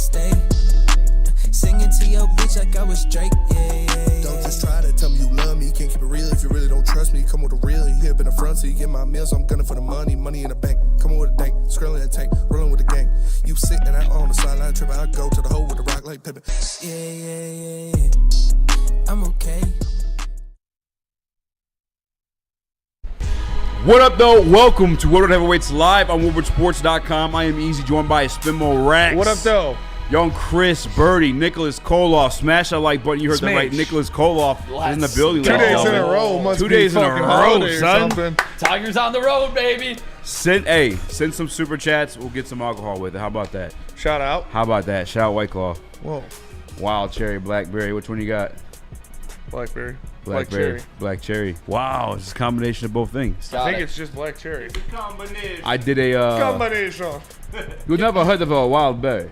stay. Singing to your bitch like I was Drake, yeah. Don't just try to tell me you love me. Can't keep it real if you really don't trust me. Come with a real, you hip in the front, so you get my meals. I'm gunning for the money in the bank. Coming with a dank, scrolling that tank, rolling with the gang. You sitting out on the sideline tripping, I go to the hole with the rock like Pippin. Yeah. I'm okay. What up, though? Welcome to Woodward Heavyweights Live on WoodwardSports.com. I am Easy, joined by Spinmo Rax. What up, though? Young Chris, Birdie, Nicholas Kohloff. Smash that like button. You heard that right. Nicholas Kohloff is in the building. 2 days in a row. Must 2 be days in a row, son. Tigers on the road, baby. Send some super chats. We'll get some alcohol with it. How about that? Shout out. How about that? Shout out White Claw. Whoa. Wild cherry, blackberry. Which one you got? Blackberry. Black cherry. Wow, it's a combination of both things. I think it's just black cherry. It's a combination. I did a combination. You never heard of a wild berry?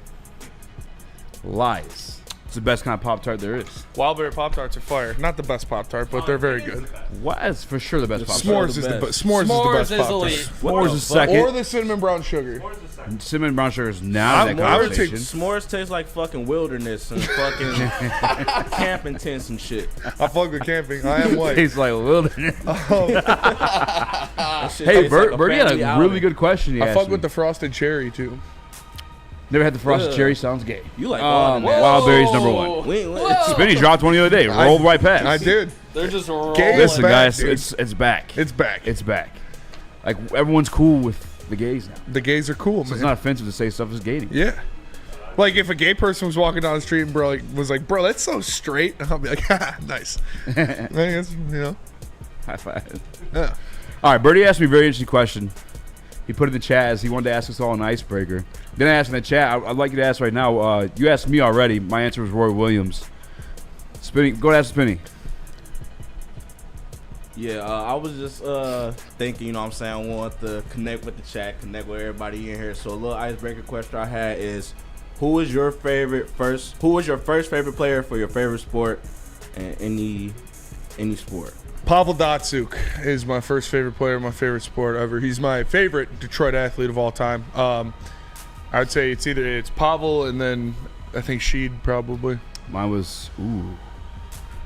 Lies. It's the best kind of Pop-Tart there is. Wildberry Pop-Tarts are fire. Not the best Pop-Tart, but they're very good. What? It's for sure the best Pop-Tart. S'mores is the best Pop-Tart. S'mores is second. Or the cinnamon brown sugar. Cinnamon brown sugar is now in that I would take conversation. S'mores taste like fucking wilderness and fucking camping tents and shit. I fuck with camping. I am white. Tastes like wilderness. Hey, Birdie had a really good question. He I asked fuck me. with the frosted cherry, too. Never had the frosted cherry. Sounds gay. You like wild berry's number one. Spinny dropped one the other day. Rolled right past. I did. They're just rolling. Listen, back, guys, dude. it's back. It's back. It's back. Like everyone's cool with the gays now. The gays are cool, So man. it's not offensive to say stuff is gay. Yeah. Like, if a gay person was walking down the street and was like, bro, that's so straight, I'll be like, nice. I guess, High five. Yeah. All right, Birdie asked me a very interesting question. He put it in the chat as he wanted to ask us all an icebreaker. Then I asked in the chat, I'd like you to ask right now. You asked me already. My answer was Roy Williams. Spinny, go ahead, ask Spinny. Yeah, I was just thinking, you know what I'm saying, I want to connect with the chat, connect with everybody in here. So a little icebreaker question I had is, who was your first favorite player for your favorite sport and any sport? Pavel Datsyuk is my first favorite player, my favorite sport ever. He's my favorite Detroit athlete of all time. I would say it's Pavel and then I think Sheed probably. Mine was,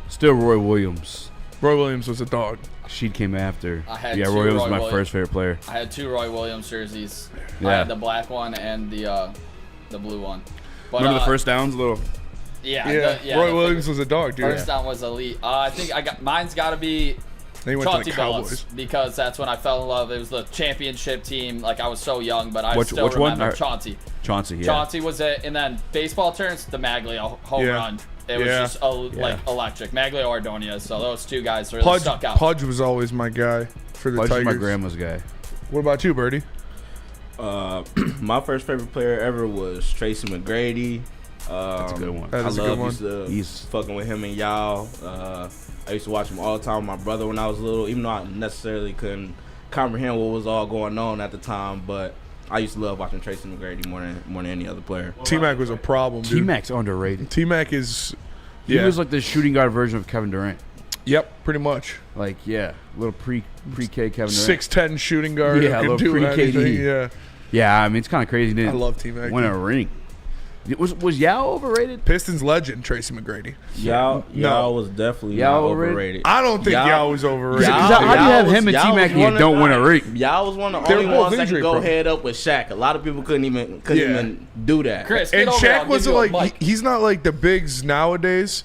still Roy Williams. Roy Williams was a dog. Sheed came after. Roy Williams was my first favorite player. I had two Roy Williams jerseys. Yeah. I had the black one and the blue one. But, Remember the first downs, little. Yeah. Roy Williams was a dog, dude. First down was elite. I think mine's got to be Then he went to Chauncey the Billups Cowboys. because that's when I fell in love. It was the championship team. Like, I was so young, but I Which still remember one? Chauncey. Chauncey, yeah. Chauncey was it, and then baseball terms, the Maglia home run. It was just like electric. Maglia or Ordonez. So those two guys really stuck out. Pudge was always my guy for the Pudge Tigers. was my grandma's guy. What about you, Birdie? My first favorite player ever was Tracy McGrady. That's a good one. That is a good one. He's fucking with him and y'all. I used to watch him all the time with my brother when I was little, even though I necessarily couldn't comprehend what was all going on at the time. But I used to love watching Tracy McGrady more than any other player. T-Mac was a problem, dude. T-Mac's underrated. T-Mac is... He was like the shooting guard version of Kevin Durant. Yep, pretty much. Like, little pre-K Kevin Durant. 6'10" shooting guard. Yeah, who a could little do anything. pre-KD. Yeah. Yeah, I mean, it's kind of crazy. He didn't I love T-Mac. win a ring. Was Yao overrated? Pistons legend, Tracy McGrady. Yao was definitely Yao overrated. I don't think Yao was overrated. How do you have him and T-Mac and you don't win a ring? Yao was one of the They were only both ones that injury could go prone. head up with Shaq. A lot of people couldn't even do that. Chris, get And over here, Shaq I'll wasn't give you a like mic. he's not like the bigs nowadays,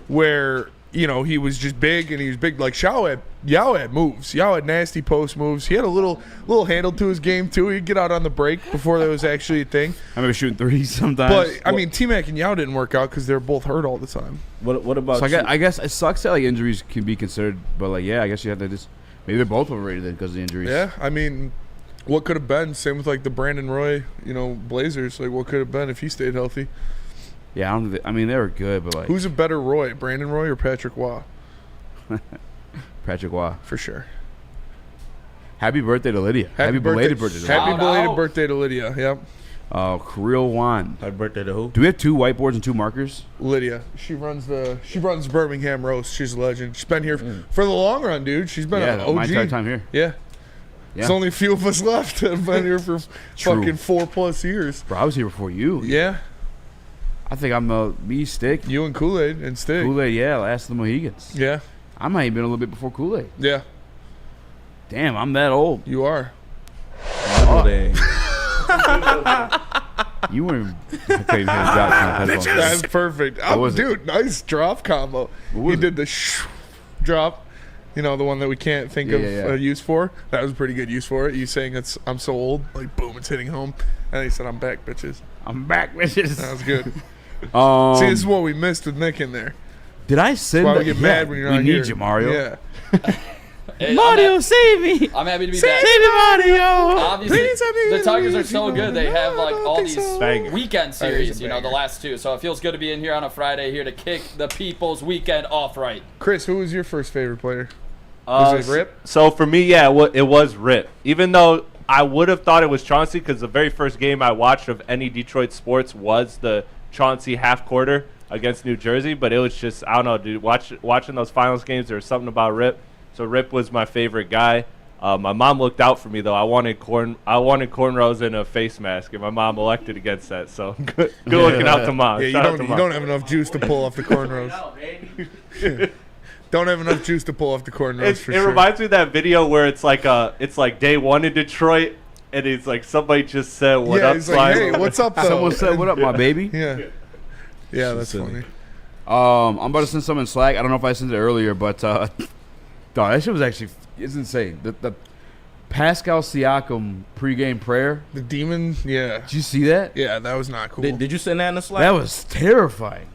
where he was just big and he was big. Like Yao had moves. Yao had nasty post moves. He had a little handle to his game too. He'd get out on the break before that was actually a thing. I remember shooting threes sometimes. But I mean, T-Mac and Yao didn't work out because they're both hurt all the time. What about So you? I guess it sucks that like injuries can be considered, but like I guess you have to just maybe they're both overrated then because of the injuries. Yeah, I mean, what could have been? Same with like the Brandon Roy, Blazers. Like what could have been if he stayed healthy? Yeah, I mean they were good, but like Who's a better Roy, Brandon Roy or Patrick Waugh? Patrick Waugh. For sure. Happy birthday to Lydia. Happy belated birthday to Lydia. Happy Shout belated out. birthday to Lydia. Yep. Kirill Wan. Happy birthday to who? Do we have 2 whiteboards and 2 markers? Lydia. She runs Birmingham Roast. She's a legend. She's been here for the long run, dude. She's been an OG. My entire time here. Yeah. There's only a few of us left that have been here for fucking 4+ years. Bro, I was here before you. Yeah. I think I'm me, Stick. You and Kool-Aid and Stick. Kool-Aid, yeah, last of the Mohegans. Yeah. I might have been a little bit before Kool-Aid. Yeah. Damn, I'm that old. You are. You weren't. Okay, you had a drop. That's perfect. Dude, nice drop combo. You did the drop. You know, the one that we can't think of a use for. That was a pretty good use for it. You saying I'm so old. Like, boom, it's hitting home. And he said, I'm back, bitches. I'm back, bitches. That was good. See, this is what we missed with Nick in there. Did I send That's why we get mad when you're not here. We need you, Mario. Yeah. Hey, Mario, save me. I'm happy to be back. Save me, Mario. Obviously, the Tigers are so good. They have like all these Bangers. weekend series, you know, the last two. So it feels good to be in here on a Friday here to kick the people's weekend off right. Chris, who was your first favorite player? Was it Rip? So for me, yeah, it was Rip. Even though I would have thought it was Chauncey, because the very first game I watched of any Detroit sports was the Chauncey half quarter against New Jersey. But it was just, I don't know, dude, watching those finals games, there was something about Rip. So Rip was my favorite guy. My mom looked out for me though. I wanted cornrows and a face mask, and my mom elected against that. So good looking out to mom. Yeah, you don't have enough juice to pull off the cornrows. Don't have enough juice to pull off the cornrows. It reminds me of that video where it's like day one in Detroit, and it's like somebody just said, "What up, he's like, hey, what's up?" Though? Someone said, "What up, my baby?" Yeah, that's funny. I'm about to send some in Slack. I don't know if I sent it earlier, but dog, that shit was actually it's insane. The Pascal Siakam pregame prayer. The demon, yeah. Did you see that? Yeah, that was not cool. Did you send that in the Slack? That was terrifying.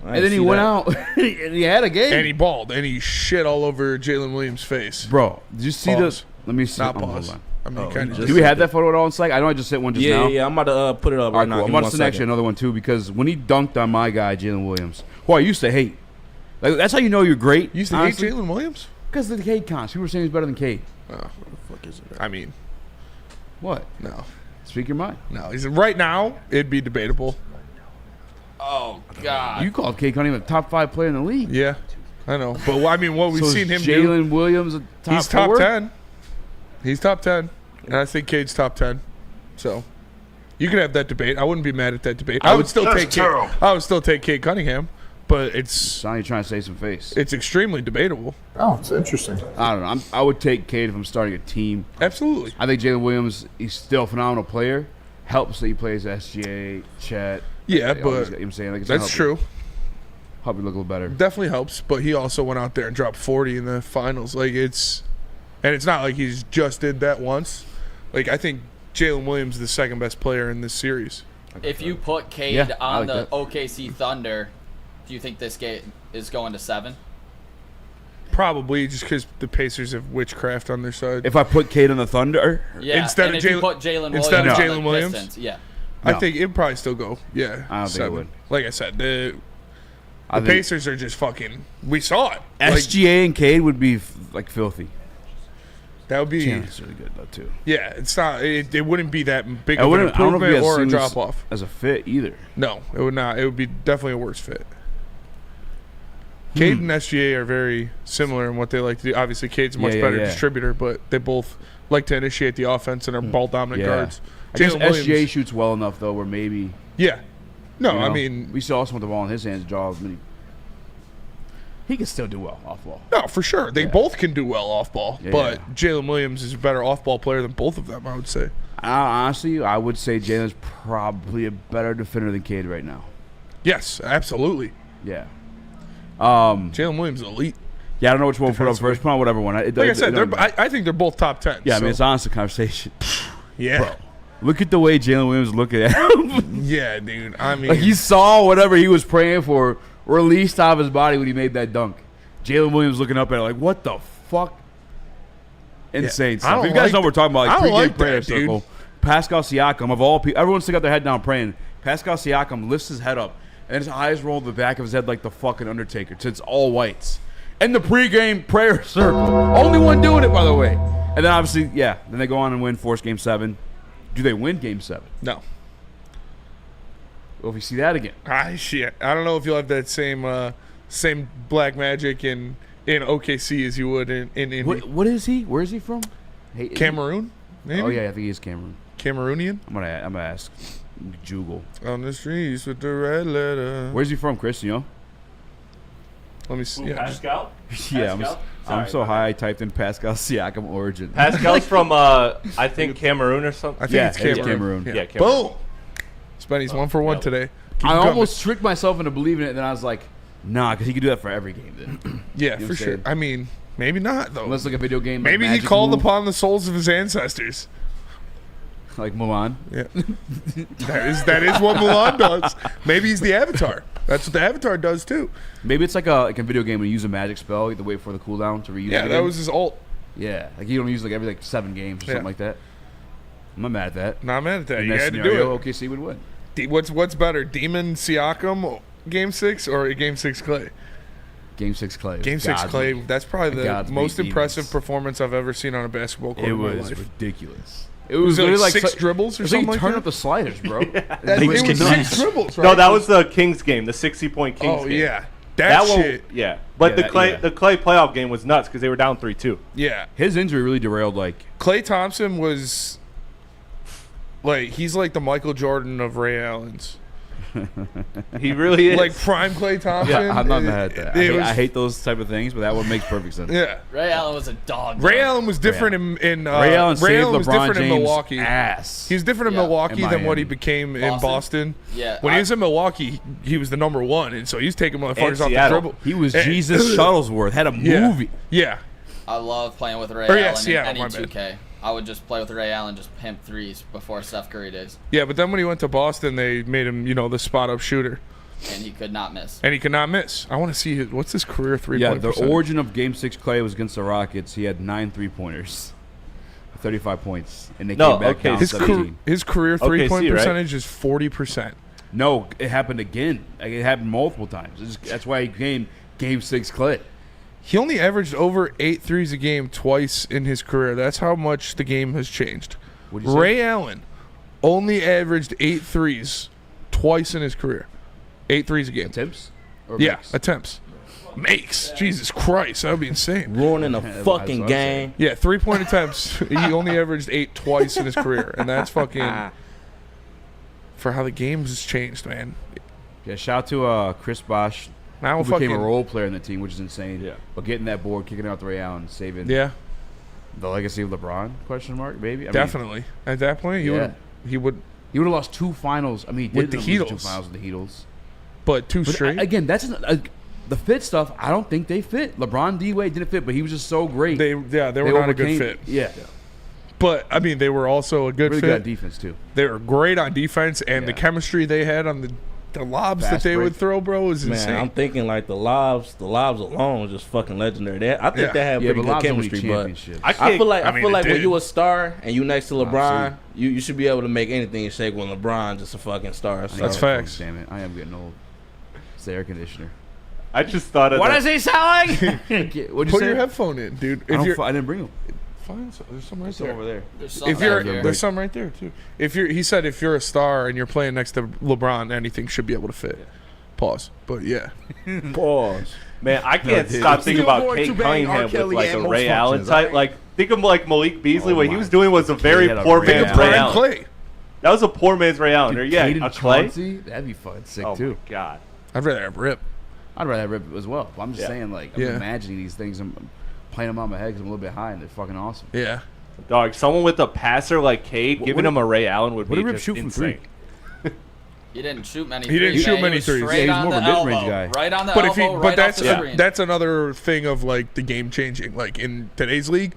And then he went out and he had a game. And he balled and he shit all over Jalen Williams' face. Bro, did you see this? Let me see. Not pause. I mean, kind of. Do we have that photo at all in Slack? I know I just sent one just now. Yeah, I'm about to put it up right now. Cool. I'm about to send actually another one too, because when he dunked on my guy, Jalen Williams, who I used to hate. Like, that's how you know you're great. You used to hate Jalen Williams? Because of the Cade cons. People were saying he's better than Cade. Oh, what the fuck is it? I mean, what? No. Speak your mind. No. Right now, it'd be debatable. Oh, God. You called Cade Cunningham a top 5 player in the league. Yeah, I know. But, I mean, what we've seen him do. Jalen Williams a top He's top 4? 10. He's top 10. And I think Cade's top 10. So, you can have that debate. I wouldn't be mad at that debate. I would still take Cade Cunningham. But it's now you're trying to save some face. It's extremely debatable. Oh, it's interesting. I don't know. I would take Cade if I'm starting a team. Absolutely. I think Jalen Williams, he's still a phenomenal player. Helps that he plays SGA, Chet. Yeah, but I'm saying, like, that's true. Help you look a little better. Definitely helps, but he also went out there and dropped 40 in the finals. Like, it's not like he's just did that once. Like, I think Jalen Williams is the second best player in this series. If you put Cade on the OKC Thunder, do you think this game is going to 7? Probably, just because the Pacers have witchcraft on their side. If I put Cade on the Thunder, instead of Jalen Williams, Pistons, yeah. I think it'd probably still go. Yeah, I don't 7. think it would. Like I said, the Pacers are just fucking. We saw it. SGA and Cade would be like filthy. That would be Chandler's really good though too. Yeah, it's not. It wouldn't be that big of an improvement or a drop off as a fit either. No, it would not. It would be definitely a worse fit. Cade and SGA are very similar in what they like to do. Obviously, Cade's a much better distributor, but they both like to initiate the offense and are ball dominant guards. I guess SGA shoots well enough though, where maybe. Yeah. No, you know, I mean, we still also want the ball in his hands, draw as many. He can still do well off ball. No, for sure. They both can do well off ball, but Jalen Williams is a better off ball player than both of them, I would say. Honestly, I would say Jalen's probably a better defender than Cade right now. Yes, absolutely. Yeah. Jalen Williams is elite. Yeah, I don't know which one we'll put up first. Put on whatever one. Like I said, I think they're both top 10. Yeah, I mean, it's honest conversation. Yeah. Bro, look at the way Jalen Williams looking at him. Yeah, dude. I mean, like he saw whatever he was praying for released out of his body when he made that dunk. Jalen Williams looking up at it like, what the fuck? Insane stuff. You guys know what we're talking about. Like pregame prayer circle. Pascal Siakam, of all people, everyone's got their head down praying. Pascal Siakam lifts his head up, and his eyes roll to the back of his head like the fucking Undertaker. It's all whites. And the pregame prayer circle. Only one doing it, by the way. And then obviously, then they go on and win, force Game 7. Do they win Game 7? No. Well, if you see that again. Shit. I don't know if you'll have that same black magic in OKC as you would in Indy. What is he? Where is he from? Cameroon? Maybe? Oh, yeah, I think he is Cameroon. Cameroonian? I'm gonna ask. Juggle. On the streets with the red letter. Where's he from, Chris? You know? Let me see. Ooh, Yeah, Pascal? Yeah, Pascal? I'm Sorry, so my high. I typed in Pascal Siakam origin. Pascal's from, I think, Cameroon or something. I think Yeah, it's it is Cameroon. Cameroon. Yeah, Cameroon. Boom. Spenny's 1 for 1 yeah. today. Keep I it coming. almost tricked myself into believing it, and then I was like, nah, because he could do that for every game then. Yeah, You know for what I'm sure. saying? I mean, maybe not though. Unless like a video game. Like Maybe he Magic called move, upon the souls of his ancestors. like Mulan. Yeah, that is what Mulan does. Maybe he's the Avatar. That's what the Avatar does too. Maybe it's like a video game when you use a magic spell, you have to wait for the cooldown to reuse Yeah, it that again. was his ult. Yeah, like you don't use like every 7 games or something Yeah. like that. I'm not mad at that. Not mad at that. In You that had to scenario, do it. OKC would win. What's better, Demon Siakam Game 6 or Game 6 Clay? Game 6 Clay. Game 6 Clay. That's probably the Godspeed most impressive Demons. performance I've ever seen on a basketball court It in my was life. ridiculous. It Was was it literally like like 6 dribbles or It was like something you like turn that? up the sliders, bro. It was was 6 nuts. dribbles, right? No, that was the Kings game, the 60-point Kings Oh game. yeah, That shit. one, yeah. But Yeah, the Clay playoff game was nuts because they were down 3-2. Yeah, His injury really derailed like Klay Thompson was like he's like the Michael Jordan of Ray Allen's. He really is. Like prime Klay Thompson. I'm not mad at that. It was- I hate those type of things, but that one makes perfect sense. Yeah, Ray Allen was a dog. Ray though. Allen was different in Ray Allen saved was LeBron different James' in Milwaukee. ass. He was different in Yeah. Milwaukee In than what he Miami. became in Boston. Yeah, When he was in Milwaukee, he was the number 1, and so he was taking motherfuckers off the Seattle. dribble. He was And- Jesus Shuttlesworth. Had a Yeah. movie. Yeah, I love playing with Ray Or, yeah, Allen Seattle, in my any bad. 2K. I would just play with Ray Allen, just pimp threes before Steph Curry days, yeah. But then when he went to Boston, they made him, the spot up shooter, and he could not miss. and he could not miss. I want to see what's his career 3-point Yeah, the percentage? origin of Game 6 Clay was against the Rockets. He had 9 3-pointers, 35 points, and they No, came back okay, down His, 17. his career OKC, 3-point right? percentage is 40%. No, it happened again. Like, it happened multiple times. That's why he came Game 6 Clay. He only averaged over 8 threes a game twice in his career. That's how much the game has changed. What'd you say? Ray Allen only averaged 8 threes twice in his career. 8 threes a game. Attempts? Or Yeah, makes? attempts. Makes. Jesus Christ, that would be insane. Ruining the That's what fucking I'm game. Yeah, 3-point attempts. He only averaged 8 twice in his career, and that's fucking for how the game has changed, man. Yeah, shout out to Chris Bosh. Now Who became fucking a role player in the team, which is insane. Yeah. But getting that board, kicking out the Ray Allen, saving yeah, the legacy of LeBron? Question mark? Maybe. I mean, definitely. At that point, he Yeah. would, he would have lost 2 finals. I mean, he With did the lose 2 Heatles. finals with the Heatles. but 2 But straight. again, that's the fit stuff. I don't think they fit. LeBron D-Wade didn't fit, but he was just so great. They were not a good overcame- fit. Yeah, But I mean, they were also a good really good at fit. defense too. They were great on defense, and the Yeah. chemistry they had on the lobs Fast that they break. would throw, bro, was Man, insane. I'm thinking like the lobs alone was just fucking legendary. I think Yeah. they had Yeah, pretty but good Lob's only chemistry, but championship. I feel like I mean, it when did. you a star and you next to LeBron, see. you should be able to make anything shake when LeBron just a fucking star. So. That's facts. Damn it, I am getting old. It's the air conditioner. I just thought of What that. does he sound like? What'd you Put say? your headphone in, dude. I, If you're I didn't bring them. fine, so there's some right It's there. over there. There's some If you're back here. there's some right there too. He said if you're a star and you're playing next to LeBron, anything should be able to fit. Pause. But yeah, Pause. Man, I can't dude. stop thinking Still about going Kate to bang R. Cunningham with Kelly like and a most Ray Allen functions, type. alright? Like, think of like Malik Beasley. Oh what he my was doing was a very had a poor Ray man's Allen. Ray Brian Allen. Clay. That was a poor man's Ray Allen. Or yeah, Caden a Clay. Chauncey? That'd be fun. Sick Oh too. my god. I'd rather have Rip. I'd rather have Rip as well. But I'm just Yeah. saying, like, I'm Yeah. imagining these things. I'm playing them on my head because I'm a little bit high and they're fucking awesome. Yeah. Dog, someone with a passer like Cade, giving him a Ray Allen would What be did Rip just shoot from insane. three? He didn't shoot many. He didn't threes, shoot man. many was threes. straight Yeah, he's on more of the a mid-range elbow, guy. right on the But elbow, right that's off the screen. that's another thing of like the game changing. Like in today's league,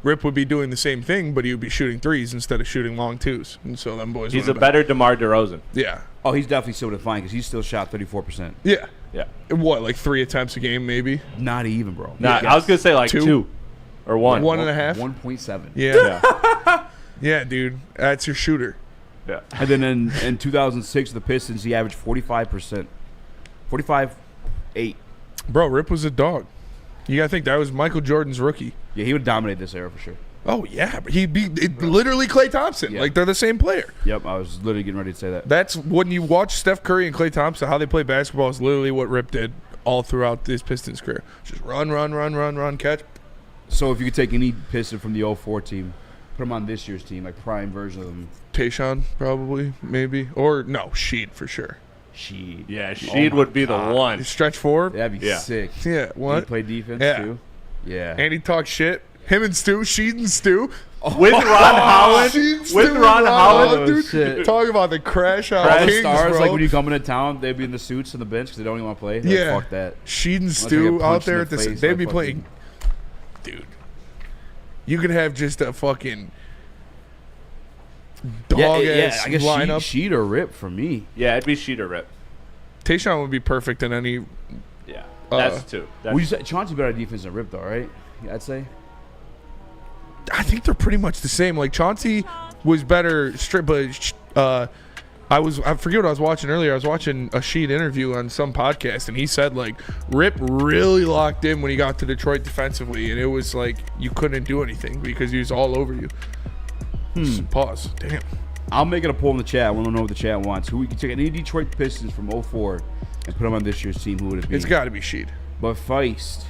Rip would be doing the same thing, but he would be shooting threes instead of shooting long twos, and so them boys. He's a would've better DeMar DeRozan. been- Yeah. Oh, he's definitely still defined because he still shot 34%. Yeah. Yeah. What, like 3 attempts a game, maybe? Not even, bro. Nah, I was gonna say like Two? 2 or 1. 1.5. 1.7. Yeah. Yeah. Yeah, dude. That's your shooter. Yeah. And then in 2006, the Pistons, he averaged 45%. 45.8. Bro, Rip was a dog. You gotta think that was Michael Jordan's rookie. Yeah, he would dominate this era for sure. Oh yeah, but he beat literally Klay Thompson. Yeah. Like they're the same player. Yep, I was literally getting ready to say that. That's when you watch Steph Curry and Klay Thompson, how they play basketball is literally what Rip did all throughout his Pistons career. Just run, catch. So if you could take any Piston from the 04 team, Put him on this year's team, like prime version of him. Tayshaun, probably, maybe. Or, no, Sheed for sure. Sheed. Yeah, Sheed would be the one. Stretch four? That'd be sick. Yeah, what? He play defense, Yeah. too? Yeah. And he talks shit. Him and Stu, Sheed and Stu. With Ron Howland. Sheed, Stu, With and Ron Howland. Oh, dude. shit. Talk about the crash out All the Kings, stars, bro. like when you come into town, they'd be in the suits on the bench because they don't even want to play. Like, Yeah. fuck that. Sheed and Unless I Stu get out punched there in at the the face, they'd like be fucking- playing. Dude. You could have just a fucking dog-ass I guess lineup. Sheed or Rip for me. Yeah, it'd be Sheed or Rip. Tayshaun would be perfect in any. Yeah, that's two. Well, you said Chauncey better at defense than Rip, though, right? Yeah, I'd say. I think they're pretty much the same. Like Chauncey was better straight, but I forget what I was watching earlier. I was watching a Sheed interview on some podcast, and he said like Rip really locked in when he got to Detroit defensively, and it was like you couldn't do anything because he was all over you. Pause. Damn. I'll make it a poll in the chat. I want to know what the chat wants. Who we can take any Detroit Pistons from 04 and put them on this year's team? Who would it be? It's got to be Sheed. But Feist,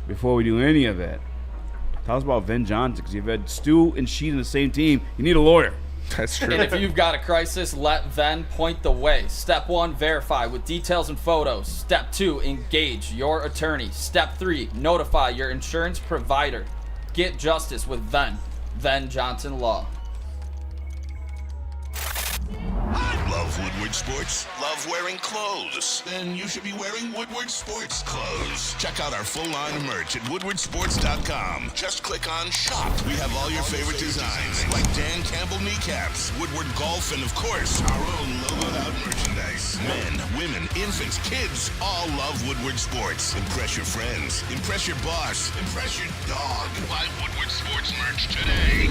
before we do any of that, tell us about Ven Johnson, because you've had Stu and Sheed in the same team. You need a lawyer. That's true. And if you've got a crisis, let Ven point the way. Step 1, verify with details and photos. Step 2, engage your attorney. Step 3, notify your insurance provider. Get justice with Ven Johnson Law. Love Woodward Sports? Love wearing clothes? Then you should be wearing Woodward Sports clothes. Check out our full line of merch at woodwardsports.com. Just click on shop. We have all your favorite designs, like Dan Campbell kneecaps, Woodward golf, and of course, our own logoed out merchandise. Men, women, infants, kids all love Woodward Sports. Impress your friends. Impress your boss. Impress your dog. Buy Woodward Sports merch today.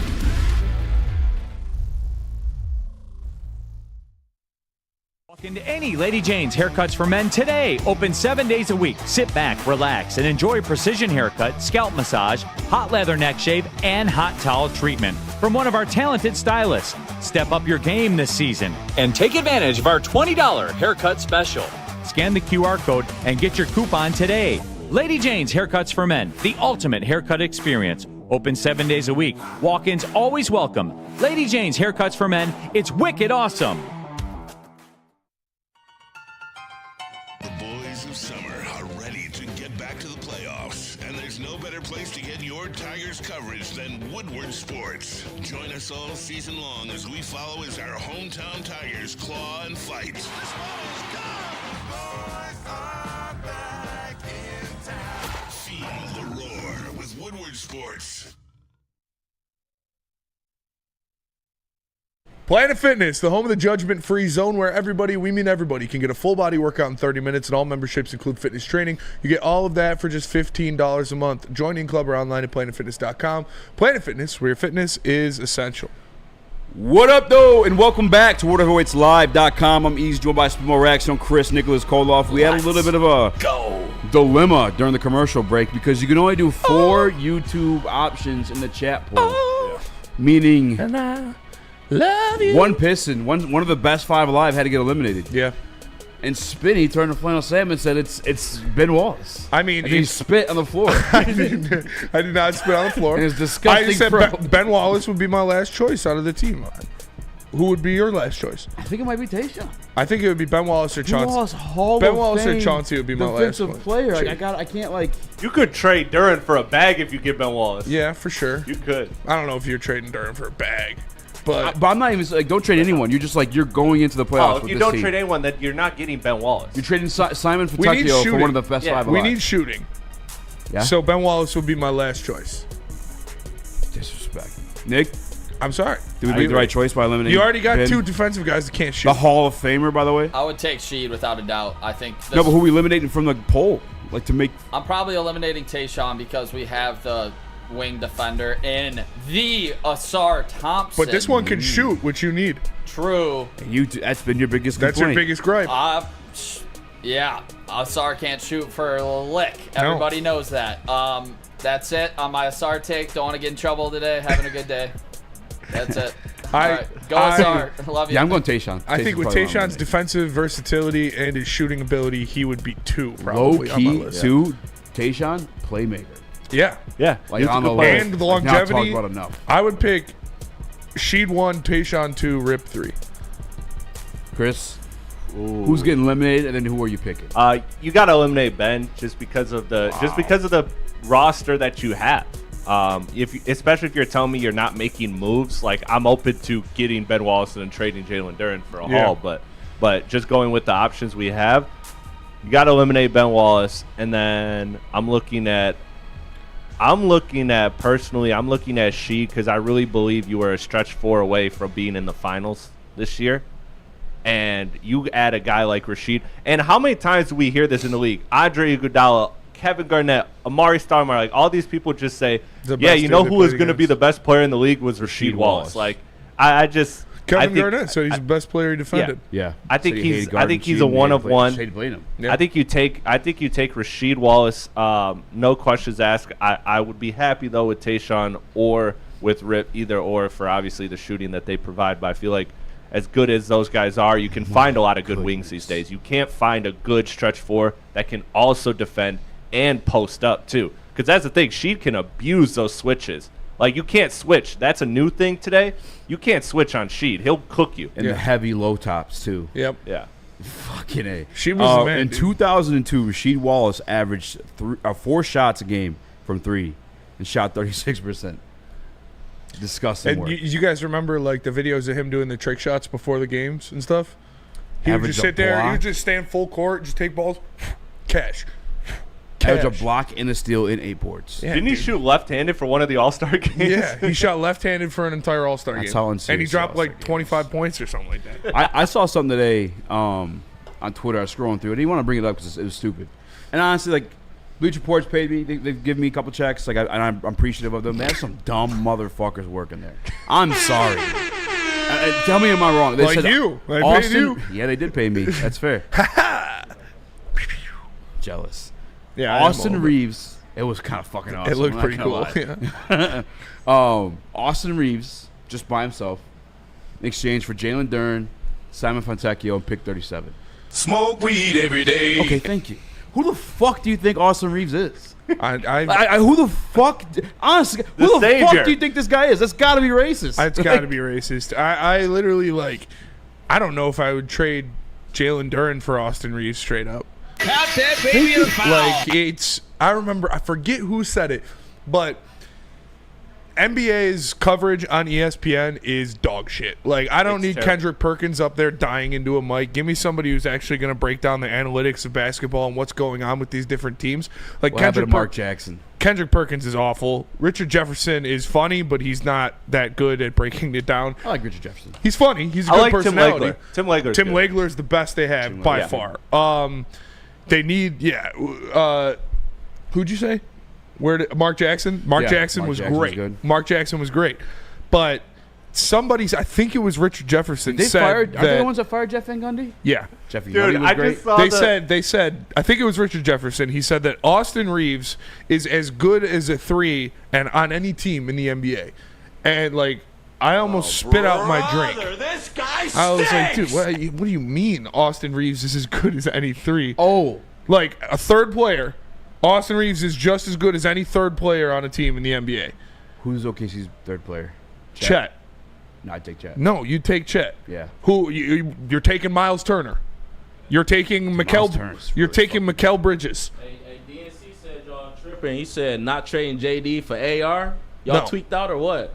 Walk into any Lady Jane's Haircuts for Men today. Open 7 days a week. Sit back, relax, and enjoy precision haircut, scalp massage, hot leather neck shave, and hot towel treatment from one of our talented stylists. Step up your game this season and take advantage of our $20 haircut special. Scan the QR code and get your coupon today. Lady Jane's Haircuts for Men, the ultimate haircut experience. Open 7 days a week. Walk-ins always welcome. Lady Jane's Haircuts for Men. It's wicked awesome. The boys of summer are ready to get back to the playoffs, and there's no better place to get your Tigers coverage than Woodward Sports. Join us all season long as we follow as our hometown Tigers claw and fight. Feel the roar with Woodward Sports. Planet Fitness, the home of the judgment-free zone where everybody, we mean everybody, can get a full-body workout in 30 minutes, and all memberships include fitness training. You get all of that for just $15 a month. Join in club or online at planetfitness.com. Planet Fitness, where your fitness is essential. What up, though, and welcome back to WorldHeavyweightsLive.com. I'm Ease, joined by Spimo Raxter, Chris, Nicholas, Kohloff. We had a little bit of a dilemma during the commercial break because you can only do 4 YouTube options in the chat poll. Meaning... Love you. One Piston, one of the best 5 alive had to get eliminated. Yeah. And Spinny turned to Flannel Sam and said it's Ben Wallace. I mean, and he spit on the floor. I did not spit on the floor. And it's disgusting. I said Ben Wallace would be my last choice out of the team. Who would be your last choice? I think it might be Tayshaun. I think it would be Ben Wallace or Chauncey. Ben Wallace or Chauncey would be my last defensive player. I can't like. You could trade Duran for a bag if you get Ben Wallace. Yeah, for sure. You could. I don't know if you're trading Durham for a bag. But I'm not even like, don't trade anyone. You're just like, you're going into the playoffs. If with you this don't team. trade anyone, then you're not getting Ben Wallace. You're trading Simon Fatacchio for one of the best 5 alive. We need shooting. Yeah? So Ben Wallace would be my last choice. Disrespect. Nick, I'm sorry. did we make the right choice by eliminating You already got Ben? 2 defensive guys that can't shoot. The Hall of Famer, by the way. I would take Sheed without a doubt. I think. No, but who we eliminating from the poll? Like to make. I'm probably eliminating Tayshaun because we have the wing defender in the Asar Thompson. But this one can shoot, which you need. True. That's been your biggest complaint. That's your biggest gripe. Yeah, Asar can't shoot for a lick. Everybody knows that. That's it on my Asar take. Don't want to get in trouble today. Having a good day. That's it. All right, go Asar. Love you. Yeah, I'm going Tayshaun. I think with Tayshaun's defensive versatility and his shooting ability, he would be 2 probably low on my key list. 2. Tayshaun, playmaker. Yeah. Like on the list. And the Like, not longevity. talked about enough. I would pick Sheed 1, Tayshaun 2, Rip 3. Chris, who's getting eliminated, and then who are you picking? You got to eliminate Ben just because of the roster that you have. Especially if you're telling me you're not making moves, like I'm open to getting Ben Wallace and trading Jalen Duren for a haul, but just going with the options we have, you got to eliminate Ben Wallace, and then I'm looking at Sheed because I really believe you were a stretch 4 away from being in the finals this year. And you add a guy like Rasheed. And how many times do we hear this in the league? Andre Iguodala, Kevin Garnett, Amari Stoudemire, like all these people just say, yeah, you know who was going to be the best player in the league was Rasheed Wallace. Like, Kevin Garnett said he's the best player he defended. Yeah. I think he's a one of one. I think you take Rasheed Wallace, no questions asked. I would be happy though with Tayshaun or with Rip, either or, for obviously the shooting that they provide. But I feel like as good as those guys are, you can find a lot of good wings these days. You can't find a good stretch 4 that can also defend and post up too, because that's the thing. Sheed can abuse those switches. Like, you can't switch. That's a new thing today. You can't switch on Sheed. He'll cook you. And the heavy low tops too. Yep. Yeah. Fucking A. She was the man, in dude. 2002, Rasheed Wallace averaged 4 shots a game from 3 and shot 36%. Disgusting And work. you guys remember like the videos of him doing the trick shots before the games and stuff? He would Average just a sit there. He block. would just stand full court, just take balls, cash. Average a Cash. block and a steal in 8 boards. Yeah, Didn't he dude. shoot left-handed for one of the All-Star games? Yeah, he shot left-handed for an entire All-Star game. That's how and he unserious dropped All-Star like 25 points or something like that. I saw something today on Twitter. I was scrolling through it. I didn't want to bring it up because it was stupid. And honestly, like, Bleacher Report's paid me. They've given me a couple checks. Like, I'm appreciative of them. They have some dumb motherfuckers working there. I'm sorry. Tell me, am I wrong? They Like said you. They paid Austin, you. Yeah, they did pay me. That's fair. Jealous. Yeah, I am a Austin little bit. Reeves. It was kind of fucking awesome. It looked I'm not pretty gonna cool. lie. Yeah. Austin Reeves, just by himself, in exchange for Jalen Duren, Simon Fontecchio, and pick 37. Smoke weed every day. Okay, thank you. Who the fuck do you think Austin Reeves is? I Who the fuck? Honestly, who the savior. fuck do you think this guy is? That's got to be racist. It's got to be racist. I literally, like, I don't know if I would trade Jalen Duren for Austin Reeves straight up. Count that baby a foul. Like, I remember, I forget who said it, but NBA's coverage on ESPN is dog shit. Like, I don't It's need terrible. Kendrick Perkins up there dying into a mic. Give me somebody who's actually going to break down the analytics of basketball and what's going on with these different teams. Like, What happened to Mark Kendrick Jackson? Perkins is awful. Richard Jefferson is funny, but he's not that good at breaking it down. I like Richard Jefferson. He's funny. He's a I good like Tim personality. Legler. Tim Legler's Tim good. Legler is the best they have by far. They need, who'd you say? Mark Jackson? Mark Jackson was great. Good. Mark Jackson was great. But I think it was Richard Jefferson They said fired. Are they the that, ones that fired Jeff Van Gundy? yeah. Jeff Van Dude, Gundy was I great. just saw They said, I think it was Richard Jefferson. He said that Austin Reeves is as good as a 3 and on any team in the NBA. And, like, I almost spit out my drink. This guy I was like, dude, what do you mean Austin Reeves is as good as any 3? Oh, Like, a third player, Austin Reeves is just as good as any third player on a team in the NBA. who's OKC's third player? Chet. No, I'd take Chet. No, you take Chet. Yeah. Who you're taking Miles Turner. You're taking Turner's You're really taking Mikal Bridges. Hey, DNC said y'all tripping. He said not trading JD for AR. Y'all No. tweaked out or what?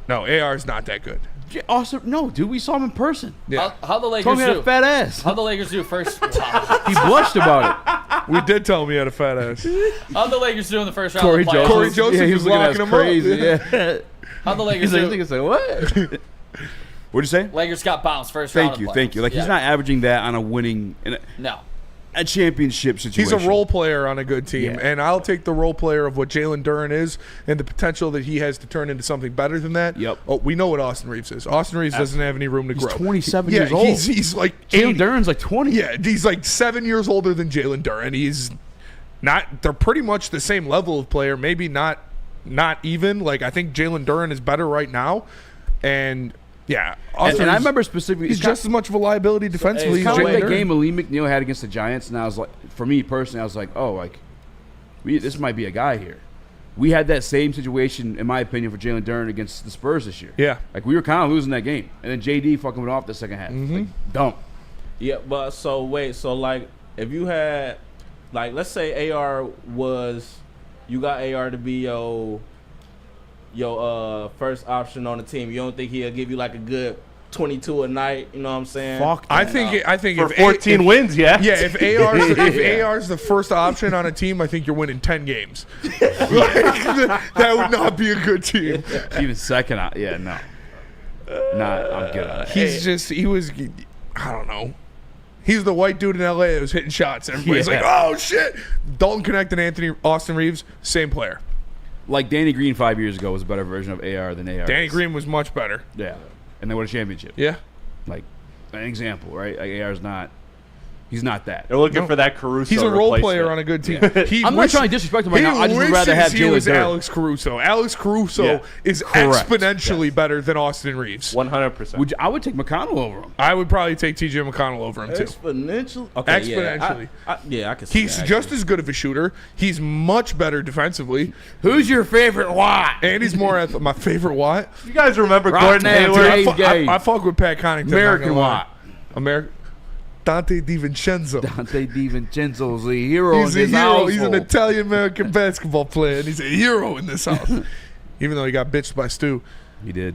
No, AR is not that good. Austin, no, dude, we saw him in person. Yeah. How the Told Lakers me he had do? a fat ass. How the Lakers do first? He blushed about We did tell him he had a fat ass. How the Lakers do in the first it. round of the playoffs? Corey Joseph yeah, he was was looking at locking us him up. crazy. Yeah. How the Lakers He's like, do? thinking, say, what? What'd you say? Lakers got bounced first round. Thank you, of thank you. Like, he's playoffs. not averaging that on a winning, in No. a championship situation. He's a role player on a good team, Yeah. and I'll take the role player of what Jalen Duren is and the potential that he has to turn into something better than that. Yep. Oh, we know what Austin Reeves is. Austin Reeves doesn't have any room to He's grow. 27 Yeah, years old. he's like Jalen 80. Duren's like 20. Yeah, he's like 7 years older than Jalen Duren. He's not. They're pretty much the same level of player. Maybe not even. Like, I think Jalen Duren is better right now, and yeah. And I remember specifically, he's just as much of a liability defensively it's as kind of Jalen like that Duren. game Lee McNeil had against the Giants, and I was like, for me personally, I was like, oh, like, this might be a guy here. we had that same situation, in my opinion, for Jalen Duren against the Spurs this year. Yeah. Like, we were kind of losing that game. And then JD fucking went off the second half. Like, dumb. Yeah, but so wait, so like if you had, like, let's say AR was, you got AR to be your first option on the team. You don't think he'll give you like a good 22 a night? You know what I'm saying? Fuck. I think For if 14 wins, yeah. Yeah, if AR's the first option on a team, I think you're winning 10 games. That would not be a good team. Even second, yeah, no. I'm good on it. I don't know. He's the white dude in LA that was hitting shots. Everybody's Yeah. like, oh shit. Dalton Connect and Austin Reeves, same player. Like, Danny Green 5 years ago was a better version of AR than AR. Danny is. Green was much better. Yeah. And they won a championship. Yeah. Like, an example, right? Like, AR's not. He's not that. They're looking for that Caruso. He's a role replacement. player on a good team. I'm not trying to disrespect him right now. I just would rather have he Jalen was Duren. Alex Caruso. Alex Caruso Yeah. is Correct. exponentially better than Austin Reeves. 100%. I would take McConnell over him. I would probably take TJ McConnell over him too. Exponentially? Okay, Exponentially. Yeah, I can see He's that, just actually. as good of a shooter. He's much better defensively. Who's your favorite Watt? And he's more my favorite Watt. You guys remember Right Gordon now, Hayward? today's game. I fuck with Pat Connaughton. American Watt. American. Dante DiVincenzo. Dante DiVincenzo's a hero He's in a this hero. household. He's an Italian-American basketball player, and he's a hero in this house. Even though he got bitched by Stu. He did.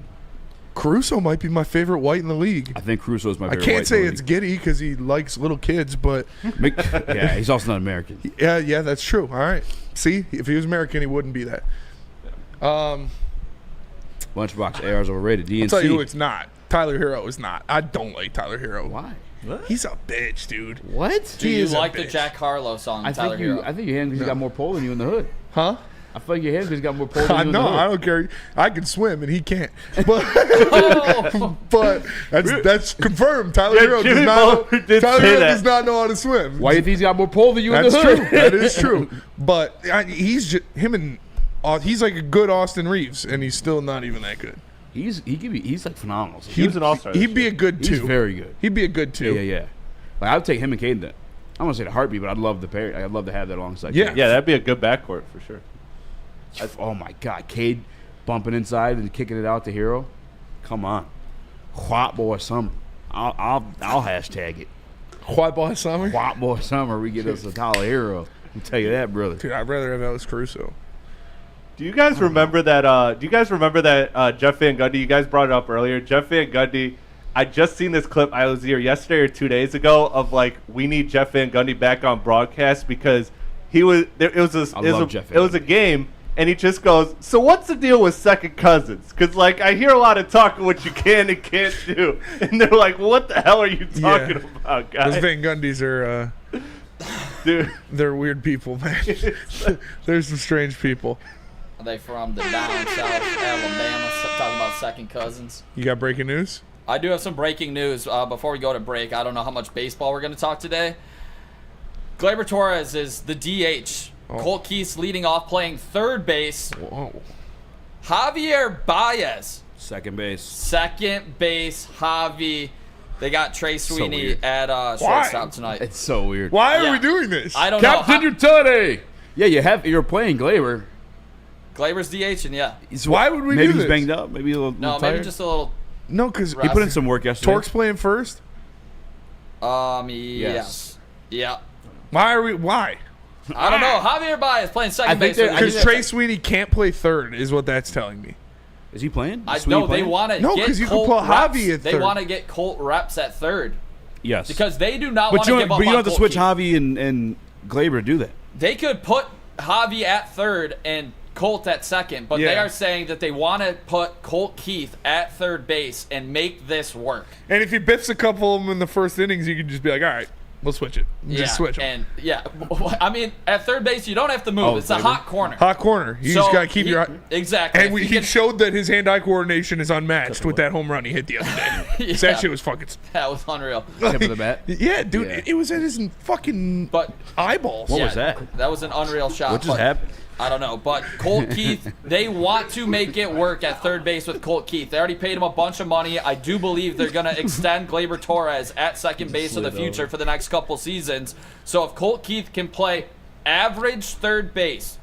Caruso might be my favorite white in the league. I think Caruso's my I favorite can't white say in the it's league. Giddy because he likes little kids, but Yeah, he's also not American. yeah, that's true. All right. See, if he was American, he wouldn't be that. Lunchbox AR's overrated. DNC. I'll tell you who it's not. Tyler Hero is not. I don't like Tyler Hero. Why? He's a bitch, dude. What? Do He you is a like the bitch. Jack Harlow song, I Tyler think you. Hero? I think you hate him because he's got more pole than you in the hood. Huh? I feel like you hate him because he's got more pole than you in the No, hood. I don't care. I can swim and he can't. But Oh. but that's confirmed. Tyler Yeah, Hero does Jimmy not. Butler did Tyler say Hero that. does not know how to swim. Why do you think he's got more pole than you in That's the true. hood? That is true. But he's just, him and he's like a good Austin Reeves, and he's still not even that good. He's like phenomenal. He was an all-star. He'd be a good He's two. very good. He'd be a good two. Yeah. Like, I would take him and Caden. I don't want to say the heartbeat, but I'd love the pair. I'd love to have that alongside. Yeah. Cade. Yeah, that'd be a good backcourt for sure. Oh my God, Cade bumping inside and kicking it out to Hero. Come on, White Boy Summer. I'll hashtag it. White boy summer. White Boy Summer. We get us a Tyler Hero. I'll tell you that, brother. Dude, I'd rather have Alex Caruso. Do you guys remember that? Jeff Van Gundy? You guys brought it up earlier. Jeff Van Gundy. I just seen this clip. I was either yesterday or 2 days ago of like, we need Jeff Van Gundy back on broadcast because he was there. It was a game, and he just goes, "So what's the deal with second cousins?" Because like I hear a lot of talk of what you can and can't do, and they're like, "What the hell are you talking about, guys?" Those Van Gundys are, Dude, they're weird people, man. There's some strange people. Are they from the down south Alabama? Talking about second cousins. You got breaking news? I do have some breaking news before we go to break. I don't know how much baseball we're going to talk today. Gleyber Torres is the DH. Colt Keith's leading off, playing third base. Whoa. Javier Baez, Second base. second base. Javi. They got Trey Sweeney weird. at shortstop tonight. It's so weird. Why are Yeah. we doing this? I don't Captain know. Utani. Yeah, you're playing Gleyber. Gleyber's DH, and yeah. Why would we maybe do he's this? banged up. Maybe a little No, tired. maybe just a little. No, because He put in some work yesterday. Torque's playing first. Yes. Yeah. Why? I don't know. Javier Baez playing second base. Because Trey Sweeney can't play third, is what that's telling me. Is he playing? I Sweeney know they playing? want to No, get 'cause you can Colt put reps. Javi at They third. want to get Colt reps at third Yes. because they do not but want you to don't, give up but you on don't have to Colt switch Keith. Javi and Gleyber to do that. They could put Javi at third and Colt at second, but they Yeah. are saying that they want to put Colt Keith at third base and make this work. And if he biffs a couple of them in the first innings, you can just be like, all right, we'll switch it. Just switch them. And I mean, at third base, you don't have to move. Oh, it's a Gleyber? hot corner. Hot corner. You just got to keep your exactly. And If he can- showed that his hand-eye coordination is unmatched with that home run he hit the other day. Yeah. That shit was fucking... that was unreal. Tip of the bat. Yeah, dude, Yeah. it was at his fucking But eyeballs. What was that? That was an unreal shot. What just but- happened? I don't know, but Colt Keith, they want to make it work at third base with Colt Keith. They already paid him a bunch of money. I do believe they're going to extend Gleyber Torres at second base of the future for the next couple seasons. So if Colt Keith can play average third base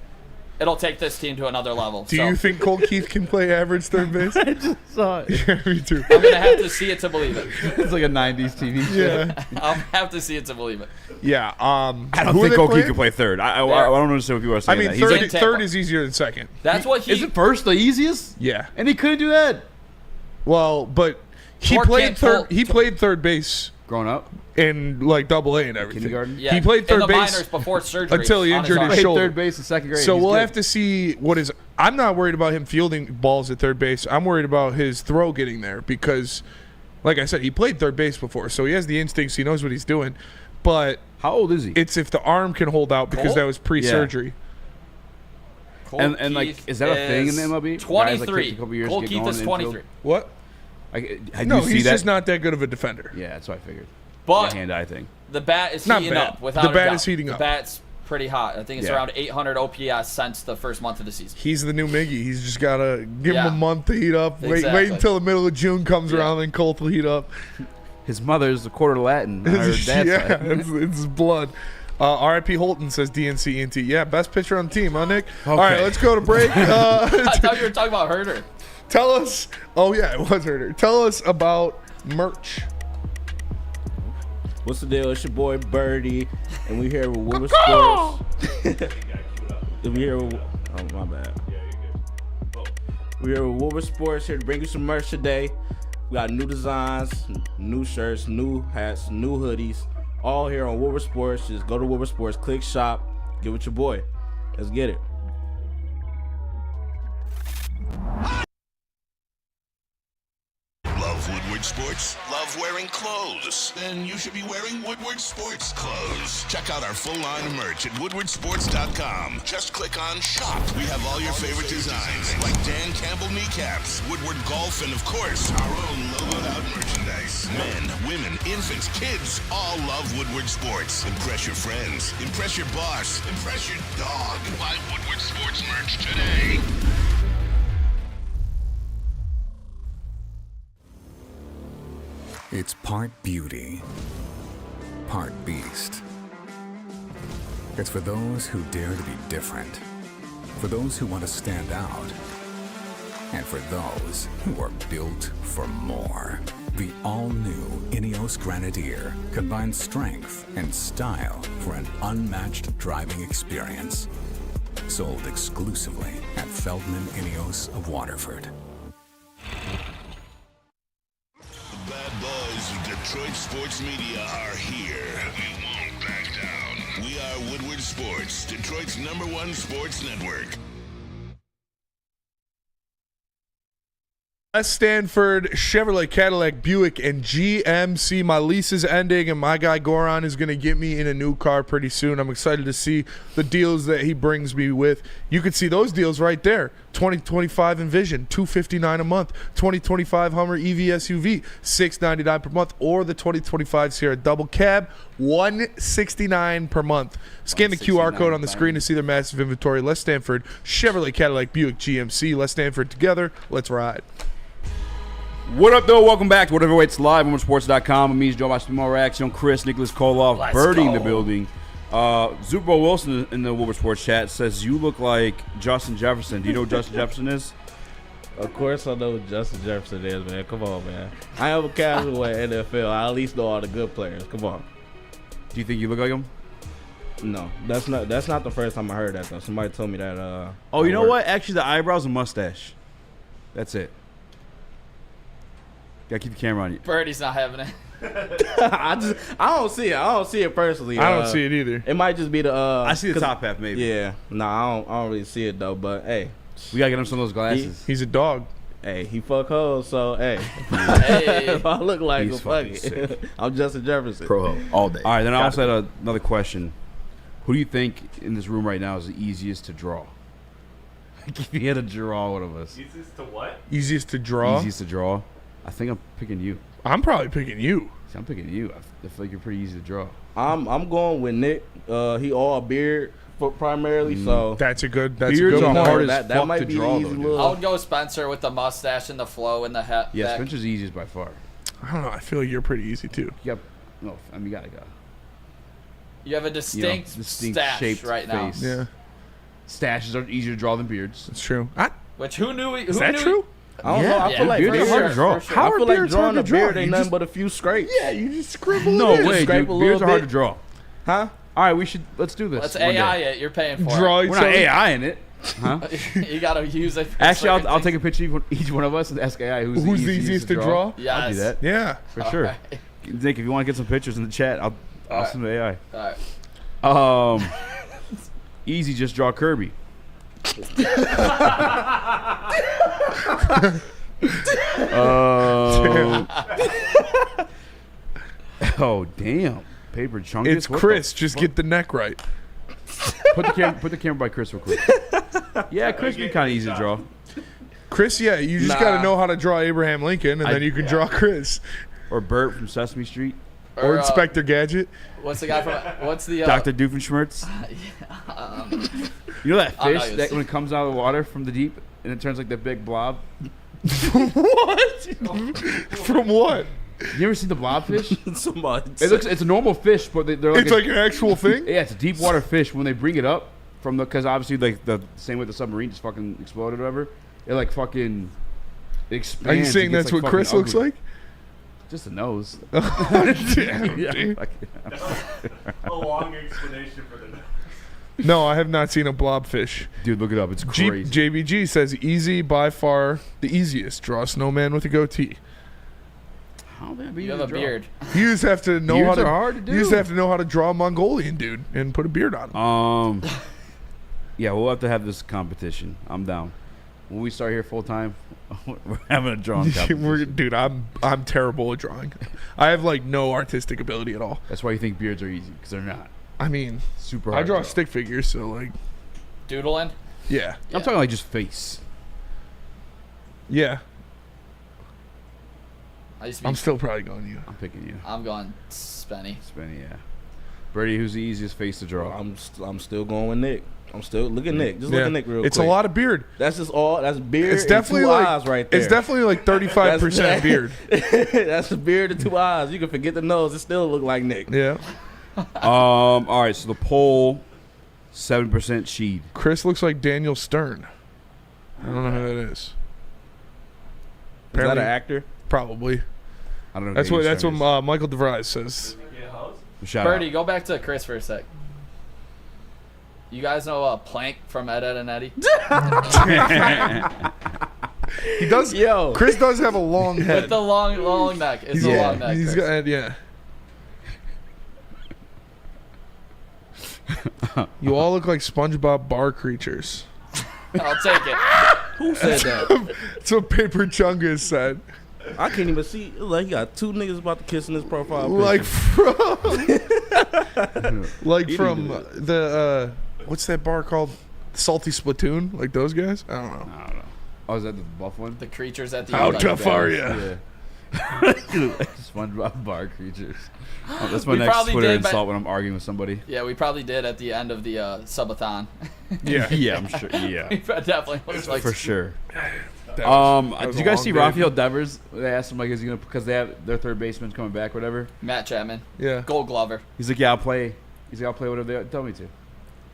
it'll take this team to another level. Do you think Cole Keith can play average third base? I just saw it. Yeah, me too. I'm gonna have to see it to believe it. It's like a '90s TV show. Yeah. I'll have to see it to believe it. Yeah. I don't who are think they Cole Keith playing? can play third. I don't understand what people are I saying. mean, that. He's in like, Tampa. third is easier than second. That's what he. isn't first the easiest? Yeah. And he couldn't do that Well, but he Torque played can't third. pull- He played third base growing up. in like Double A and everything. Kindergarten? Yeah, He played in third the base minors before surgery until he on injured arm. his Played shoulder. third base in second grade. So He's we'll good. have to see what is. I'm not worried about him fielding balls at third base. I'm worried about his throw getting there because, like I said, he played third base before, so he has the instincts. He knows what he's doing. But How old is he? it's if the arm can hold out because Cole? that was pre-surgery. Cole And like, Keith is that a thing in the MLB? Guys, like, 23. take a couple years Cole to get Keith going is in the infield? 23. What? I No, do see he's that. just not that good of a defender. Yeah, that's what I figured. But Hand-eye thing. the bat is Not heating bad. up. Without The a bat doubt. is heating up. The bat's pretty hot. I think it's Yeah. around 800 OPS since the first month of the season. He's the new Miggy. He's just gotta give Yeah. him a month to heat up. Wait Exactly. until the middle of June comes Yeah. around and Colt will heat up. His mother's a quarter Latin. on her dad's Yeah, side. it's blood. R.I.P. Holton says DNC ENT. Yeah, best pitcher on the team, huh, Nick? All right, let's go to break. I thought you were talking about Herder. Tell us. Oh yeah, it was Herder. Tell us about merch. What's the deal? It's your boy Birdie, and we here with Woodward Sports. we here with, oh my bad. We here with Woodward Sports here to bring you some merch today. We got new designs, new shirts, new hats, new hoodies, all here on Woodward Sports. Just go to Woodward Sports, click shop, get with your boy. Let's get it. Love Woodward Sports? Love wearing clothes? Then you should be wearing Woodward Sports clothes. Check out our full line of merch at woodwardsports.com. Just click on shop. We have all your favorite designs, like Dan Campbell kneecaps, Woodward golf, and of course, our own logoed out merchandise. Men, women, infants, kids all love Woodward Sports. Impress your friends. Impress your boss. Impress your dog. Buy Woodward Sports merch today. It's part beauty, part beast. It's for those who dare to be different, for those who want to stand out, and for those who are built for more. The all-new Ineos Grenadier combines strength and style for an unmatched driving experience. Sold exclusively at Feldman Ineos of Waterford. Bad boys of Detroit sports media are here. We won't back down. We are Woodward Sports, Detroit's #1 sports network. West Stanford, Chevrolet, Cadillac, Buick, and GMC. My lease is ending, and my guy Goran is going to get me in a new car pretty soon. I'm excited to see the deals that he brings me with. You can see those deals right there. 2025 Envision, $259 a month. 2025 Hummer EV SUV, $699 per month. Or the 2025 Sierra Double Cab, $169 per month. Scan the QR code on the screen to see their massive inventory. Les Stanford, Chevrolet, Cadillac, Buick, GMC. Les Stanford together. Let's ride. What up, though? Welcome back to Whatever Waits Live on WoodwardSports.com. I'm Joe, my small reaction. Chris, Nicholas Kohloff, Birdie in the building. Super Bowl Wilson in the Woodward Sports chat says you look like Justin Jefferson. Do you know who Justin Jefferson is? Of course I know who Justin Jefferson is, man. Come on, man. I am a casual at NFL. I at least know all the good players. Come on. Do you think you look like him? No, that's not the first time I heard that though. Somebody told me that. Oh, you know what? Actually, the eyebrows and mustache. That's it. Gotta keep the camera on you. Birdie's not having it. I don't see it. I don't see it personally. I don't see it either. It might just be the. I see the top half, maybe. Yeah. No, I don't really see it though. But hey, We gotta get him some of those glasses. He's a dog. hey, he fuck hoes. So hey, Hey. if I look like He's him, fuck fucking it. sick. I'm Justin Jefferson. Pro all day. All right, then I also had another question. Who do you think in this room right now is the easiest to draw? If you had to draw one of us. Easiest to what? Easiest to draw. Easiest to draw? I think I'm picking you. I'm probably picking you. See, I'm picking you. I feel like you're pretty easy to draw. I'm going with Nick. He all beard primarily. So That's a good Beards one. are hard as that fuck might to be draw, easy though, dude. little. I would go Spencer with the mustache and the flow and the hat. Yeah, back. Spencer's easiest by far. I don't know. I feel like you're pretty easy too. You got, no, I mean, you gotta go. You have a distinct, distinct stash shaped right now. face. Yeah. Stashes are easier to draw than beards. It's true. Which who knew? Is that true? I don't know. I feel like beards are hard to draw. for sure. How I are feel like beards hard drawing to a beard draw? ain't You nothing just- but a few scrapes. Yeah, you just scribble No it in. way, scrape dude. a little Beards are hard bit. to draw. Huh? All right, let's do this. Let's one day. AI it. You're paying for Draw it. We're not something. AI in it. Huh? You gotta use it. For Actually, certain I'll take things. a picture of each one of us and ask AI who's Who's the easiest to draw? Yes. I'll do that Yeah. for sure. Alright. Nick, if you want to get some pictures in the chat, I'll send the AI. All right. Easy, just draw Kirby. Oh damn! Paper chungus. It's What Chris. the Just fuck? get the neck right. Put the camera by Chris real quick. Yeah, Chris be kind of easy to draw. Chris, yeah, you just got to know how to draw Abraham Lincoln, and then you can draw Chris. Or Bert from Sesame Street. Or Inspector Gadget. What's the guy from? What's the? Dr. Doofenshmirtz. You know that I'm not fish gonna that say- when it comes out of the water from the deep and it turns like that big blob? What? From what? You ever seen the blobfish? Somebody. It's a normal fish, but they're like It's like an actual thing? Yeah, it's a deep water fish. When they bring it up from because obviously like the same way the submarine just fucking exploded or whatever, it like fucking expands. Are you saying and gets, that's like, what Chris fucking looks ugly. like? Just a nose. Damn, Yeah, dude. A long explanation for the. No, I have not seen a blobfish. Dude, look it up. It's crazy. JBG says easy, by far the easiest. Draw a snowman with a goatee. How would that be You have easy a to draw? beard. You just have to know Beards how to. are hard to do. You just have to know how to draw a Mongolian dude and put a beard on him. Yeah, we'll have to have this competition. I'm down. When we start here full time, we're having a drawing competition. Dude, I'm terrible at drawing. I have like no artistic ability at all. That's why you think beards are easy, because they're not. I mean, Super I hard. draw to stick figures, so like, Doodling. yeah, I'm talking like just face. yeah. I used to be. I'm still probably going you. I'm picking you. I'm going Spenny. Spenny, yeah. Birdie, who's the easiest face to draw? I'm still going with Nick. I'm still look at Nick. Just look Yeah. at Nick real It's quick. a lot of beard. That's just all. That's beard. It's definitely and two like eyes right there. It's definitely like 35% beard. That's a beard and 2 eyes. You can forget the nose. It still look like Nick. Yeah. All right, so the poll, 7% Sheed. Chris looks like Daniel Stern. I don't know who that is. Is that an Apparently- actor? Probably. I don't know. That's what Michael DeVries says. Shout Birdie, out. go back to Chris for a sec. You guys know Plank from Ed, Ed and Eddie? He does. Yo. Chris does have a long head. With the long neck. It's He's- a long neck. He's Chris. got yeah. You all look like SpongeBob bar creatures. I'll take it. Who said that? That's what Paper Chungus said. I can't even see. It look like he got 2 niggas about to kiss in his profile picture. Like from He from didn't do the what's that bar called? Salty Splatoon? Like those guys? I don't know. I don't know. Oh, is that the buff one? The creatures at the How end. like tough that. are you? Yeah. SpongeBob bar creatures. Oh, that's my We next probably Twitter did, but- insult when I'm arguing with somebody. Yeah, we probably did at the end of the subathon. Yeah. Yeah, I'm sure. Yeah, We definitely was like for sure. That was Did a you guys long see day. Rafael Devers? They asked him like, is he gonna because they have their third baseman coming back, whatever. Matt Chapman, Yeah. Gold Glover. He's like, yeah, I'll play. He's like, I'll play whatever they tell me to.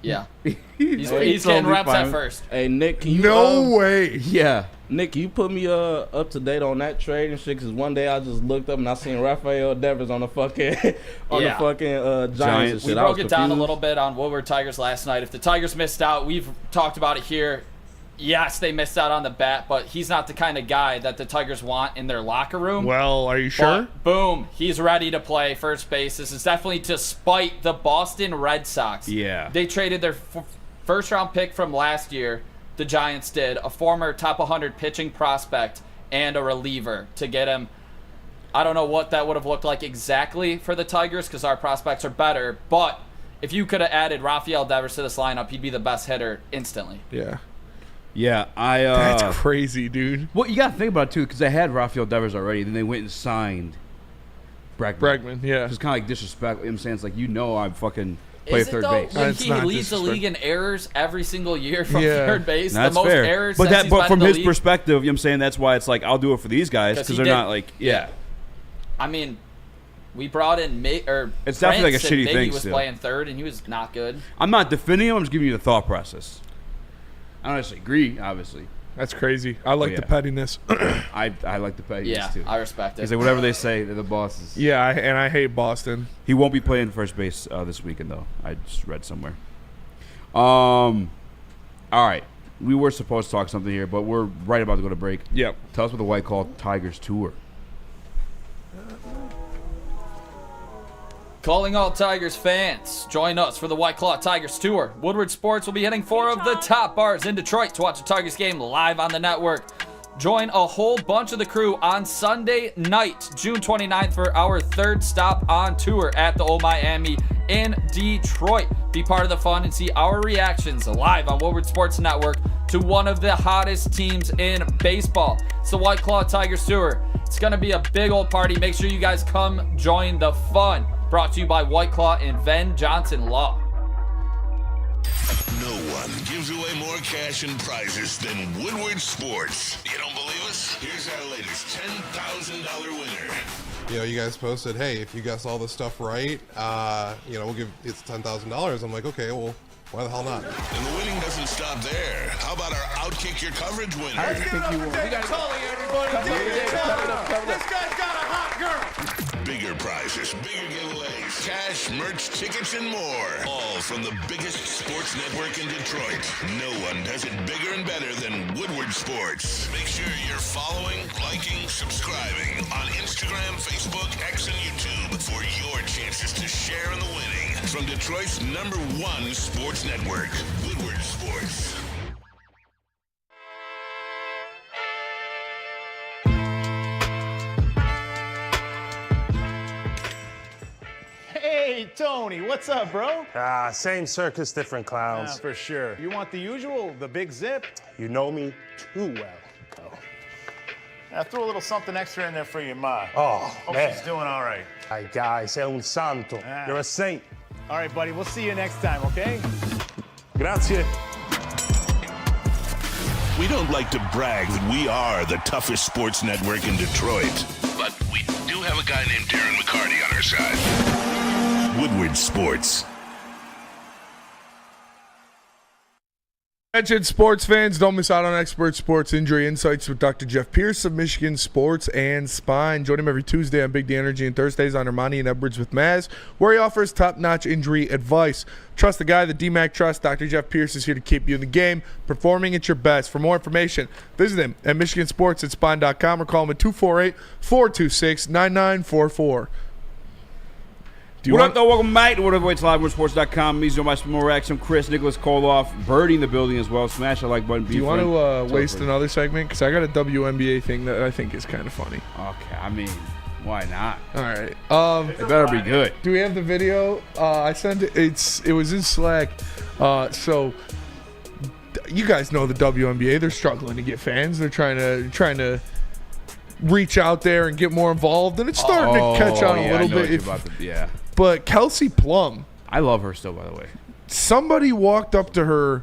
Yeah, He's he's getting totally reps fine at with- first. Hey Nick, can you No way. Yeah. Nick, can you put me up to date on that trade and shit? Because one day I just looked up and I seen Rafael Devers on the fucking Yeah. Giants and Giants. shit. We I was broke it down a confused. little bit on Woodward Tigers last night. If the Tigers missed out, we've talked about it here. Yes, they missed out on the bat, but he's not the kind of guy that the Tigers want in their locker room. Well, are you sure? But boom, he's ready to play first base. This is definitely to spite the Boston Red Sox. Yeah. They traded their first round pick from last year, the Giants did, a former top 100 pitching prospect and a reliever to get him. I don't know what that would have looked like exactly for the Tigers because our prospects are better, but if you could have added Rafael Devers to this lineup, he'd be the best hitter instantly. Yeah. Yeah, That's crazy, dude. Well, you got to think about it, too, because they had Rafael Devers already. Then they went and signed Bregman. Yeah. It's kind of like disrespectful. You know what I'm saying? It's like, you know I'm fucking play Is it third though, base. when It's he not leads the league in errors every single year from Yeah. third base? That's the most fair. errors But since he's been from in the his league. perspective, you know what I'm saying? That's why it's like, I'll do it for these guys 'Cause because he they're did- not like, yeah. I mean, we brought in It's definitely like a Prince, and shitty Miggy thing was still. playing third, and he was not good. I'm not defending him. I'm just giving you the thought process. I don't necessarily agree, obviously. That's crazy. I like the pettiness. I like the pettiness too. I respect it. Because whatever they say, they're the bosses. Yeah, and I hate Boston. He won't be playing first base this weekend, though. I just read somewhere. All right. We were supposed to talk something here, but we're right about to go to break. Yep. Tell us what the White Claw Tigers tour. Calling all Tigers fans, join us for the White Claw Tigers Tour. Woodward Sports will be hitting 4 of the top bars in Detroit to watch the Tigers game live on the network. Join a whole bunch of the crew on Sunday night, June 29th, for our 3rd stop on tour at the Old Miami in Detroit. Be part of the fun and see our reactions live on Woodward Sports Network to one of the hottest teams in baseball. It's the White Claw Tigers Tour. It's going to be a big old party. Make sure you guys come join the fun. Brought to you by White Claw and Venn Johnson Law. No one gives away more cash and prizes than Woodward Sports. You don't believe us? Here's our latest $10,000 winner. You know, you guys posted, hey, if you guess all this stuff right, we'll give it's $10,000. I'm like, okay, well, why the hell not? And the winning doesn't stop there. How about our Outkick Your Coverage winner? Let's give it up for David Tully, everybody. David Tully. This guy's got a hot girl. Bigger prizes, bigger giveaways, cash, merch, tickets, and more. All from the biggest sports network in Detroit. No one does it bigger and better than Woodward Sports. Make sure you're following, liking, subscribing on Instagram, Facebook, X, and YouTube for your chances to share in the winning. From Detroit's #1 sports network, Woodward Sports. Hey, Tony, what's up, bro? Same circus, different clowns. Yeah, for sure. You want the usual, the big zip? You know me too well. I threw a little something extra in there for your ma. Oh, Hope man. she's doing all right. Ay, guy, sei un santo. You're a saint. All right, buddy, we'll see you next time, okay? Grazie. We don't like to brag that we are the toughest sports network in Detroit, but we do have a guy named Darren McCarty on our side. Woodward Sports. Attention sports fans, don't miss out on expert sports injury insights with Dr. Jeff Pierce of Michigan Sports and Spine. Join him every Tuesday on Big D Energy and Thursdays on Ermanni and Edwards with Maz, where he offers top-notch injury advice. Trust the guy that DMAC trusts. Dr. Jeff Pierce is here to keep you in the game, performing at your best. For more information, visit him at michigansports@spine.com or call him at 248-426-9944. What up, though? Welcome back to Woodward Live, WoodwardSports.com. Me, my more Raxter, Chris, Nicholas, Kohloff, Birdie in the building as well. Smash the like button. Do you want to waste another segment? Because I got a WNBA thing that I think is kind of funny. Okay, I mean, why not? All right. It better be good. Do we have the video? I sent it. It was in Slack. So you guys know the WNBA. They're struggling to get fans. They're trying to reach out there and get more involved, and it's starting to catch on a little bit. But Kelsey Plum, I love her still, by the way. Somebody walked up to her.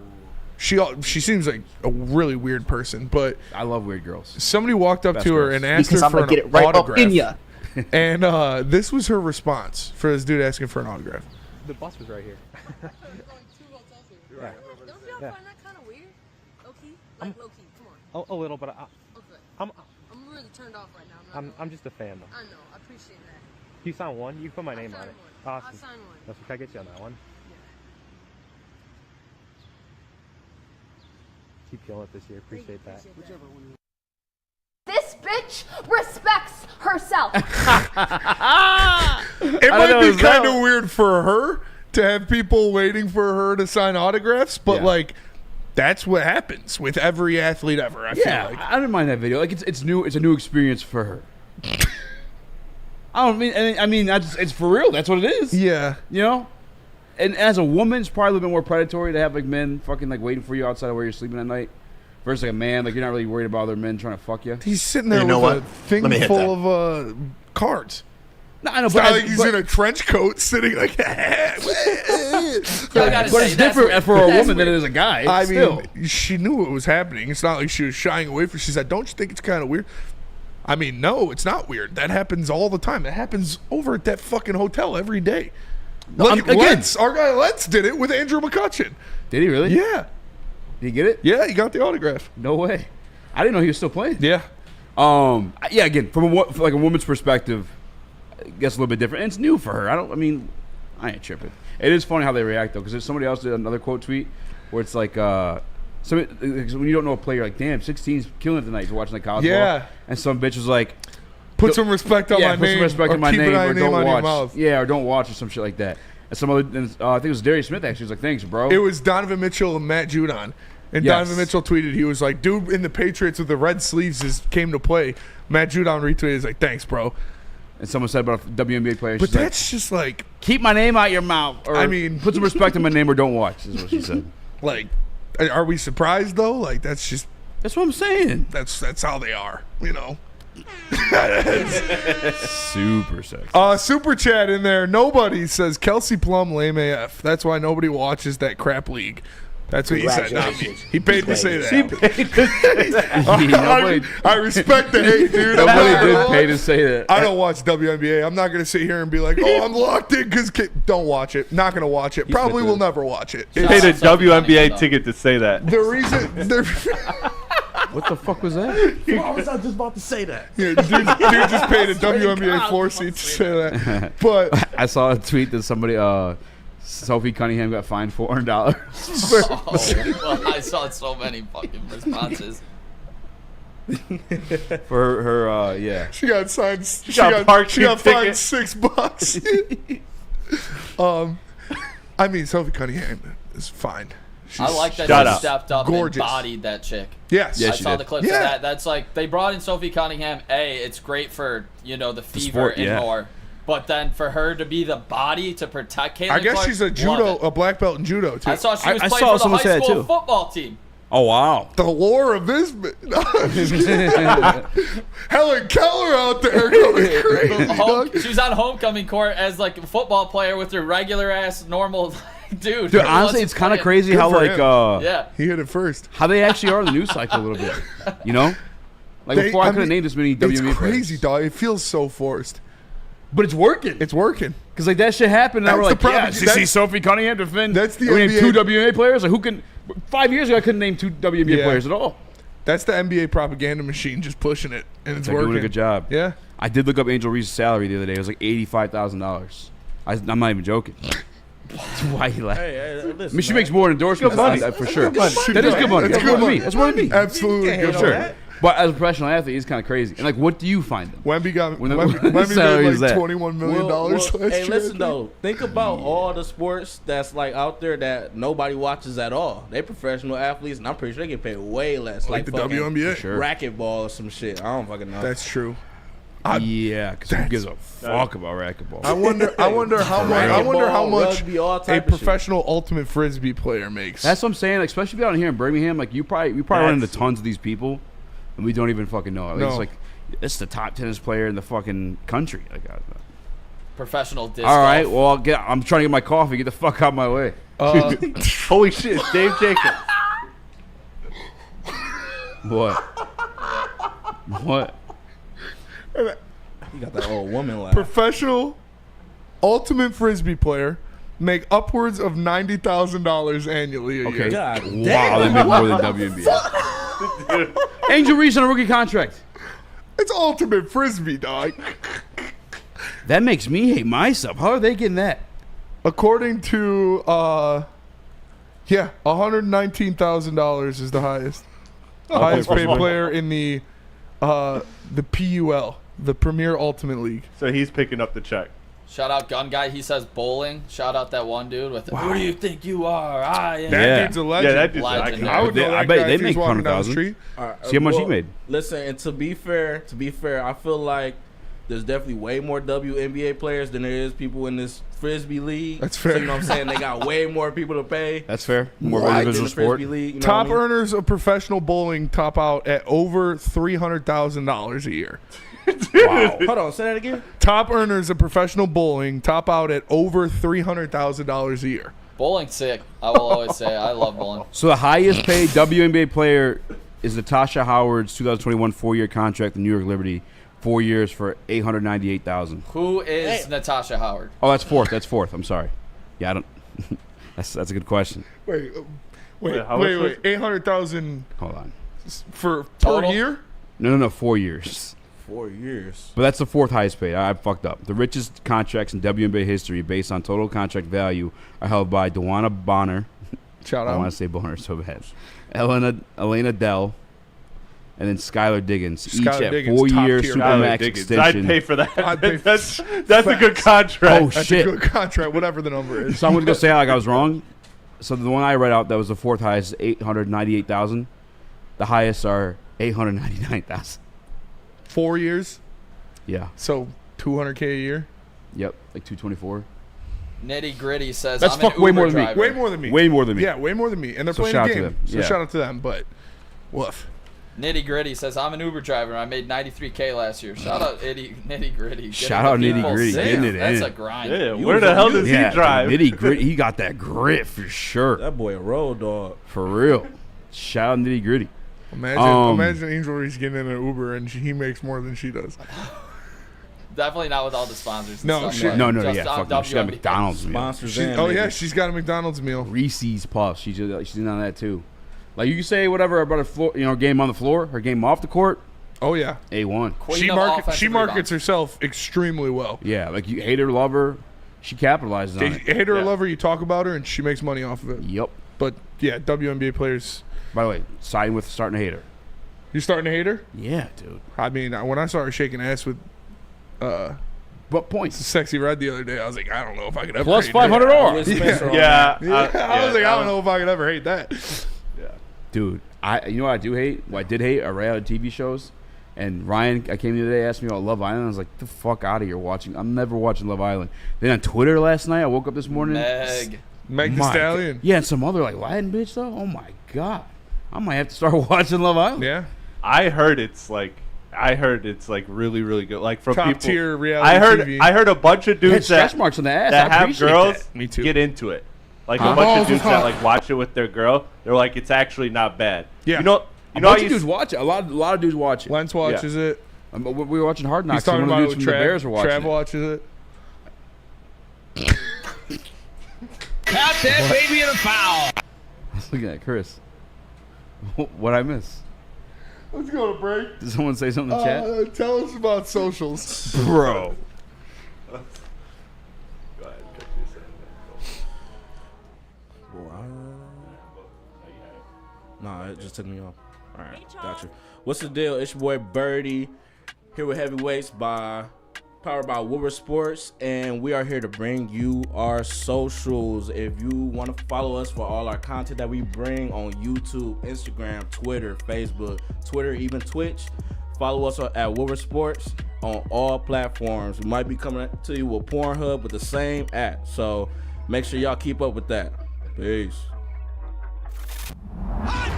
She seems like a really weird person, but I love weird girls. Somebody walked up to her and asked her for an autograph. And this was her response for this dude asking for an autograph. The bus was right here. Don't you all find that kind of weird? Low-key? Like low-key, come on. A little, but I'm really turned off right now. I'm just a fan, though. I know. I appreciate that. You sign one? You can put my name on it. Awesome. I'll sign one. That's what I get you on that one. Yeah. Keep killing it this year. Appreciate that. Whichever one. This bitch respects herself. It might be kind of weird for her to have people waiting for her to sign autographs, but that's what happens with every athlete ever. I feel like. I didn't mind that video. Like it's new. It's a new experience for her. I don't mean. I mean, it's for real. That's what it is. Yeah. You know. And as a woman, it's probably a little bit more predatory to have like men fucking like waiting for you outside of where you're sleeping at night. Versus like a man, like you're not really worried about other men trying to fuck you. He's sitting there with a thing full of cards. No, I know, it's not like he's in a trench coat sitting like. But it's different for a woman than it is a guy. I mean, she knew what was happening. It's not like she was shying away from it. She said, "Don't you think it's kind of weird?" I mean, no, it's not weird. That happens all the time. It happens over at that fucking hotel every day. Look, Lentz, our guy Lentz did it with Andrew McCutcheon. Did he really? Yeah. Did he get it? Yeah, he got the autograph. No way. I didn't know he was still playing. Yeah. Yeah. Again, from a woman's perspective, I guess a little bit different. And it's new for her. I ain't tripping. It is funny how they react though, because somebody else did another quote tweet where it's like, when you don't know a player, like, damn, 16's killing it tonight. You're watching the college ball. And some bitch was like, put some respect on my name. Put some respect on my name, or don't on watch. your mouth. Yeah, or don't watch, or some shit like that. And some other, I think it was Darius Smith actually was like, thanks, bro. It was Donovan Mitchell and Matt Judon. And Donovan Mitchell tweeted, he was like, dude in the Patriots with the red sleeves came to play. Matt Judon retweeted, he's like, thanks, bro. And someone said about a WNBA player. But that's just like, keep my name out your mouth. Or I mean, put some respect on my name or don't watch, is what she said. Like, are we surprised though? Like, that's what I'm saying. That's how they are, you know. Super sexy. Super chat in there. Nobody says Kelsey Plum lame AF. That's why nobody watches that crap league. That's what he said, not me. He paid to say that. He paid to say that. I respect the hate, dude. Nobody did pay to say that. I don't watch WNBA. I'm not going to sit here and be like, oh, I'm locked in because don't watch it. Not going to watch it. Probably will never watch it. He paid a WNBA ticket to say that. The reason... What the fuck was that? Why was I just about to say that? Yeah, dude just paid a WNBA floor seat to say that. But I saw a tweet that somebody, Sophie Cunningham got fined $400. Well, I saw so many fucking responses. For her, yeah. She got fined. She got got fined ticket. $6. I mean, Sophie Cunningham is fine. I like that Shut he up. stepped up Gorgeous. and bodied that chick. Yes. I she saw did. the clips of that. That's like, they brought in Sophie Cunningham. It's great for, the fever sport, and yeah. more. But then for her to be the body to protect Caitlin I guess Clark, she's a black belt in judo too. I saw she was I playing saw for the someone say high that, school too. football team. Oh, wow. The lore of this. Helen Keller out there going crazy. dog. She was on homecoming court as like a football player with her regular ass normal dude. Dude, honestly, it's kind of crazy Good how, for like, him. Yeah. He hit it first. how they actually are in the news cycle a little bit. You know? Like, before I could have named this many WNBA It's players. crazy, dog. It feels so forced. But it's working. It's working. Because, like, that shit happened, and That's we're the like, problem. yeah, you see Sophie Cunningham defend. That's the we named NBA. 2 WNBA players? Like, who can... 5 years ago, I couldn't name 2 WNBA Yeah. players at all. That's the NBA propaganda machine just pushing it, and it's They're working. doing a good job. Yeah. I did look up Angel Reese's salary the other day. It was like $85,000. I'm not even joking. That's why he laughed. Hey, listen, I mean, she makes more endorsements money. for sure. money. That is good money. That's That's good more than me. money. That's more than me. Absolutely You good. can't Sure. hate on that. But as a professional athlete, he's kind of crazy. And like, what do you find them? Wemby got When the- Wemby salary made is like that? $21 million last Hey, year. listen though. Think about all the sports that's like out there that nobody watches at all. They professional athletes, and I'm pretty sure they get paid way less. Like the fucking WNBA. Sure. racquetball or some shit. I don't fucking know. That's true. Yeah, because who gives a fuck about racquetball? I wonder how much. I wonder how much Rugby, all a type of shit. professional ultimate frisbee player makes. That's what I'm saying. Like, especially down here in Birmingham, like we probably run into tons of these people, and we don't even fucking know. Like, No. It's like it's the top tennis player in the fucking country. Like, Professional disc all right, golf. well, I'm trying to get my coffee. Get the fuck out of my way. Holy shit, Dave Jacobs. What? What? You got that old woman laugh. Professional ultimate frisbee player make upwards of $90,000 annually a Okay. year. God Wow, damn. they make more than WNBA. Angel Reese on a rookie contract. It's ultimate frisbee, dog. That makes me hate myself. How are they getting that? According to $119,000 is the highest. Highest paid player in the PUL, the Premier Ultimate League. So he's picking up the check. Shout out Gun Guy. He says bowling. Shout out that one dude with who do you think you are? I am. That dude's a legend. Yeah, that dude's Legend. I would know that I bet guy they if he was make walking down the 100,000. street. See how much he made. Listen, and to be fair, I feel like there's definitely way more WNBA players than there is people in this frisbee league. That's fair. So, you know what I'm saying? They got way more people to pay. That's fair. More Like, individual in the sport. frisbee league, you know Top what I mean? earners of professional bowling top out at over $300,000 a year. Wow. Hold on, say that again. Top earners of professional bowling top out at over $300,000 a year. Bowling sick. I will always say I love bowling. So the highest paid WNBA player is Natasha Howard's 2021 4-year contract, the New York Liberty, 4 years for $898,000. Who is Natasha Howard? Oh, that's fourth. I'm sorry. Yeah, I don't. That's a good question. Wait, Wait, how much was 800,000 Hold on. per Total? year? No, 4 years. 4 years. But that's the fourth highest paid. I fucked up. The richest contracts in WNBA history based on total contract value are held by Dewana Bonner. Shout I out. want to say Bonner so bad. Elena Dell. And then Skylar Diggins. Skylar each at Diggins, 4-year top tier. Supermax Diggins. extension. I'd pay for that. I'd pay that's a good contract. Oh, That's shit. a good contract, whatever the number is. So I'm going to go say like I was wrong. So the one I read out that was the fourth highest is 898,000. The highest are 899,000. 4 years, Yeah. so 200K a year. Yep. Like 224. Nitty Gritty says, That's I'm an fuck way Uber more than me. driver. Way more than me. Way more than me. Yeah, way more than me. And they're So playing shout the out to game. them. So Yeah. shout out to them. But woof. Nitty Gritty says, I'm an Uber driver. I made $93K last year. Shout out Nitty Gritty. Shout out Nitty Gritty. Getting it That's in. a grind. Yeah, where the hell does he drive? Nitty Gritty. He got that grit for sure. That boy a road dog. For real. Shout out Nitty Gritty. Imagine Angel Reese getting in an Uber and he makes more than she does. Definitely not with all the sponsors. And No, stuff, shit. but No, just yeah. on Fuck no. She got WNBA. McDonald's meal. Sponsors She, and oh yeah, niggas. she's got a McDonald's meal. Reese's Puffs. She's in on that too. Like you can say whatever about her floor, game on the floor, her game off the court. Oh yeah, A1. Queen she of markets offensive markets herself extremely well. Yeah, like you hate her, love her, she capitalizes on You it. hate her or Yeah. love her, you talk about her, and she makes money off of it. Yep. But yeah, WNBA players, By the way, siding with starting to hate her. you starting to hate her? Yeah, dude. I mean, when I saw her shaking ass with What points? Sexy Red the other day, I was like, I don't know if I could ever Plus hate 500 her. R. With Spencer on Yeah, that. I was like, I don't know if I could ever hate that. Dude, you know what I do hate? What I did hate are reality TV shows. And Ryan, I came the other day, asked me about Love Island. I was like, "Get the fuck out of here watching. I'm never watching Love Island." Then on Twitter last night, I woke up this morning. Meg. Meg the My Stallion. God. Yeah, and some other like Latin bitch though. Oh my god, I might have to start watching Love Island. Yeah. I heard it's like really, really good. Like from Top people, tier reality TV. I heard a bunch of It had dudes stretch that marks on the ass. that I have appreciate girls that. Me too. get into it. Like a bunch of dudes that like watch it with their girl. They're like, it's actually not bad. Yeah. You know A how bunch you of dudes watch it. A lot of dudes watch it. Lance watches it. We were watching Hard Knocks. He's talking and one about of it the dudes with from the Bears Trav. were watching Trav it. watches it. Count that baby in a foul. Look at that, Chris. What'd I miss? Let's go to break. Did someone say something in the chat? Tell us about socials. Bro. Nah, it just took me off. All right, got you. What's the deal? It's your boy Birdie here with Heavyweights powered by Woodward Sports, and we are here to bring you our socials. If you want to follow us for all our content that we bring on YouTube, Instagram, Twitter, Facebook, even Twitch, follow us at Woodward Sports on all platforms. We might be coming to you with Pornhub with the same app, so make sure y'all keep up with that. Peace.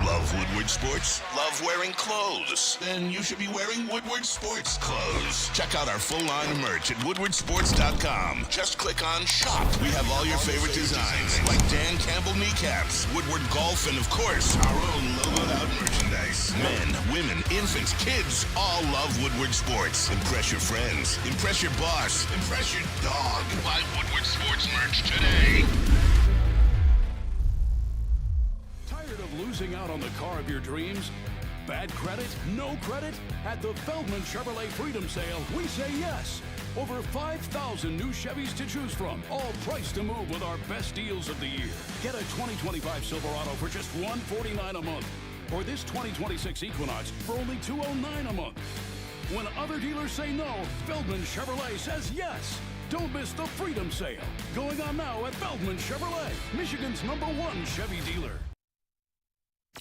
Love Woodward Sports? Love wearing clothes? Then you should be wearing Woodward Sports clothes. Check out our full line of merch at woodwardsports.com. Just click on shop. We have all your favorite designs, like Dan Campbell kneecaps, Woodward golf, and of course, our own logoed out merchandise. Men, women, infants, kids all love Woodward Sports. Impress your friends. Impress your boss. Impress your dog. Buy Woodward Sports merch today. Tired of losing out on the car of your dreams? Bad credit? No credit? At the Feldman Chevrolet Freedom Sale, we say yes. Over 5,000 new Chevys to choose from, all priced to move with our best deals of the year. Get a 2025 Silverado for just $149 a month, or this 2026 Equinox for only $209 a month. When other dealers say no, Feldman Chevrolet says yes. Don't miss the Freedom Sale, going on now at Feldman Chevrolet, Michigan's #1 Chevy dealer.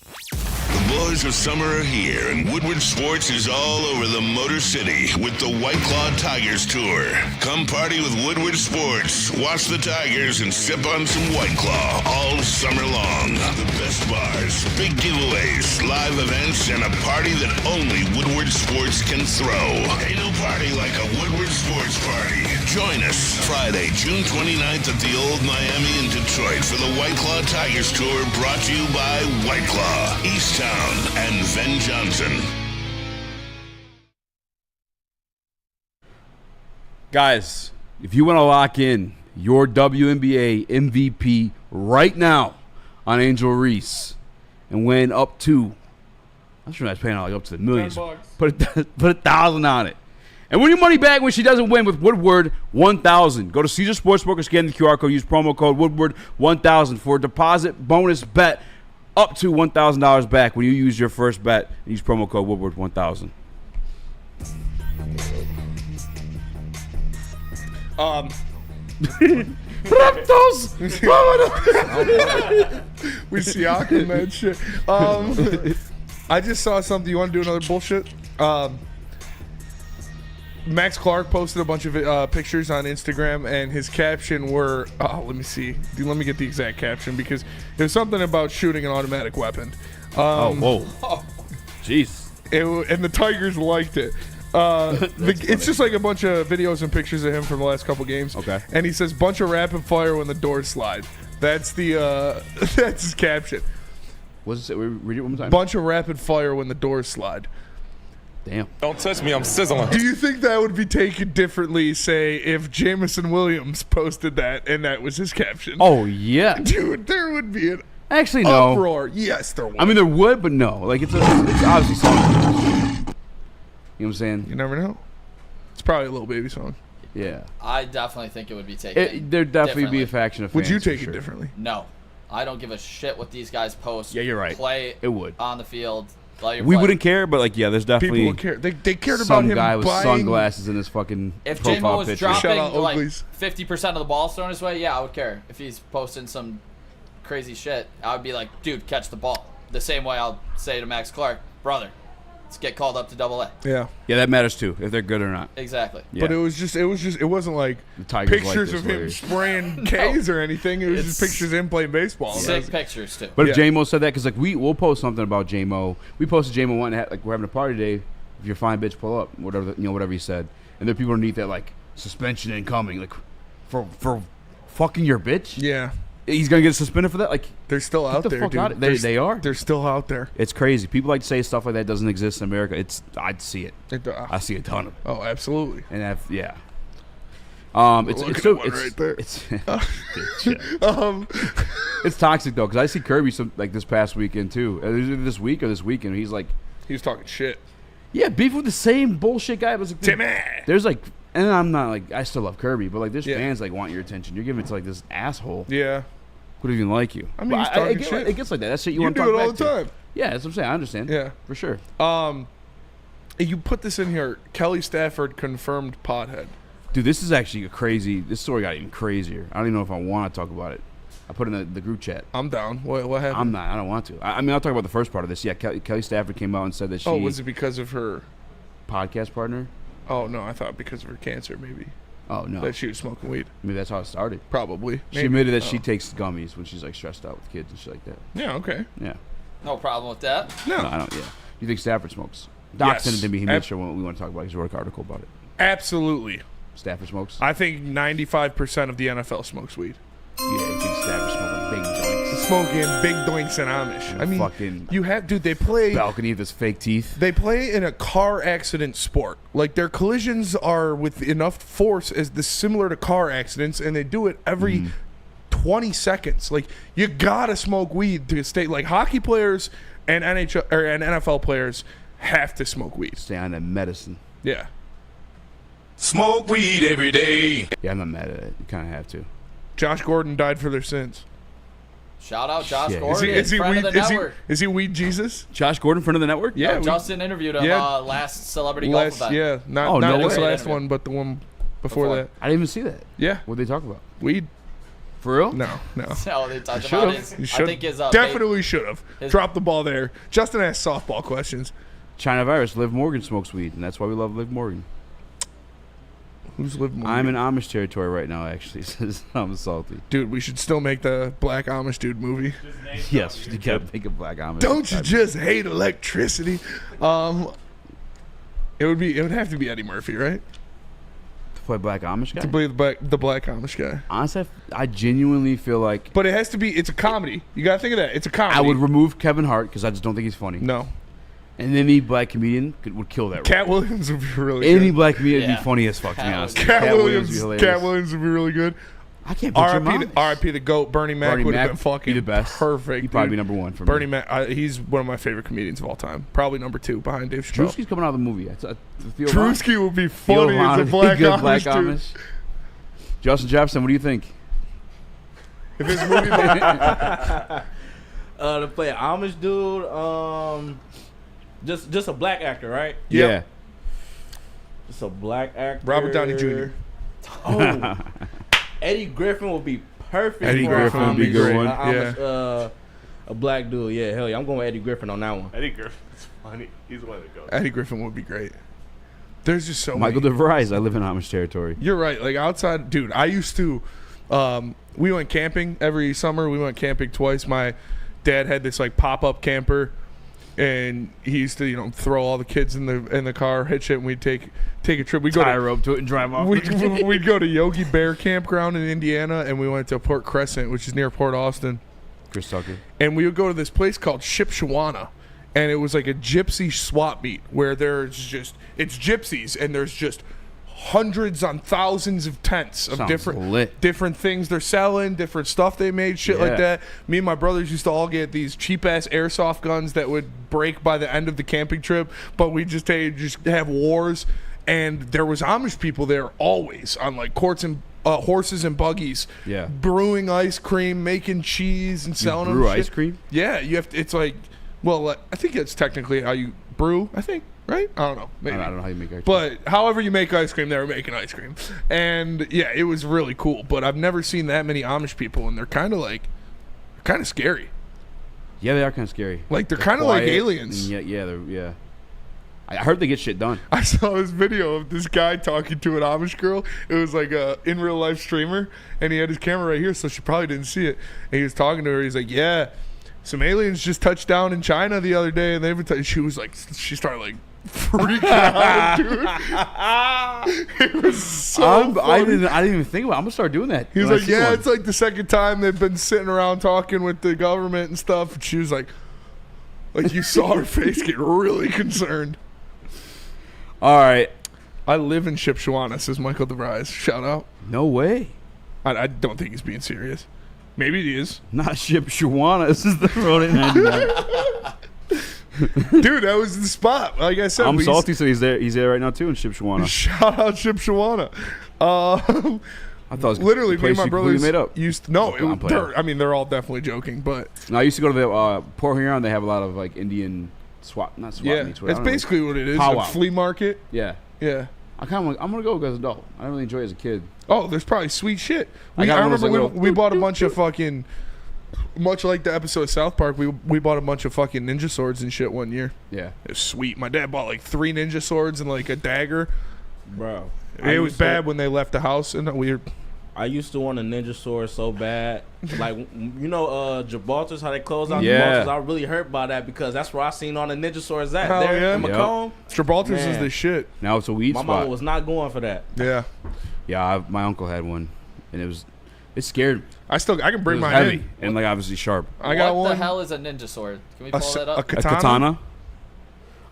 The boys of summer are here, and Woodward Sports is all over the Motor City with the White Claw Tigers Tour. Come party with Woodward Sports, watch the Tigers, and sip on some White Claw all summer long. The best bars, big giveaways, live events, and a party that only Woodward Sports can throw. Ain't no party like a Woodward Sports party. Join us Friday, June 29th at the Old Miami in Detroit for the White Claw Tigers Tour, brought to you by White Claw, Easttown, and Ven Johnson. Guys, if you want to lock in your WNBA MVP right now, on Angel Reese and win up to, I'm sure that's paying out like up to the millions. $10. Put $1,000 on it. And win your money back when she doesn't win with Woodward 1000. Go to Caesar Sportsbook or scan the QR code. Use promo code Woodward 1000 for a deposit bonus bet up to $1,000 back when you use your first bet and use promo code Woodward 1000. Raptors. We Siakam that shit. I just saw something. You want to do another bullshit? Max Clark posted a bunch of pictures on Instagram, and his caption were, let me see. Let me get the exact caption because it was something about shooting an automatic weapon. Whoa. Jeez. And the Tigers liked it. It's just like a bunch of videos and pictures of him from the last couple games. Okay. And he says, bunch of rapid fire when the doors slide. That's the that's his caption. What's it? Read it one more time. Bunch of rapid fire when the doors slide. Damn. Don't touch me, I'm sizzling. Do you think that would be taken differently, say, if Jamison Williams posted that and that was his caption? Oh, yeah. Dude, there would be an Actually, no. uproar. Yes, there would. I mean, there would, but no. Like, it's obviously something. You know what I'm saying? You never know. It's probably a little baby song. Yeah. I definitely think it would be taken. There'd definitely differently. be a faction of fans. Would you take for it sure. differently? No. I don't give a shit what these guys post. Yeah, you're right. Play It would. on the field. Let your We play. wouldn't care, but like, yeah, there's definitely People would care. They cared about some him guy with buying sunglasses in his fucking If profile J-Mo was picture. Shout out dropping like Oakley's. 50% of the balls thrown his way, yeah, I would care. If he's posting some crazy shit, I would be like, dude, catch the ball. The same way I'll say to Max Clark, brother, let's get called up to AA. Yeah. Yeah, that matters too, if they're good or not. Exactly. Yeah. But it wasn't like Tigers pictures like of this, him Larry. spraying K's or anything. It was just It's pictures of him playing baseball. Sick pictures, too. But if Yeah. J-Mo said that, because like we'll post something about J-Mo. We posted J-Mo one, like we're having a party today. If you're fine, bitch, pull up. Whatever whatever he said. And there are people underneath that like suspension incoming, like for fucking your bitch. Yeah. He's gonna get suspended for that. Like They're still out the there, fuck dude. out- they are. They're still out there. It's crazy. People like to say stuff like that doesn't exist in America. I'd see it. I see a ton of it. Oh, absolutely. And yeah. It's Look it's at so one it's right there. it's toxic though, because I see Kirby like this past weekend too. Either this week or this weekend. He's like, he was talking shit. yeah, beef with the same bullshit guy. But it's like, Timmy. there's like, and I'm not like, I still love Kirby, but like there's Yeah. fans like want your attention. You're giving it to like this asshole Yeah. who doesn't even like you. I mean, But he's talking get, shit. it gets like that. That's shit you You want to do talk it all back the to. time. Yeah, that's what I'm saying. I understand. Yeah. for sure. You put this in here. Kelly Stafford confirmed pothead. Dude, this is actually this story got even crazier. I don't even know if I want to talk about it. I put it in the group chat. I'm down. What happened? I'm not. I don't want to. I mean, I'll talk about the first part of this. Yeah, Kelly Stafford came out and said that she was it because of her podcast partner. Oh no, I thought because of her cancer, maybe. Oh no, That she was smoking weed. maybe that's how it started. Probably. She Maybe. admitted that Oh. she takes gummies when she's like stressed out with kids and shit like that. Yeah. Okay. Yeah. No problem with that. No. I don't. Yeah. You think Stafford smokes? Doc Yes. sent it to me. He made sure we want to talk about it. He wrote an article about it. Absolutely. Stafford smokes. I think 95% of the NFL smokes weed. Yeah, you think Stafford smoking big joints? Smoking big doinks and Amish. And I mean, fucking you have, dude. They play. balcony with his fake teeth. They play in a car accident sport. Like their collisions are with enough force as similar to car accidents, and they do it every 20 seconds. Like you gotta smoke weed to stay. Like hockey players and NHL or and NFL players have to smoke weed. Stay on that medicine. Yeah. Smoke weed every day. Yeah, I'm not mad at it. You kind of have to. Josh Gordon died for their sins. Shout out Josh Shit. Gordon, Is he friend weed? of the Is he, network. is he weed Jesus? Josh Gordon, friend of the network. Yeah. Justin interviewed him Yeah. last celebrity golf event. Yeah. Not Oh, no this way. last one, but the one before that. I didn't even see that. Yeah. What they talk about? Weed. For real? No. Oh, they talked Should about have. his. I think his Definitely should have. his- Dropped the ball there. Justin asked softball questions. China virus. Liv Morgan smokes weed, and that's why we love Liv Morgan. Who's living more? I'm in Amish territory right now, actually. Says I'm salty. Dude, we should still make the Black Amish Dude movie. Yes, you gotta make a Black Amish. Don't you just hate electricity? It would have to be Eddie Murphy, right? To play Black Amish guy? To play the Black Amish guy. Honestly, I genuinely feel like But it has to be. It's a comedy. You gotta think of that. It's a comedy. I would remove Kevin Hart because I just don't think he's funny. No. And any black comedian would kill that role. Cat Williams would be really Any good. black comedian would Yeah. be funny as fuck, to be honest. Cat would be Williams. hilarious. Cat Williams would be really good. I can't picture him. R.I.P. the GOAT. Bernie Mac would have been fucking the best. perfect. He'd probably be dude. number one for Bernie me. Mac. He's one of my favorite comedians of all time. Probably number 2 behind Dave Chappelle. Drewski's coming out of the movie. Drewski would be funny as a black Amish dude. Justin Jefferson, what do you think? If his movie, to play an Amish dude, just a black actor, right? Yeah. Just a black actor. Robert Downey Jr. Oh, Eddie Griffin would be perfect. Eddie Griffin would be a good one. A black dude, yeah, hell yeah. I'm going with Eddie Griffin on that one. Eddie Griffin's funny. He's one of the goats. Eddie Griffin would be great. There's just so Michael many. DeVries. I live in Amish territory. You're right. Like outside, dude. I used to. We went camping every summer. We went camping twice. My dad had this like pop-up camper, and he used to throw all the kids in the car, hitch it, and we'd take a trip. We tie a rope to it and drive off. We'd go to Yogi Bear Campground in Indiana, and we went to Port Crescent, which is near Port Austin. Chris Tucker. And we would go to this place called Shipshewana, and it was like a gypsy swap meet where it's gypsies, and there's just hundreds on thousands of tents of different things they're selling, different stuff they made, shit like that. Me and my brothers used to all get these cheap ass airsoft guns that would break by the end of the camping trip, but we just have wars. And there was Amish people there always on like horses and buggies, brewing ice cream, making cheese, and selling them. Ice cream? Yeah, you have to. It's like, well, I think it's technically how you brew. I think. Right? I don't know. Maybe. I don't know how you make ice cream. But however you make ice cream, they were making ice cream. And yeah, it was really cool. But I've never seen that many Amish people, and they're kind of scary. Yeah, they are kind of scary. Like they're kind of like aliens. Yeah. I heard they get shit done. I saw this video of this guy talking to an Amish girl. It was like a in real life streamer, and he had his camera right here, so she probably didn't see it. And he was talking to her. He's like, "Yeah, some aliens just touched down in China the other day, and they've been." She was like, she started like freaking out, dude. It was so funny. I didn't even think about it. I'm gonna start doing that. He was like, "Yeah, it's like the second time they've been sitting around talking with the government and stuff." And she was like you saw her face get really concerned. All right. I live in Shipshewana, says Michael DeVries. Shout out. No way. I don't think he's being serious. Maybe he is. Not Shipshewana. This is the road in Dude, that was the spot. Like I said, I'm salty. So he's there right now too in Shipshewana. Shout out Shipshewana. I thought it was literally me and my brothers made up. They're all definitely joking, but no, I used to go to the Port Huron. They have a lot of like Indian meets. That's basically what it is. A flea market. Yeah. I'm gonna go as an adult. I didn't really enjoy it as a kid. Oh, there's probably sweet shit. I remember we bought a bunch of fucking, much like the episode of South Park, we bought a bunch of fucking ninja swords and shit one year. Yeah. It was sweet. My dad bought like 3 ninja swords and like a dagger. Bro. It was bad when they left the house, and I used to want a ninja sword so bad. Like, Gibraltar's, how they close out Yeah. Gibraltar's. I was really hurt by that because that's where I seen all the ninja swords at. Hell there yeah. in Macomb. Gibraltar's Man. is the shit. Now it's a weed My spot. mama was not going for that. Yeah. Yeah, my uncle had one, and it scared me. I can bring It was mine heavy in. and like obviously sharp. I got what one. the hell is a ninja sword? Can we pull that up? A katana?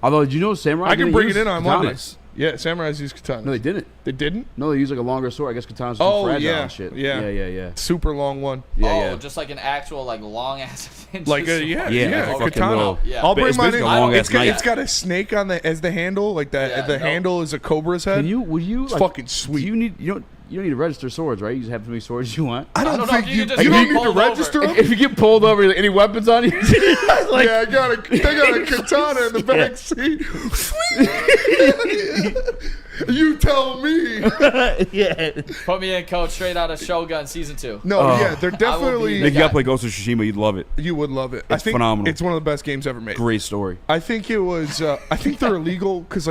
Although, did you know samurai? I can bring it in on katanas? Mondays. Yeah, samurais use katanas. No, they didn't. They didn't? No, they use like a longer sword. I guess katanas are too fragile and shit. Yeah. Super long one. Yeah. Just like an actual long ass ninja Like sword. a katana. little, I'll bring it's mine basically in. a long ass It's knife. got a snake as the handle, like that. Yeah, the handle is a cobra's head. Would you? It's like, fucking sweet. You don't need to register swords, right? You just have as many swords as you want. I don't know think if you can just don't get need to pulled register over. them. If you get pulled over, any weapons on you? I got a katana in the back seat. You tell me. Yeah. Put me in, coach, straight out of Shogun season 2. No, they're definitely. If you got to play Ghost of Tsushima, you'd love it. You would love it. It's I think phenomenal. It's one of the best games ever made. Great story. I think it was. I think they're illegal because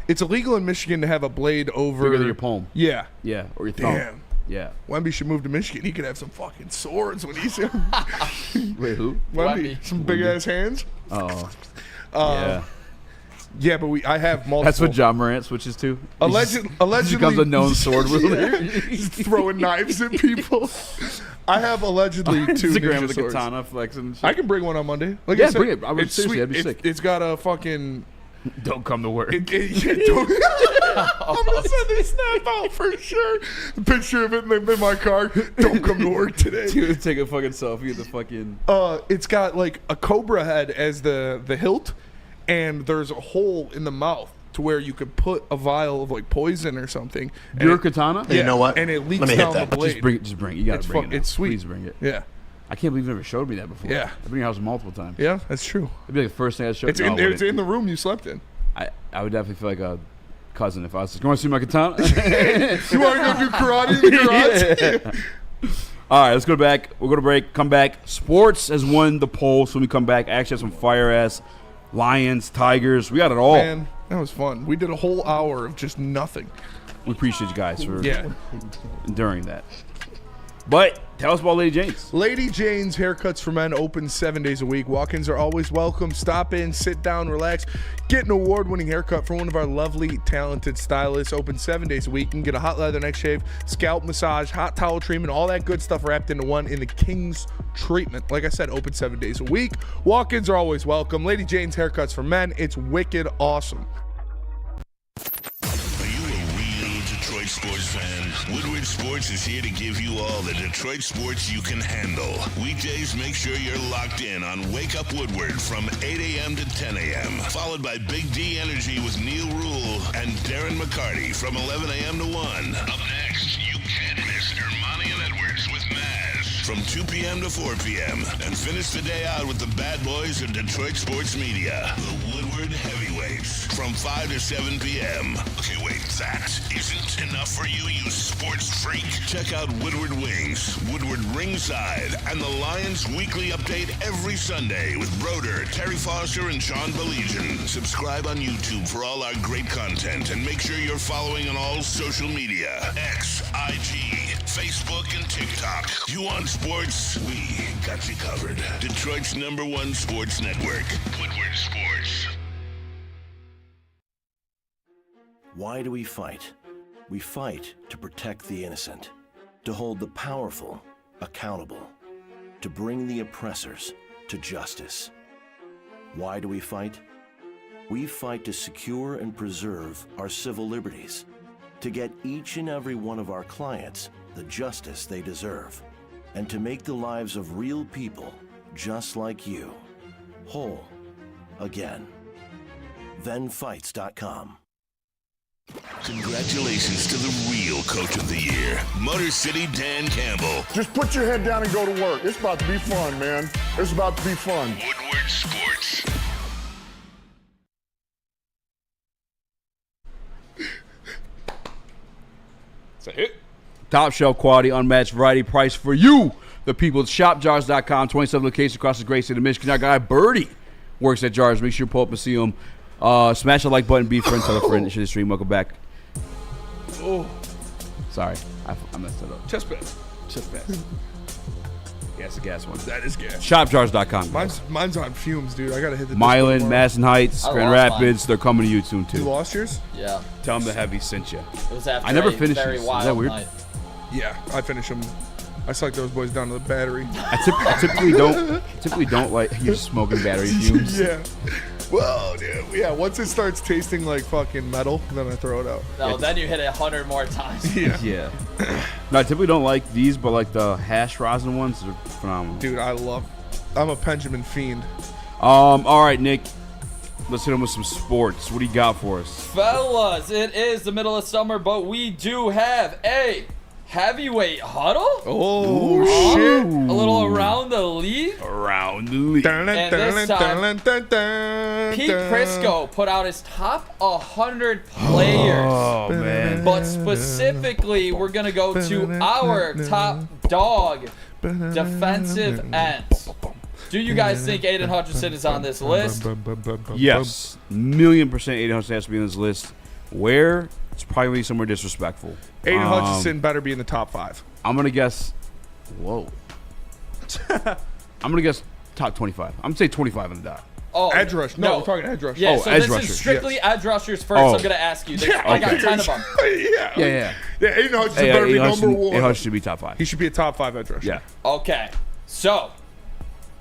it's illegal in Michigan to have a blade over Bigger than your palm. Yeah. Yeah, or your thumb. Damn. Yeah. Wemby should move to Michigan. He could have some fucking swords when he's Wait, who? Wemby. Some big ass hands. Oh. Yeah. Yeah, but I have multiple. That's what John Morant switches to. Allegedly, He becomes a known sword wielder. Just throwing knives at people. I have allegedly 2 Instagram ninja with a swords. katana flexing. I can bring one on Monday. Like Yeah, I said, bring it. I would it's seriously, sweet. that'd be sick. It's got a fucking. Don't come to work. Yeah, don't. I'm gonna send this snap out for sure. Picture of it in my car. Don't come to work today. Dude, take a fucking selfie of the fucking. It's got like a cobra head as the hilt, and there's a hole in the mouth to where you could put a vial of like poison or something. Your katana? Yeah, You know what? And it leaks Let me hit down the that. blade. Just bring it. You gotta bring it. It's sweet. Please bring it. Yeah. I can't believe you never showed me that before. Yeah. I've been in your house multiple times. Yeah, that's true. It'd be like the first thing I showed It's you. it's in the room you slept in. I would definitely feel like a cousin if I was like, you want to see my katana? You want to go do karate in the garage? Yeah. All right, let's go back. We'll go to break. Come back. Sports has won the poll, so when we come back, actually have some fire-ass Lions, Tigers. We got it all. Man, that was fun. We did a whole hour of just nothing. We appreciate you guys for Yeah. enduring that. But tell us about Lady Jane's. Lady Jane's Haircuts for Men open 7 days a week. Walk-ins are always welcome. Stop in, sit down, relax. Get an award-winning haircut from one of our lovely, talented stylists. Open 7 days a week. You can get a hot leather neck shave, scalp massage, hot towel treatment, all that good stuff wrapped into one in the King's treatment. Like I said, open 7 days a week. Walk-ins are always welcome. Lady Jane's Haircuts for Men. It's wicked awesome. Detroit sports fan, Woodward Sports is here to give you all the Detroit sports you can handle. Weekdays, make sure you're locked in on Wake Up Woodward from 8 a.m. to 10 a.m. Followed by Big D Energy with Neil Rule and Darren McCarty from 11 a.m. to 1. Up next, you can't miss Ermanni and Edwards with Maz from 2 p.m. to 4 p.m. And finish the day out with the bad boys of Detroit sports media, the Woodward Heavyweights from 5 to 7 p.m. Okay, wait, that isn't enough for you, you sports freak. Check out Woodward Wings, Woodward Ringside, and the Lions Weekly Update every Sunday with Broder, Terry Foster, and Sean Beligian. Subscribe on YouTube for all our great content, and make sure you're following on all social media. X, IG, Facebook, and TikTok. You want sports? We got you covered. Detroit's #1 sports network, Woodward Sports. Why do we fight? We fight to protect the innocent, to hold the powerful accountable, to bring the oppressors to justice. Why do we fight? We fight to secure and preserve our civil liberties, to get each and every one of our clients the justice they deserve, and to make the lives of real people just like you whole again. ThenFights.com. Congratulations to the real Coach of the Year, Motor City Dan Campbell. Just put your head down and go to work. It's about to be fun, man. It's about to be fun. Woodward Sports. Say it. Top shelf quality, unmatched variety price for you. The people at shopjars.com, 27 locations across the great state of Michigan. Our guy Birdie works at Jars. Make sure you pull up and see him. Smash the like button, be a friend, tell a friend. Share the stream. Welcome back. Oh, sorry, I messed it up. Chest pass. Yeah, it's a gas one. That is gas. Shopjars.com. Mine's on fumes, dude. I gotta hit the. Milan, Madison Heights, I Grand lost Rapids. mine. They're coming to you soon too. You lost yours? Yeah. Tell them the heavy sent you. It was after I never a finished very these. Is wild that weird? night. Yeah, I finished them. I sucked those boys down to the battery. I typically don't like you smoking battery fumes. Yeah. Well, dude, yeah. Once it starts tasting like fucking metal, then I throw it out. No, then you hit it 100 more times. Yeah. No, I typically don't like these, but like the hash rosin ones are phenomenal. Dude, I'm a Benjamin fiend. All right, Nick. Let's hit him with some sports. What do you got for us? Fellas, it is the middle of summer, but we do have a heavyweight huddle. Oh, shit. A little around the league. Around the league. And this time, Pete Prisco put out his top 100 players. Oh, man. But specifically, we're going to go to our top dog defensive ends. Do you guys think Aiden Hutchinson is on this list? Yes. 1,000,000% Aiden Hutchinson has to be on this list. Where? It's probably somewhere disrespectful. Aiden Hutchinson better be in the top 5. I'm going to guess. Whoa. I'm going to guess top 25. I'm going to say 25 on the dot. Oh, edge rush. No, we're talking edge rush. Yeah, so edge this rushers. is strictly edge rushers first. Oh. I'm going to ask you. I got 10 of them. Yeah, Aiden Hutchinson better be number 1. Aiden Hutchinson should be top 5. He should be a top 5 edge rusher. Yeah. Okay, so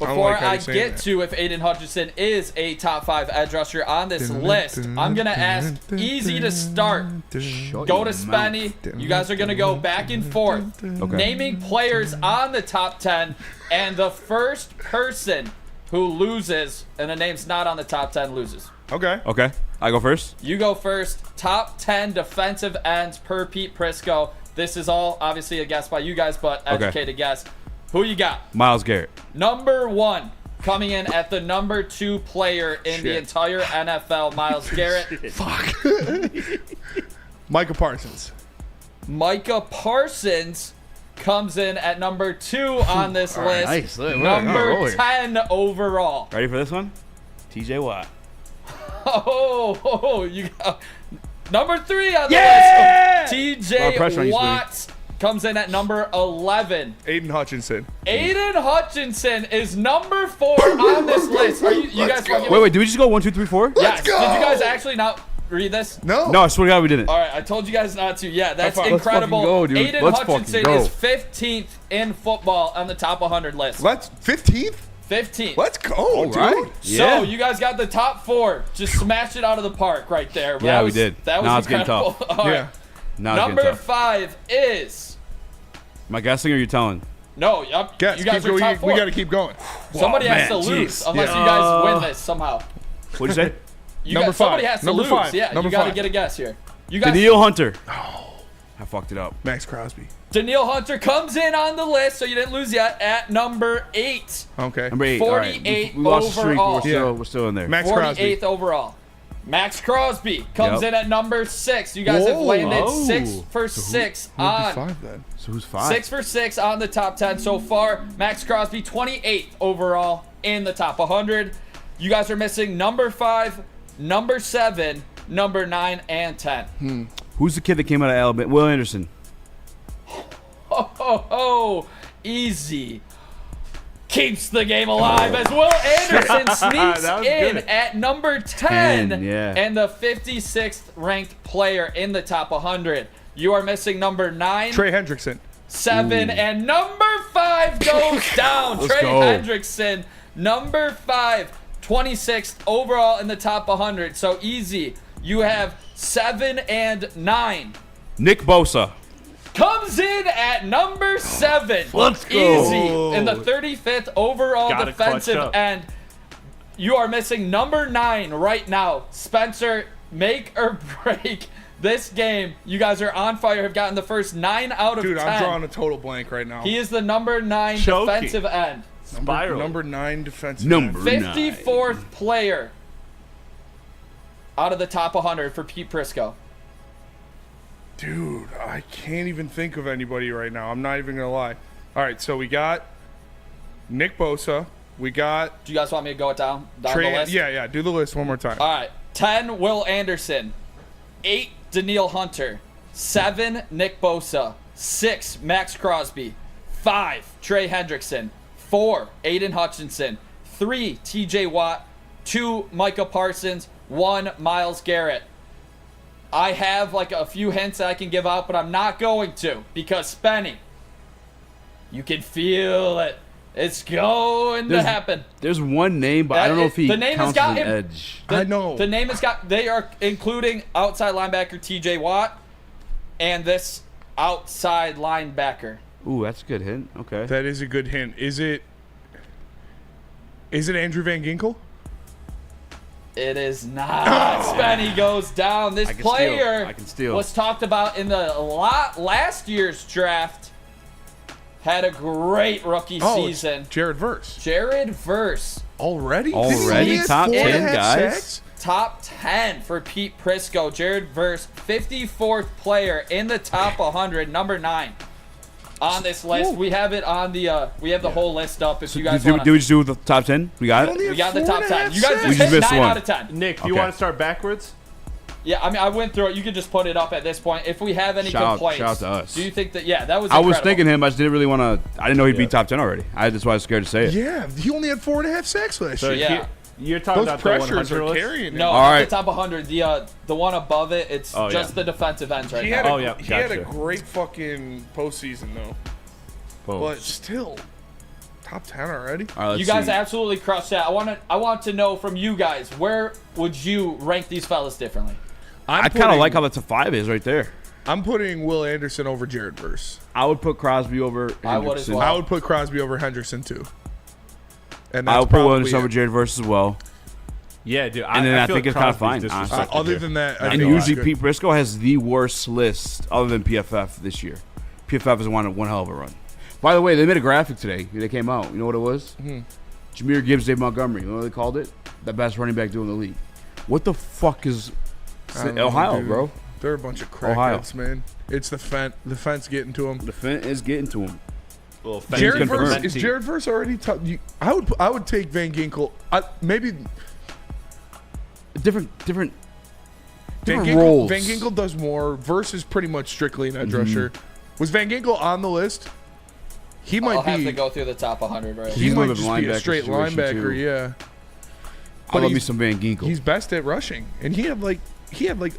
Before how I you're saying get that. to if Aiden Hutchinson is a top 5 edge rusher on this list, I'm going to ask easy to start. Go to Spenny. You guys are going to go back and forth. Okay. Naming players on the top 10, and the first person who loses, and the name's not on the top 10, loses. Okay. Okay. I go first. You go first. Top 10 defensive ends per Pete Prisco. This is all obviously a guess by you guys, but educated guess. Who you got? Myles Garrett. Number 1, coming in at the number 2 player in the entire NFL, Myles Garrett. Fuck. Micah Parsons. Micah Parsons comes in at number 2 on this All right, list. nice. We're Number here. 10 overall. Ready for this one? TJ Watt. Oh, you got number 3 on the Yeah! list. A lot of pressure on TJ you, Watt comes in at number 11. Aiden Hutchinson. Aiden Hutchinson is number 4 on this list. Are you guys fucking Wait, did we just go 1, 2, 3, 4? Yes. Did you guys actually not read this? No. No, I swear to God we didn't. All right, I told you guys not to. Yeah, that's Let's incredible. fucking go, dude. Aiden Let's Hutchinson fucking go. is 15th in football on the top 100 list. Let's 15th. 15th. Let's go, dude. right. So you guys got the top 4. Just smashed it out of the park right there. Yeah, That we was- did. That was Now it's getting incredible. tough. All right. Yeah. Now it's getting Number tough. 5 is Am I guessing or you telling? no. Yep. Guess. You guys keep are going. top 4. We got to keep going. Somebody has to man, lose jeez. unless Yeah. you guys win this somehow. What'd you say? Number Somebody 5. has to Number lose. 5. Yeah, Number you got to 5. get a guess here. You guys. Daniil Hunter. I fucked it up. Max Crosby. Daniil Hunter comes in on the list, so you didn't lose yet, at number 8. Okay. Number 8. All right. 48 We lost the streak, but overall. we're still in there. Max 48th Crosby. overall. Max Crosby comes Yep. in at number 6. You guys have Whoa. landed Oh. 6 for 6 Who would be on 5 then? So who's 5? 6 for 6 on the top 10 so far. Max Crosby 28th overall in the top 100. You guys are missing number 5, number 7, number 9, and 10. Who's the kid that came out of Alabama? Will Anderson. Oh, easy. Keeps the game alive as Will Anderson sneaks That was in good. at number 10, 10, yeah. and the 56th ranked player in the top 100. You are missing number 9, Trey Hendrickson. 7, and number 5 goes down. Let's Trey go. Hendrickson, number 5, 26th overall in the top 100. So easy. You have 7 and 9. Nick Bosa. Comes in at number 7. Let's go. Easy. In the 35th overall Gotta defensive clutch up. end. You are missing number 9 right now. Spencer, make or break this game. You guys are on fire. Have gotten the first 9 out of Dude, 10. I'm drawing a total blank right now. He is the number 9 Choking. defensive end. Spiral. Number 9 defensive. Number end. 54th player out of the top 100 for Pete Prisco. Dude, I can't even think of anybody right now. I'm not even gonna lie. All right, so we got Nick Bosa. We got Do you guys want me to go it down the Trey. list? Yeah. Do the list one more time. All right. 10, Will Anderson. 8, Daniil Hunter. 7, Nick Bosa. 6, Max Crosby. 5, Trey Hendrickson. 4, Aiden Hutchinson. 3, TJ Watt. 2, Micah Parsons. 1, Myles Garrett. I have like a few hints that I can give out, but I'm not going to because Spenny, you can feel it. It's going to happen. There's one name, but I don't know if he The name has counts as got an him. edge. I know. The name has got. They are including outside linebacker TJ Watt and this outside linebacker. Ooh, that's a good hint. Okay. That is a good hint. Is it Andrew Van Ginkel? It is not. Spenny goes down. This I can steal. player I can steal. was talked about in the last year's draft. Had a great rookie season. Jared Verse. Jared Verse. Already? Already top 10 guys. Top 10 for Pete Prisco. Jared Verse, 54th player in the top 100, number 9 on this list. We have it on the we have the whole list up if you guys want. Do we just do the top 10? We got it? We got the top 10. You guys We just just hit missed 9 one. out of 10. Nick, do you Okay. want to start backwards? Yeah, I mean, I went through it. You can just put it up at this point. If we have any Shout complaints, out to us. do you think that? Yeah, that was. I was incredible. thinking him. I just didn't really want to. I didn't know he'd be top 10 already. That's why I was scared to say it. Yeah, he only had 4.5 sacks last So year. Yeah. You're talking Those about pressures the 100 are list? carrying him. No, All not right. the top 100. The one above it. It's Oh, just yeah. the defensive ends right He now. had a, Oh, yeah, he had a gotcha. great fucking postseason though. Oh. But still, Top 10 already? All right, You guys absolutely crushed that. I want to know from you guys, where would you rank these fellas differently? I kind of like how the top 5 is right there. I'm putting Will Anderson over Jared Verse. I would put Crosby over Hendrickson. I would as well. I would put Crosby over Hendrickson too. And I that's would put Will probably Anderson over it. Jared Verse as well. Yeah, dude. And then I feel think it's kind of fine. honestly. Other than that, I And think usually it's Pete Briscoe has the worst list other than PFF this year. PFF has won one hell of a run. By the way, they made a graphic today. They came out. You know what it was? Jahmyr Gibbs, Dave Montgomery. You know what they called it? The best running back duo in the league. What the fuck is I don't know, Ohio, dude. bro? They're a bunch of Ohio. crackheads, man. It's the fence. The fence getting to them. The fence is getting to him. Jared Verse is Jared Verse already? I would take Van Ginkel. Maybe different Van roles. Van Ginkel does more. Verse is pretty much strictly an edge rusher. Was Van Ginkel on the list? He might I'll be. have to go through the top 100 right He He's might a just linebacker be a straight situation, linebacker. too. Yeah. I love me he's- some Van Ginkel. He's best at rushing, and he had like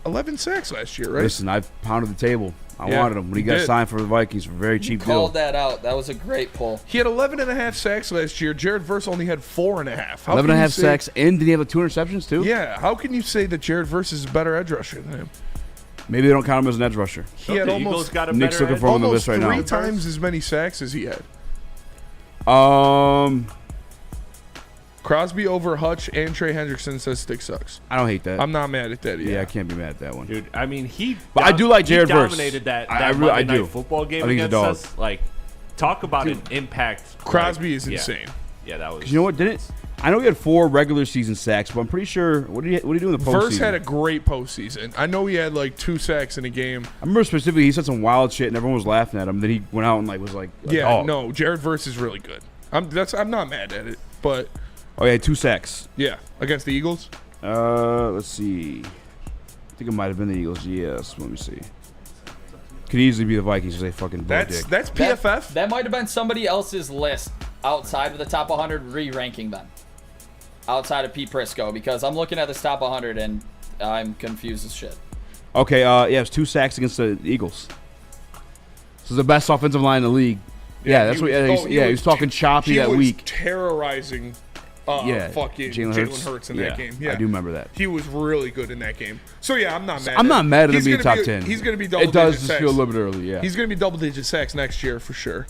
11 sacks last year, right? Listen, I've pounded the table. I Yeah, wanted him when he you got did. signed for the Vikings for a very cheap deal. Called that out. That was a great pull. He had 11.5 sacks last year. Jared Verse only had 4.5. How 11 and a can you half say- sacks, and did he have 2 interceptions too? Yeah. How can you say that Jared Verse is a better edge rusher than him? Maybe they don't count him as an edge rusher. He had almost Nick's looking for him on the list right now. 3 times as many sacks as he had. Crosby over Hutch and Trey Hendrickson says Stick sucks. I don't hate that. I'm not mad at that either. Yeah, I can't be mad at that one. Dude, I mean, But I do like Jared he Verse. dominated that I really- Monday I do. Night Football game I think he's a against dog. us. Like, talk about an impact. Crosby is yeah. insane. Yeah, that was. 'Cause you know what? Didn't I know he had 4 regular season sacks, but I'm pretty sure what did he do in the postseason? Verse had a great postseason. I know he had like 2 sacks in a game. I remember specifically he said some wild shit and everyone was laughing at him. Then he went out and was like, Yeah, dog. no, Jared Verse is really good. I'm not mad at it, but Oh yeah, 2 sacks. yeah, against the Eagles. Let's see. I think it might have been the Eagles. Yes, let me see. Could easily be the Vikings because they fucking blow dick. That's PFF. That might have been somebody else's list outside of the top 100 re-ranking them. Outside of Pete Prisco, because I'm looking at this top 100 and I'm confused as shit. Okay, yeah, it was 2 sacks against the Eagles. This is the best offensive line in the league. Yeah, that's what. He was talking choppy that week. Terrorizing. Fucking Jalen Hurts in that game. Yeah, I do remember that. He was really good in that game. So yeah, I'm not mad. I'm not mad at him He's being gonna top be- 10. He's going to be double. It does digit just sacks. feel a little bit early. Yeah, He's going to be double-digit sacks next year for sure.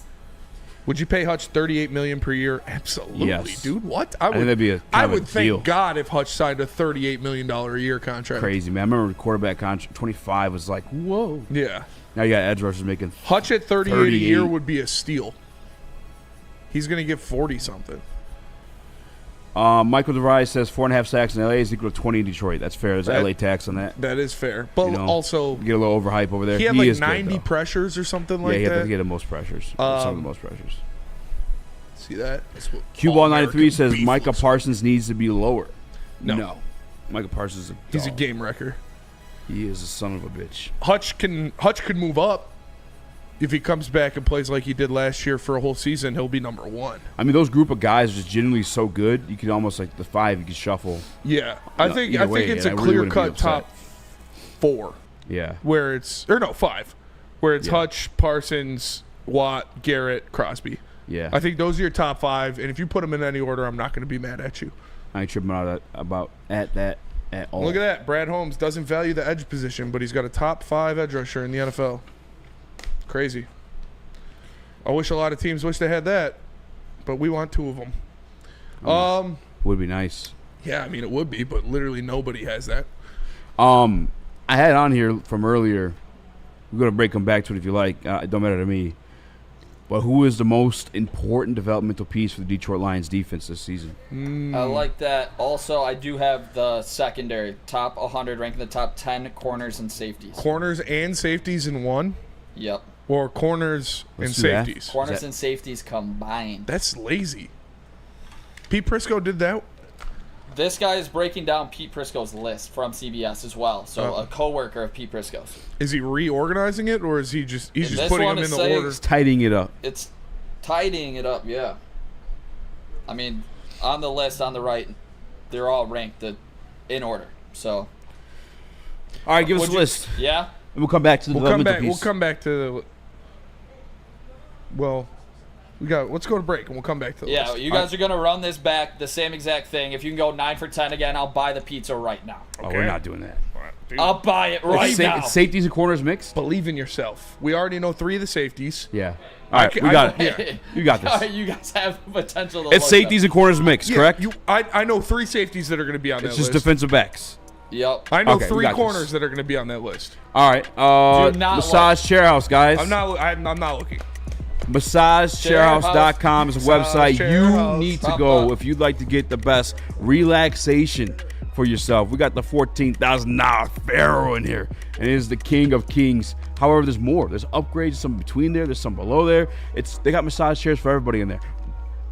Would you pay Hutch $38 million per year? Absolutely, Yes. dude. What? I think that'd be I kind of a would thank deal. God if Hutch signed a $38 million a year contract. Crazy, man. I remember the quarterback contract 25 was like, whoa. Yeah. Now you got edge rushers making Hutch at 38 a year would be a steal. He's going to get 40 something. Michael DeVries says 4.5 sacks in LA is equal to 20 in Detroit. That's fair. There's That- LA tax on that. That is fair, but also get a little overhype over there. he had is good, 90 though. pressures or something like yeah, that. he had the most pressures. Some of the most pressures. See that? That's what Q-Ball 93 says beef Micah looks Parsons needs to be lower. No. Micah Parsons is a He's a dog. game wrecker. He is a son of a bitch. Hutch could move up if he comes back and plays like he did last year for a whole season. He'll be number 1. I mean, those group of guys are just genuinely so good. You can almost like the 5 you can shuffle. Yeah, I think it's a and I really clear wouldn't be cut upset. top 4. Yeah, where it's 5, where it's Hutch, Parsons, Watt, Garrett, Crosby. Yeah, I think those are your top 5, and if you put them in any order, I'm not going to be mad at you. I ain't tripping out at that at all. Look at that. Brad Holmes doesn't value the edge position, but he's got a top 5 edge rusher in the NFL. Crazy. I wish a lot of teams wish they had that, but we want 2 of them. Would be nice. Yeah, I mean it would be, but literally nobody has that. I had it on here from earlier. We're gonna break them back to it if you like. It don't matter to me. But who is the most important developmental piece for the Detroit Lions defense this season? I like that. Also, I do have the secondary top 100 ranking the top 10 corners and safeties. Corners and safeties in one? Yep. Or corners and safeties? Corners and safeties combined. That's lazy. Pete Prisco did that. This guy is breaking down Pete Prisco's list from CBS as well. So a coworker of Pete Prisco's. Is he reorganizing it, or is he just he's just This putting one them in is the saying- order? It's tidying it up. It's tidying it up, yeah. I mean, on the list on the right, they're all ranked in order. So. All right, give us a list. Yeah. And we'll come back to the developmental piece. We'll come back to the. Well, Let's go to break, and we'll come back to the list. You guys are going to run this back, the same exact thing. If you can go 9 for 10 again, I'll buy the pizza right now. Oh, we're not doing that. I'll buy it right now. It's safeties and corners mixed? Believe in yourself. We already know 3 of the safeties. Yeah. All right, we got it. Yeah. You got this. All right, you guys have the potential to It's safeties and corners mixed, correct? I know 3 safeties that are going to be on that list. It's just defensive backs. Yep. I know 3 corners that are going to be on that list. All right. Massage Chair House, guys. I'm not looking. MassageChairHouse.com is a website you need to go if you'd like to get the best relaxation for yourself. We got the $14,000 Pharaoh in here, and it is the king of kings. However, there's more. There's upgrades, some between there. There's some below there. They got massage chairs for everybody in there.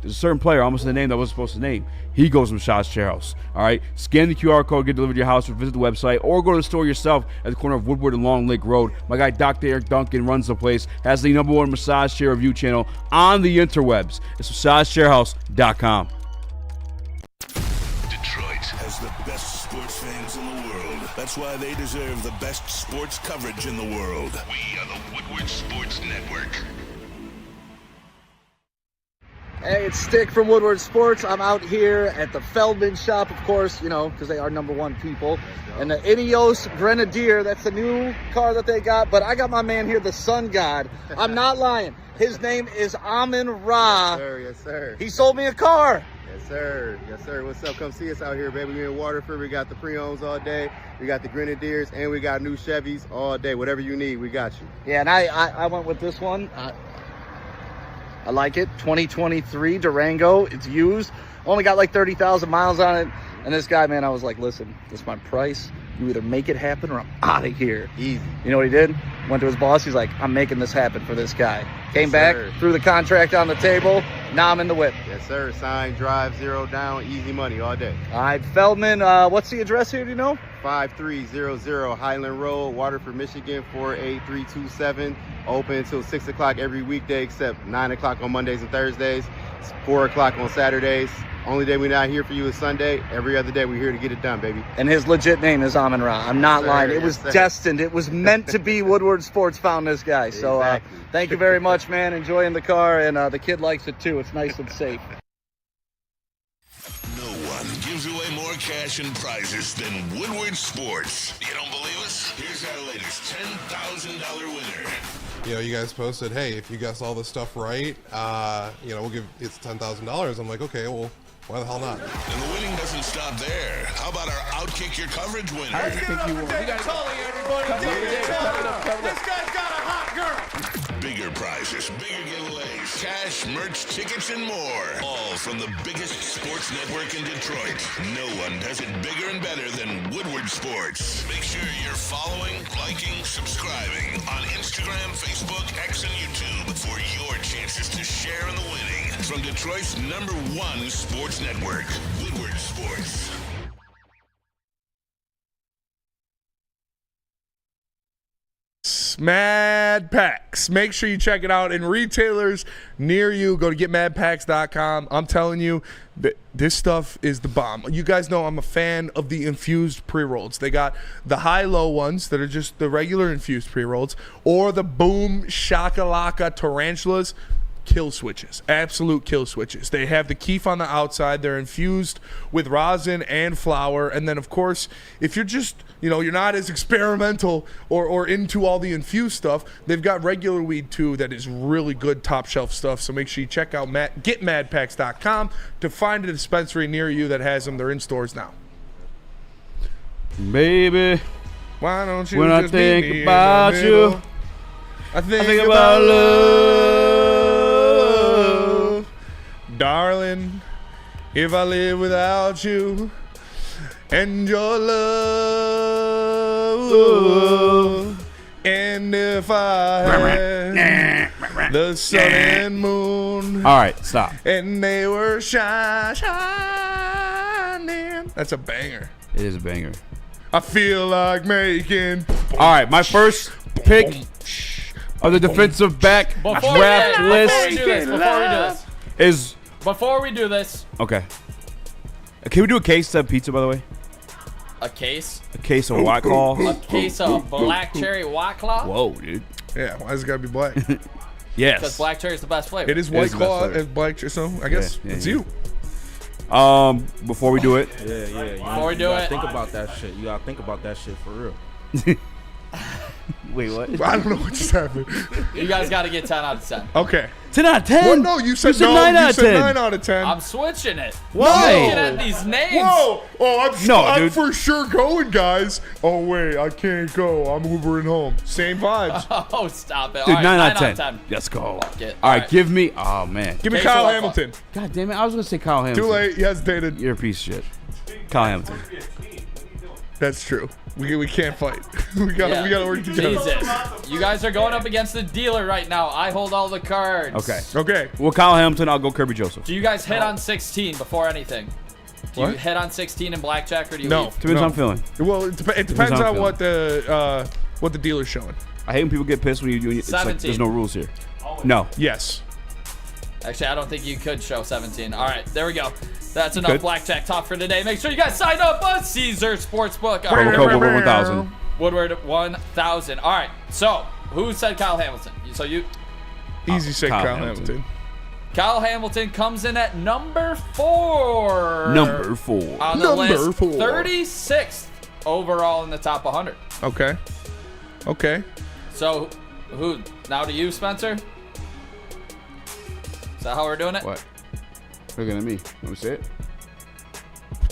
There's a certain player, almost the name that I wasn't supposed to name. He goes to Massage Chair House. All right? Scan the QR code, get delivered to your house, or visit the website, or go to the store yourself at the corner of Woodward and Long Lake Road. My guy, Dr. Eric Duncan, runs the place, has the #1 massage chair review channel on the interwebs. It's MassageChairHouse.com. Detroit has the best sports fans in the world. That's why they deserve the best sports coverage in the world. We are the Woodward Sports Network. Hey, it's Stick from Woodward Sports. I'm out here at the Feldman shop, of course, because they are #1 people. And the Ineos Grenadier, that's the new car that they got. But I got my man here, the Sun God. I'm not lying. His name is Amon-Ra. Yes, sir. Yes, sir. He sold me a car. Yes, sir. Yes, sir. What's up? Come see us out here, baby. We're in Waterford. We got the pre-owns all day. We got the Grenadiers, and we got new Chevys all day. Whatever you need, we got you. Yeah, and I went with this one. I like it. 2023 Durango. It's used. Only got like 30,000 miles on it. And this guy, man, I was like, listen, this is my price. You either make it happen or I'm out of here. Easy. You know what he did? Went to his boss. He's like, I'm making this happen for this guy. Came back, threw the contract on the table. Now I'm in the whip. Yes, sir. Sign, drive, 0 down, easy money all day. All right, Feldman, what's the address here? Do you know? 5300 Highland Road, Waterford, Michigan, 48327. Open until 6 o'clock every weekday except 9 o'clock on Mondays and Thursdays. It's 4 o'clock on Saturdays. Only day we're not here for you is Sunday. Every other day we're here to get it done, baby. And his legit name is Amon-Ra. I'm not lying. It was Yes, sir. destined. It was meant to be. Woodward Sports found this guy. So Exactly. thank you very much, man. Enjoying the car, and the kid likes it too. It's nice and safe. No one gives away more cash and prizes than Woodward Sports. You don't believe us? Here's our latest $10,000 winner. You guys posted, hey, if you guess all this stuff right, we'll give it's $10,000. I'm like, okay, well, why the hell not? And the winning doesn't stop there. How about our Outkick Your Coverage winner? Let's give it up for David Tully, everybody. David Tully. This guy's got a hot girl. Bigger prizes, bigger giveaways, cash, merch, tickets, and more. All from the biggest sports network in Detroit. No one does it bigger and better than Woodward Sports. Make sure you're following, liking, subscribing on Instagram, Facebook, X, and YouTube for your chances to share in the winning. From Detroit's #1 sports network, Woodward Sports. Mad Packs. Make sure you check it out in retailers near you. Go to getmadpacks.com. I'm telling you, this stuff is the bomb. You guys know I'm a fan of the infused pre-rolls. They got the high-low ones that are just the regular infused pre-rolls, or the boom shakalaka tarantulas. Kill switches, absolute kill switches. They have the keef on the outside. They're infused with rosin and flour. And then, of course, if you're just, you're not as experimental or into all the infused stuff, they've got regular weed too that is really good top shelf stuff. So make sure you check out getmadpacks.com to find a dispensary near you that has them. They're in stores now. Baby, why don't you when just I think meet me about in the middle? you, I think about love, darling. If I live without you and your love, and if I had the sun and moon, all right, stop. And they were shining. That's a banger. It is a banger. I feel like making. All right, my first pick of the defensive back draft list Before we do this. Okay. Can we do a case of pizza, by the way? A case? A case of White Claw. A case of black cherry White Claw? Whoa, dude. Yeah, why does it gotta be black? Yes. Because black cherry is the best flavor. It is White Claw and black cherry. So I guess it's you. Before we do it, Before we do it, think about that shit. You gotta think about that shit for real. Wait, what? I don't know what just happened. You guys got to get 10 out of 10. Okay. 10 out of 10? Well, no, you said, 9 out of 10. 9 out of 10. I'm switching it. Why? I'm looking at these names. Whoa! Oh, I'm dude. for sure going, guys. Oh wait, I can't go. I'm Ubering home. Same vibes. Oh, stop it. Dude, All right, 9 out of 9 10. Let's go. Fuck it. All right, give me. Oh man. Give me Okay, Kyle so Hamilton. God damn it! I was gonna say Kyle Hamilton. Too late. He hesitated. You're a piece of shit. Kyle Hamilton. That's true. We can't fight. we gotta work together. Jesus. You guys are going up against the dealer right now. I hold all the cards. Okay. Well, Kyle Hamilton. I'll go Kirby Joseph. Do you guys hit on 16 before anything? Do you What? hit on 16 in blackjack or do you No. leave? Depends how I'm feeling. Well, it depends how I'm on what the dealer's showing. I hate when people get pissed when you. It's like 17. there's no rules here. No. Yes. Actually, I don't think you could show 17. All right, there we go. That's enough could. blackjack talk for today. Make sure you guys sign up on Caesar Sportsbook. Promo code Woodward 1000. Woodward 1000. All right, so who said Kyle Hamilton? So you. Easy say Kyle Hamilton. Kyle Hamilton comes in at number 4. Number 4. On the Number list, 4. 36th overall in the top 100. Okay. So, who? Now to you, Spencer? Is that how we're doing it? What? Looking at me. Let me say it.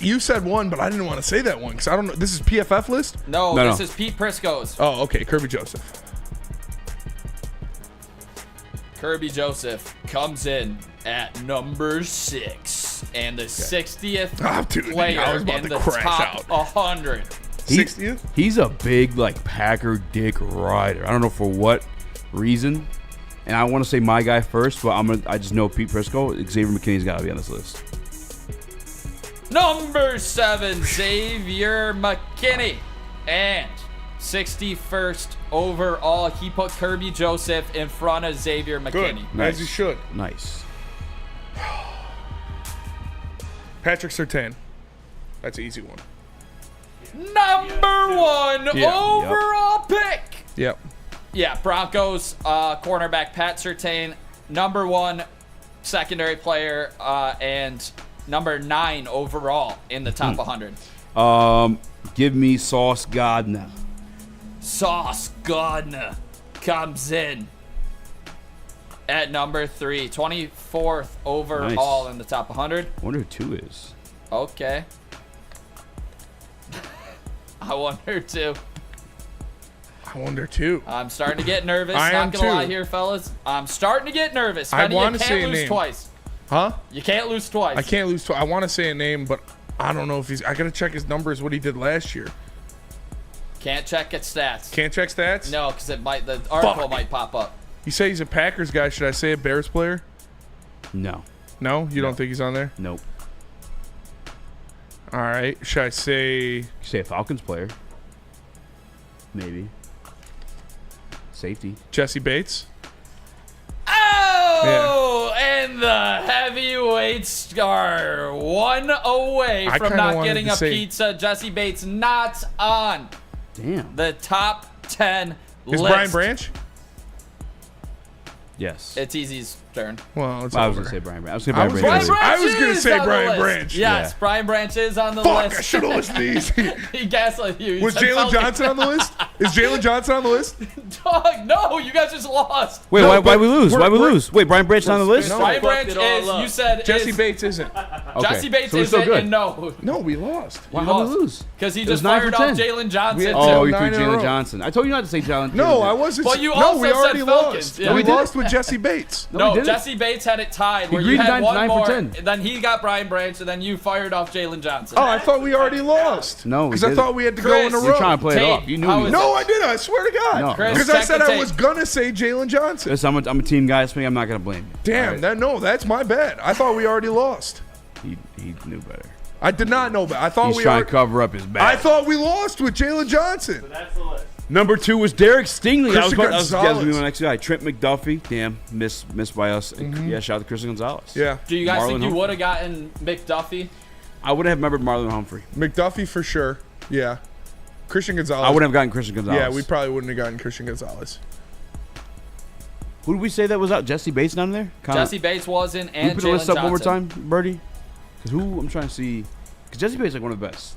You said one, but I didn't want to say that one because I don't know. This is PFF list? No, this is Pete Prisco's. Oh, okay. Kirby Joseph. Kirby Joseph comes in at number 6 and the 60th player I was about in to the crash top out. 100. 60th? He's a big Packer dick rider. I don't know for what reason. And I want to say my guy first, but I just know Pete Prisco. Xavier McKinney's got to be on this list. Number 7, Xavier McKinney. And 61st overall, he put Kirby Joseph in front of Xavier McKinney. Nice. As he should. Nice. Patrick Surtain. That's an easy one. Number 1 Yeah. overall pick. Yep. Yeah, Broncos cornerback Pat Surtain, number 1 secondary player, and number 9 overall in the top 100. Give me Sauce Gardner. Sauce Gardner comes in at number 3, 24th overall in the top 100. I wonder who 2 is. Okay. I wonder too. I'm starting to get nervous. I am Not gonna lie too. here, fellas. I'm starting to get nervous. I Benny, want you to say can't a lose name. twice. Huh? You can't lose twice. I can't lose. I want to say a name, but I don't know if he's. I gotta check his numbers. What he did last year. Can't check its stats. Can't check stats. No, because it might. The article Fuck. might pop up. You say he's a Packers guy. Should I say a Bears player? No. No, you don't think he's on there? Nope. All right. Should I say? You say a Falcons player. Maybe. Safety. Jesse Bates? Oh, and the heavyweights are 1 away I from kinda not wanted getting to a say- pizza. Jesse Bates not on Damn. the top 10 Is list. Brian Branch? Yes. It's Easy's turn. Well, it's I was over. gonna say Brian Branch. I was gonna say Brian Branch. Brian I was gonna is say on the Brian list. Branch. Yes, Yeah. Brian Branch is on the Fuck! list. I should have listened to these. He gaslit you. He Was said Jalen Falcons. Johnson on the list? Is Jalen Johnson on the list? Dog, no, you guys just lost. Wait, No, why but we lose? we're- Why we we're- lose? Wait, Brian Branch not on the list? No. Brian Fucked Branch it all is, up. you said Jesse is, Bates isn't. Jesse Bates so we're is still it, good. and no. No, we lost. Why how we lose? Because he It was just 9 fired for off 10. Jalen Johnson. Oh, too. you threw 9 in a row. Jalen Johnson. I told you not to say Jalen. No, I wasn't. But you no, also we already said Falcons. lost. Yeah. We We did. lost with Jesse Bates. No, we No, didn't. Jesse Bates had it tied where agreed you had 9 one 9 for more, 10. then he got Brian Branch, and then you fired off Jalen Johnson. Oh, I thought we already lost. No, we because I didn't. thought we had to go Chris, in a You're row. trying to play it Tape, off. You knew how me. is No, I didn't. I swear to God. No. Chris, Because I check said the I tape. was gonna say Jalen Johnson. Listen, I'm a team guy. So I'm not gonna blame you. Damn, All right. that's my bad. I thought we already lost. He knew better. I did not know, but I thought He's we trying are. to cover up his back. I thought we lost with Jalen Johnson. That's the list. Number 2 was Derek Stingley. Christian that was Gonzalez. my next guy. Trent McDuffie. Damn, missed by us. Yeah, shout out to Christian Gonzalez. Yeah, Do you guys Marlon think you Humphrey. would have gotten McDuffie? I would have remembered Marlon Humphrey. McDuffie for sure. Yeah, Christian Gonzalez. I wouldn't have gotten Christian Gonzalez. Yeah, we probably wouldn't have gotten Christian Gonzalez. Who did we say that was out? Jesse Bates down there? Jesse Bates wasn't, Can you and put the Jalen list up one more Johnson. time, Birdie? Because who? I'm trying to see. Because Jesse Bates is like one of the best.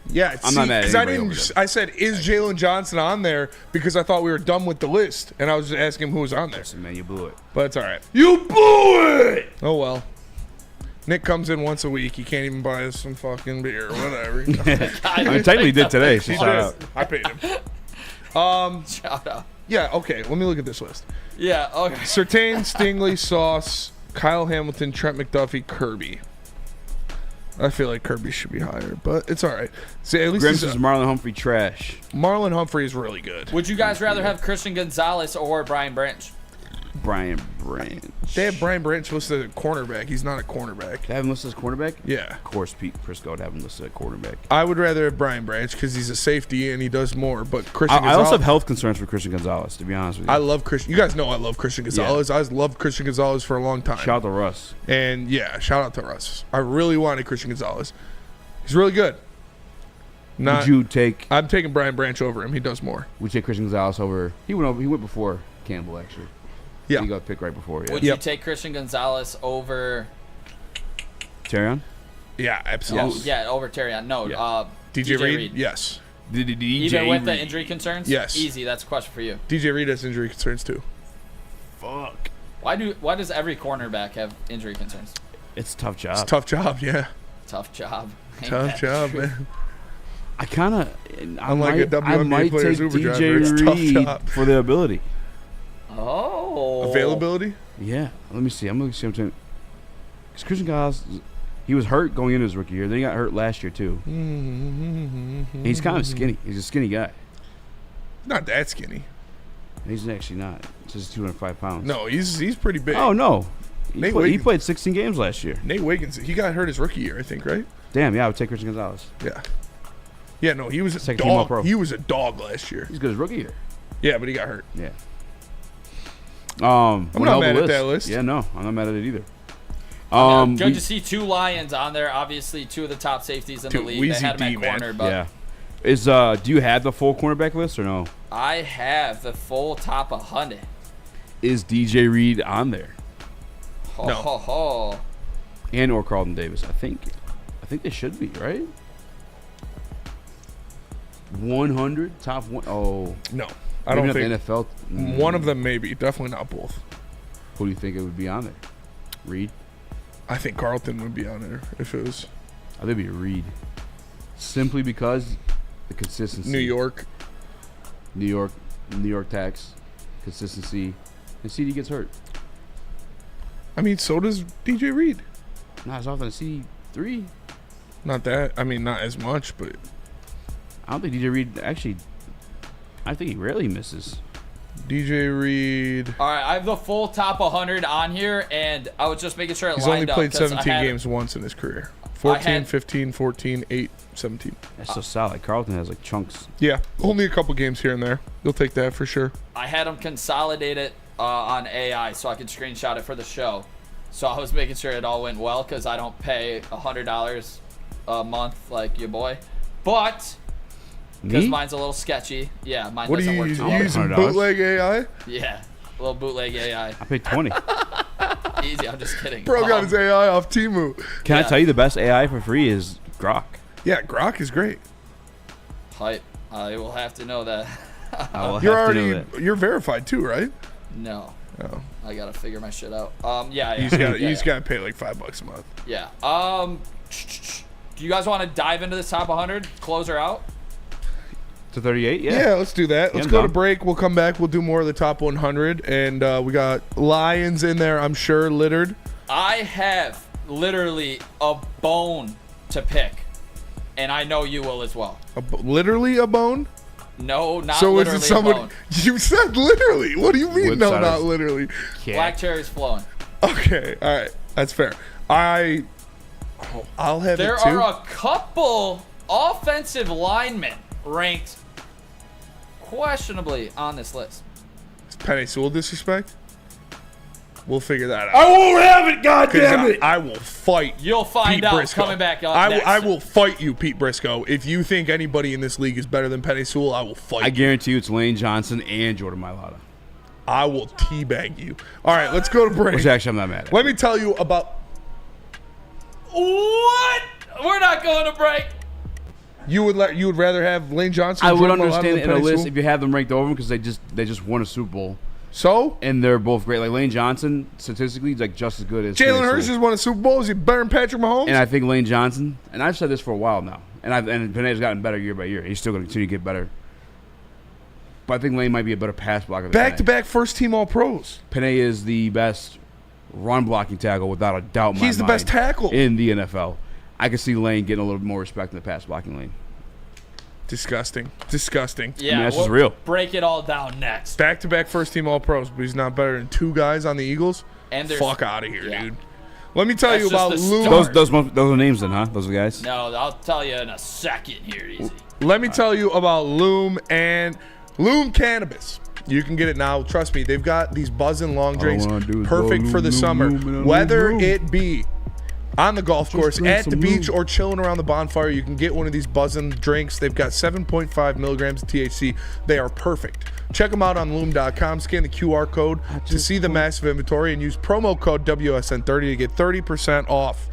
Yeah, I'm not mad at I anybody over didn't. I said, is Jalen Johnson on there? Because I thought we were done with the list, and I was just asking him who was on there. Listen, man, you blew it. But it's all right. You blew it. Oh well. Nick comes in once a week. He can't even buy us some fucking beer or whatever. I mean, technically he did today. So He shout did. out. I paid him. Shout out. Yeah. Okay. Let me look at this list. Yeah. Okay. Surtain, Stingley, Sauce, Kyle Hamilton, Trent McDuffie, Kirby. I feel like Kirby should be higher, but it's all right. See, at least Grims is Marlon Humphrey trash. Marlon Humphrey is really good. Would you guys rather have Christian Gonzalez or Brian Branch? Brian Branch. They have Brian Branch listed as a cornerback. He's not a cornerback. They have him listed as cornerback? Yeah. Of course, Pete Prisco would have him listed as quarterback. I would rather have Brian Branch because he's a safety and he does more. But Christian I Gonzalez, also have health concerns for Christian Gonzalez, to be honest with you. I love Christian. You guys know I love Christian Gonzalez. I loved Christian Gonzalez for a long time. Shout out to Russ. And yeah, shout out to Russ. I really wanted Christian Gonzalez. He's really good. Would you take? I'm taking Brian Branch over him. He does more. Would you take Christian Gonzalez over? He went before Campbell actually. Yeah. He got picked right before. Yeah. Would you take Christian Gonzalez over? Terrion? Yeah, absolutely. Oh, yeah, over Terrion. No, Yeah. DJ Reed. Yes. Even with the injury concerns? Yes. Easy. That's a question for you. DJ Reed has injury concerns too. Fuck. Why does every cornerback have injury concerns? It's a tough job. It's a tough job. Yeah. Tough job. Ain't Tough that job, true? man. I kind of. Unlike a WNBA I might player's take Uber driver, it's a DJ tough Reed job. for the ability. Oh. Availability? Yeah. Let me see. I'm going to see. Because Christian Gonzalez, he was hurt going into his rookie year. Then he got hurt last year too. And he's kind of skinny. He's a skinny guy. Not that skinny. He's actually not. It's just 205 pounds. No, he's pretty big. Oh no. Nate He Wiggins. played 16 games last year. Nate Wiggins, he got hurt his rookie year, I think, right? Damn. Yeah, I would take Christian Gonzalez. Yeah. Yeah, no, he was a Second team dog. All-Pro. He was a dog last year. He's good as rookie year. Yeah, but he got hurt. Yeah. I'm not mad at that list. Yeah, no, I'm not mad at it either. Good to see two Lions on there. Obviously, two of the top safeties in the league. They had him at corner, but yeah. Do you have the full cornerback list or no? I have the full top 100. Is DJ Reed on there? Ho, ho, ho. And or Carlton Davis? I think they should be, right? 100 top one. Oh no, I don't maybe think not the NFL. One of them maybe, definitely not both. Who do you think it would be on there? Reed? I think Carlton would be on there if it was. I think it'd be Reed, simply because the consistency. New York tax, consistency, and CD gets hurt. I mean, so does DJ Reed. Not as often as CD3. Not that. I mean, not as much, but I don't think DJ Reed actually. I think he rarely misses. DJ Reed. All right, I have the full top 100 on here, and I was just making sure it He's only lined up. played 'cause 17 I had- games once in his career. 14, 15, 14, 8, 17. That's so solid. Carlton has like chunks. Yeah, only a couple games here and there. You'll take that for sure. I had them consolidated on AI so I could screenshot it for the show. So I was making sure it all went well because I don't pay $100 a month like your boy. But because Me? mine's a little sketchy. Yeah, mine What are doesn't you work using? too You well. using bootleg AI? Yeah, a little bootleg AI. I paid 20. Easy, I'm just kidding. Bro got his AI off Temu. Can I tell you the best AI for free is Grok? Yeah, Grok is great. Hype. I will have to know that. You're verified too, right? No. Oh. I gotta figure my shit out. Yeah. You just gotta pay like $5 a month. Yeah. Do you guys want to dive into this top 100? Close her out. To 38, yeah. Yeah, let's do that. Yeah, Let's I'm go to down. break. We'll come back. We'll do more of the top 100. And we got Lions in there, I'm sure, littered. I have literally a bone to pick, and I know you will as well. Literally a bone? No, not so literally is it somebody? a bone. You said literally. What do you mean? Which No, side not is- literally. Black cherry's flowing. Okay, all right, that's fair. I'll have There it too. are a couple offensive linemen ranked questionably on this list. Is Penny Sewell disrespect? We'll figure that out. I won't have it, 'Cause goddammit! I will fight. You'll find Pete out Briscoe. coming back up I next. will fight you, Pete Briscoe. If you think anybody in this league is better than Penny Sewell, I will fight. I guarantee you it's Lane Johnson and Jordan Mailata. I will teabag you. All right, let's go to break. Which actually I'm not mad at. Let me tell you about. What? We're not going to break. You would rather have Lane Johnson? I would Jordan Mailata understand than it in a Penei list Sewell? if you have them ranked over them because they just won a Super Bowl. So? And they're both great. Like Lane Johnson, statistically, is like just as good as Jalen Penei Hurst Sewell. has won a Super Bowl. Is he better than Patrick Mahomes? And I think Lane Johnson, and I've said this for a while now, and Penei's gotten better year by year. He's still going to continue to get better. But I think Lane might be a better pass blocker than Penei. Back-to-back first-team All-Pros. Penei is the best run-blocking tackle without a doubt in my He's the mind best tackle. in the NFL. I can see Lane getting a little more respect in the pass-blocking lane. Disgusting. Yeah, that's just real. Break it all down next. Back-to-back first-team All-Pros, but he's not better than two guys on the Eagles? And there's- Fuck out of here, dude. Let me tell That's you just about the Lou. start. Those are names then, huh? Those are the guys? No, I'll tell you in a second here, easy. Let me tell you about Loom and Loom Cannabis. You can get it now. Trust me, they've got these buzzing long drinks perfect for the summer. Whether it be on the golf course, at the beach, or chilling around the bonfire, you can get one of these buzzing drinks. They've got 7.5 milligrams of THC. They are perfect. Check them out on Loom.com. Scan the QR code to see the massive inventory and use promo code WSN30 to get 30% off.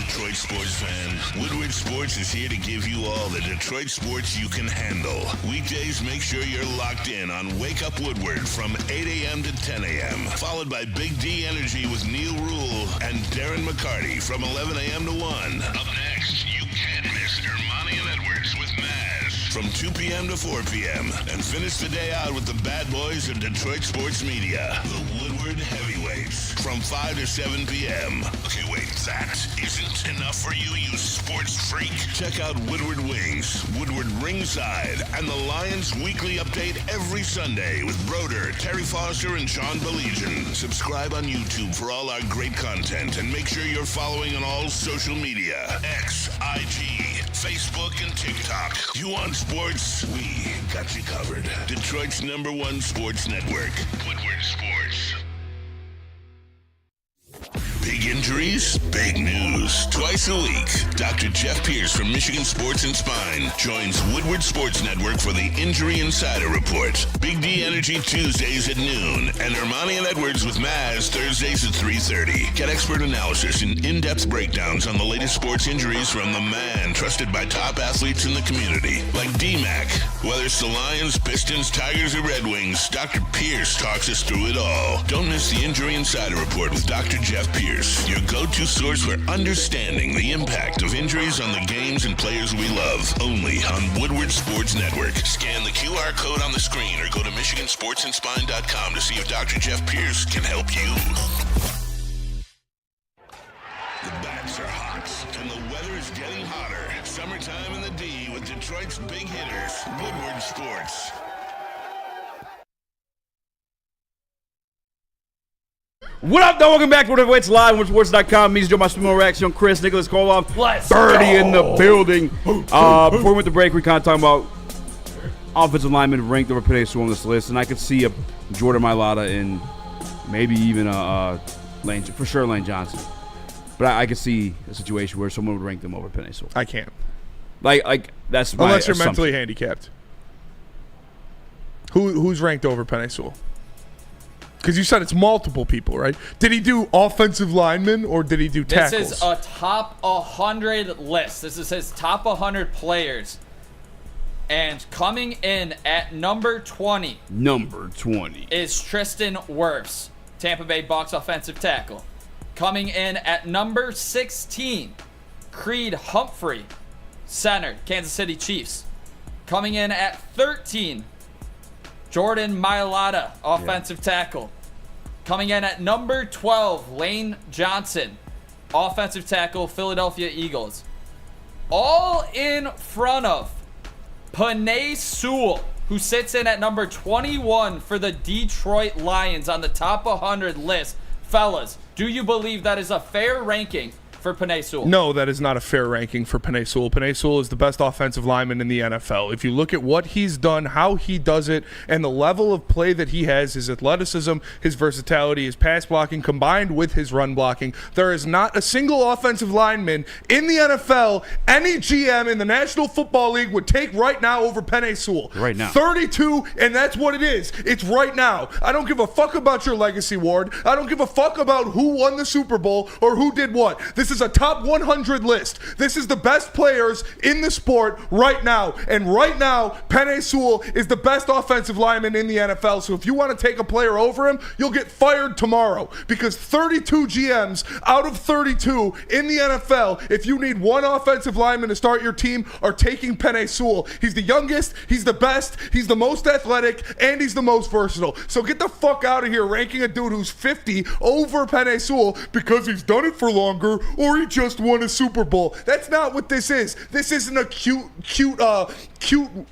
Detroit sports fan, Woodward Sports is here to give you all the Detroit sports you can handle. Weekdays, make sure you're locked in on Wake Up Woodward from 8 a.m. to 10 a.m. Followed by Big D Energy with Neil Rule and Darren McCarty from 11 a.m. to 1. Up next, you can't miss Ermanni and Edwards with Maz from 2 p.m. to 4 p.m. And finish the day out with the bad boys of Detroit sports media, the Woodward Heavyweights from 5 to 7 p.m. Okay, wait, that isn't enough for you, you sports freak. Check out Woodward Wings, Woodward Ringside, and the Lions Weekly Update every Sunday with Broder, Terry Foster, and Sean Beligian. Subscribe on YouTube for all our great content and make sure you're following on all social media. X, IG, Facebook, and TikTok. You want sports? We got you covered. Detroit's #1 sports network, Woodward Sports. Big injuries, big news. Twice a week, Dr. Jeff Pierce from Michigan Sports and Spine joins Woodward Sports Network for the Injury Insider Report. Big D Energy Tuesdays at noon, and Ermanni and Edwards with Maz Thursdays at 3:30. Get expert analysis and in-depth breakdowns on the latest sports injuries from the man trusted by top athletes in the community, like D-Mac. Whether it's the Lions, Pistons, Tigers, or Red Wings, Dr. Pierce talks us through it all. Don't miss the Injury Insider Report with Dr. Jeff Pierce, your go-to source for understanding the impact of injuries on the games and players we love. Only on Woodward Sports Network. Scan the QR code on the screen or go to MichiganSportsandSpine.com to see if Dr. Jeff Pierce can help you. The bats are hot, and the weather is getting hotter. Summertime in the D with Detroit's big hitters, Woodward Sports. What up, though? Welcome back to Woodward Heavyweights live on WoodwardSports.com. Me, Joe, my Sumo Reaction, Chris, Nicholas Kohloff, Birdie in the building. Before we went to break, we kind of talking about offensive linemen ranked over Penei Sewell on this list, and I could see a Jordan Mailata and maybe even a Lane, for sure Lane Johnson. But I could see a situation where someone would rank them over Penei Sewell. I can't. Like that's my unless you're assumption. mentally handicapped. Who's ranked over Penei Sewell? Because you said it's multiple people, right? Did he do offensive linemen or did he do tackles? This is a top 100 list. This is his top 100 players. And coming in at number 20. Number 20. Is Tristan Wirfs, Tampa Bay Bucs offensive tackle. Coming in at number 16, Creed Humphrey, center, Kansas City Chiefs. Coming in at 13, Jordan Mailata, offensive tackle. Coming in at number 12, Lane Johnson, offensive tackle, Philadelphia Eagles. All in front of Penei Sewell, who sits in at number 21 for the Detroit Lions on the top 100 list. Fellas, do you believe that is a fair ranking for Penei Sewell. No, that is not a fair ranking for Penei Sewell. Penei Sewell is the best offensive lineman in the NFL. If you look at what he's done, how he does it, and the level of play that he has, his athleticism, his versatility, his pass blocking combined with his run blocking, there is not a single offensive lineman in the NFL any GM in the National Football League would take right now over Penei Sewell. Right now. 32, and that's what it is. It's right now. I don't give a fuck about your legacy, Ward. I don't give a fuck about who won the Super Bowl or who did what. This is a top 100 list. This is the best players in the sport right now. And right now, Penei Sewell is the best offensive lineman in the NFL. So if you want to take a player over him, you'll get fired tomorrow. Because 32 GMs out of 32 in the NFL, if you need one offensive lineman to start your team, are taking Penei Sewell. He's the youngest, he's the best, he's the most athletic, and he's the most versatile. So get the fuck out of here ranking a dude who's 50 over Penei Sewell because he's done it for longer or he just won a Super Bowl. That's not what this is. This isn't a cute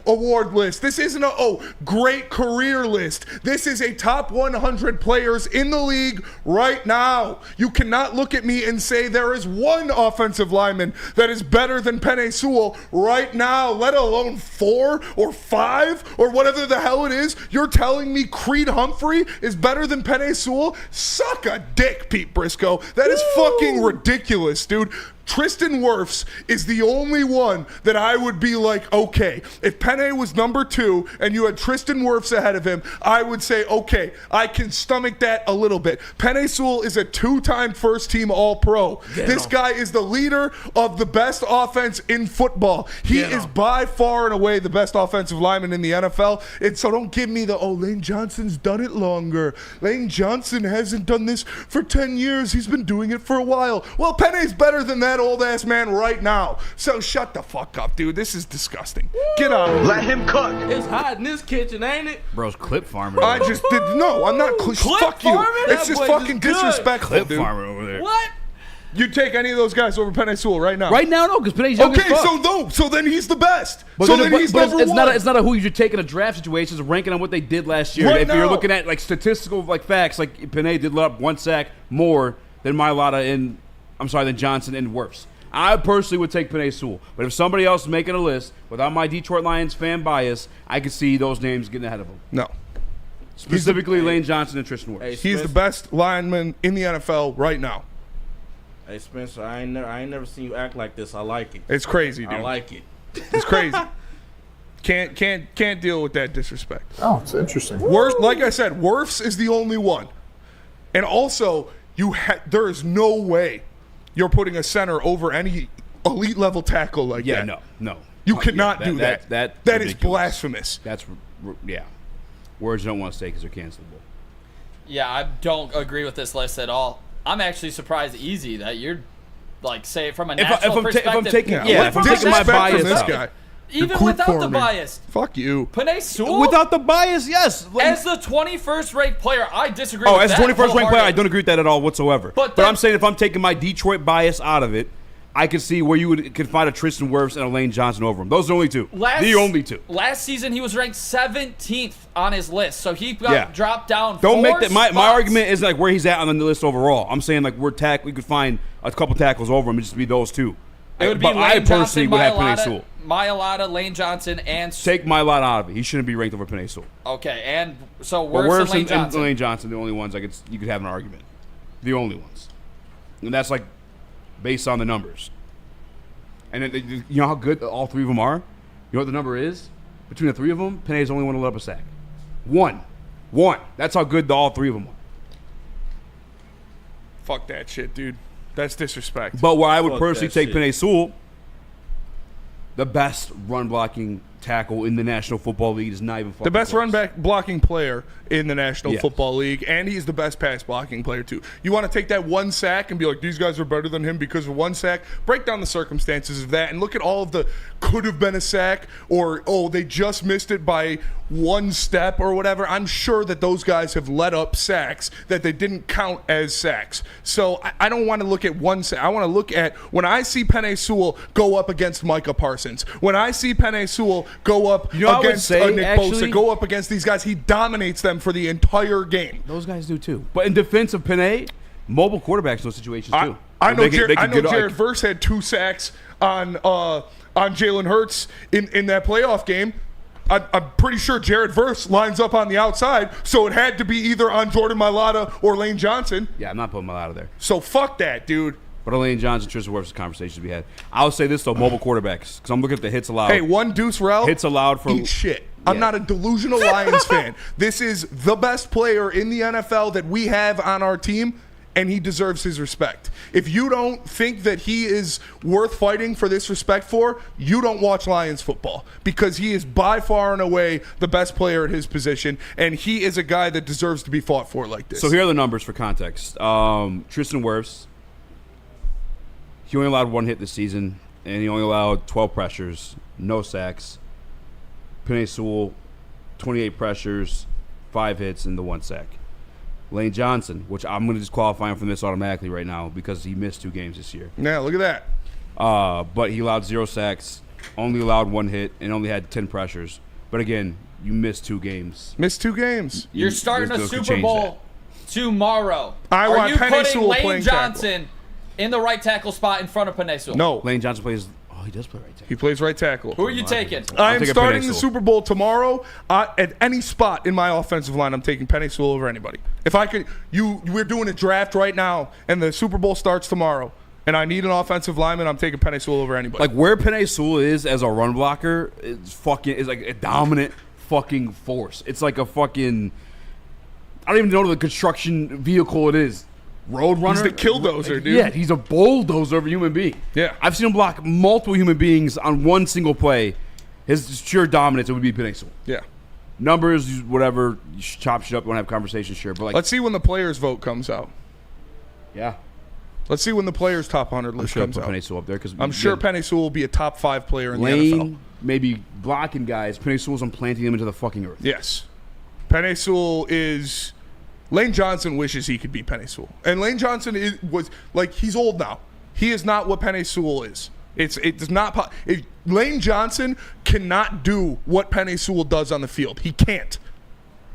award list. This isn't a great career list. This is a top 100 players in the league right now. You cannot look at me and say there is one offensive lineman that is better than Penei Sewell right now, let alone 4 or 5 or whatever the hell it is. You're telling me Creed Humphrey is better than Penei Sewell? Suck a dick, Pete Briscoe. That is fucking ridiculous, dude. Tristan Wirfs is the only one that I would be like, okay, if Penei was number 2 and you had Tristan Wirfs ahead of him, I would say, okay, I can stomach that a little bit. Penei Sewell is a 2-time first-team All-Pro. This guy is the leader of the best offense in football. He is by far and away the best offensive lineman in the NFL. And so don't give me the, Lane Johnson's done it longer. Lane Johnson hasn't done this for 10 years. He's been doing it for a while. Well, Penei's better than that old ass man right now. So shut the fuck up, dude. This is disgusting. Get out of here. Let him cook. It's hot in this kitchen, ain't it? Bro's clip farmer. I just did. No, I'm not. Clip Fuck you. farming? It's That just boy fucking just good. disrespectful, Clip dude. farmer over there. What? You'd take any of those guys over Penei Sewell right now? Right now, no, because Penei's young as Okay, fuck. so no. So then he's the best. But so then then he's number it's one. it's not a who you should take in a draft situation. It's ranking on what they did last year. Right if you're now. looking at like statistical facts, like Penei did let up 1 sack more than than Johnson and Wirfs. I personally would take Penei Sewell. But if somebody else is making a list without my Detroit Lions fan bias, I could see those names getting ahead of him. No. Specifically Lane Johnson and Tristan Wirfs. He's the best lineman in the NFL right now. Hey Spencer, I ain't never seen you act like this. I like it. It's crazy, dude. I like it. It's crazy. Can't deal with that disrespect. Oh, it's interesting. Like I said, Wirfs is the only one. And also, there is no way you're putting a center over any elite level tackle like that. No. You cannot do that. That is ridiculous. blasphemous. Words you don't want to say because they're cancelable. Yeah, I don't agree with this list at all. I'm actually surprised, Easy, that you're like, say from a national perspective. If I'm taking my bias from this out. guy. Even without the bias. Fuck you. Penei Sewell? Without the bias, yes. As the 21st ranked player, I disagree with as that. a 21st ranked player, I wholeheartedly. don't agree with that at all whatsoever. But I'm saying if I'm taking my Detroit bias out of it, I can see where you could find a Tristan Wirfs and a Lane Johnson over him. Those are the only two. The only two. Last season, he was ranked 17th on his list, so he got dropped down. Don't 4 make that. My spots. argument is like where he's at on the list overall. I'm saying like we could find a couple tackles over him and just be those two. It would be but Lane I personally Johnson, would have Penei Sewell. Mailata, Lane Johnson, and Take my lot out of it. He shouldn't be ranked over Penei Sewell. okay, and so But Wirfs Wirfs and Lane Johnson. Lane Johnson, the only ones you could have an argument. The only ones, and that's like based on the numbers. And then, you know how good all three of them are. You know what the number is between the three of them? Penei's only one to let up a sack. One. That's how good all three of them are. Fuck that shit, dude. That's disrespect. But where I would personally take Penei Sewell, the best run blocking tackle in the National Football League is not even fucking The best close. blocking player in the National Yes. Football League, and he's the best pass blocking player too. You want to take that 1 sack and be like, these guys are better than him because of 1 sack? Break down the circumstances of that and look at all of the could have been a sack or, they just missed it by 1 step or whatever. I'm sure that those guys have let up sacks that they didn't count as sacks. So I don't want to look at 1 sack. I want to look at when I see Penei Sewell go up against Micah Parsons, when I see Penei Sewell go up against Nick Bosa, go up against these guys, he dominates them for the entire game. Those guys do too. But in defense of Penei, mobile quarterbacks in those situations too. I know They can get, Jared Verse had 2 sacks on Jalen Hurts in that playoff game. I'm pretty sure Jared Verse lines up on the outside, so it had to be either on Jordan Mailata or Lane Johnson. Yeah, I'm not putting Mailata there. So fuck that, dude. But Lane Johnson, Tristan Wirfs, conversations we had. I'll say this though, mobile quarterbacks, because I'm looking at the hits allowed. Hey, one Deuce Rel. Hits allowed for eat shit. I'm not a delusional Lions fan. This is the best player in the NFL that we have on our team, and he deserves his respect. If you don't think that he is worth fighting for this respect for, you don't watch Lions football, because he is by far and away the best player at his position, and he is a guy that deserves to be fought for like this. So here are the numbers for context. Tristan Wirfs, he only allowed 1 hit this season, and he only allowed 12 pressures, no sacks. Penei Sewell, 28 pressures, 5 hits, and the 1 sack. Lane Johnson, which I'm going to disqualify him from this automatically right now because he missed 2 games this year. Yeah, look at that. But he allowed 0 sacks, only allowed 1 hit, and only had 10 pressures. But again, you missed 2 games. Missed 2 games. You're starting a Super Bowl tomorrow. I want Are you Penei putting Sewell Lane playing Johnson in the right tackle spot in front of Penei Sewell? No. Lane Johnson plays. Oh, he does play right tackle. He plays right tackle. Who are you taking? I'm starting the Super Bowl tomorrow. At any spot in my offensive line, I'm taking Penei Sewell over anybody. If I could, we're doing a draft right now, and the Super Bowl starts tomorrow, and I need an offensive lineman, I'm taking Penei Sewell over anybody. Like where Penei Sewell is as a run blocker is like a dominant fucking force. It's like a fucking, I don't even know the construction vehicle it is. Road runner. He's the killdozer, dude. Yeah, he's a bulldozer of a human being. Yeah. I've seen him block multiple human beings on one single play. His sheer dominance, it would be Penei Sewell. Yeah. Numbers, whatever, you chop shit up, you want to have conversations, sure. But like, let's see when the players' vote comes out. Yeah. Let's see when the players' top 100 list comes out. Penei Sewell up there because I'm sure Penei Sewell will be a top 5 player in Lane, the NFL. Maybe blocking guys. Penei Sewell's on planting them into the fucking earth. Yes. Penei Sewell is... Lane Johnson wishes he could be Penei Sewell. And Lane Johnson was like, he's old now. He is not what Penei Sewell is. It does not. Lane Johnson cannot do what Penei Sewell does on the field. He can't.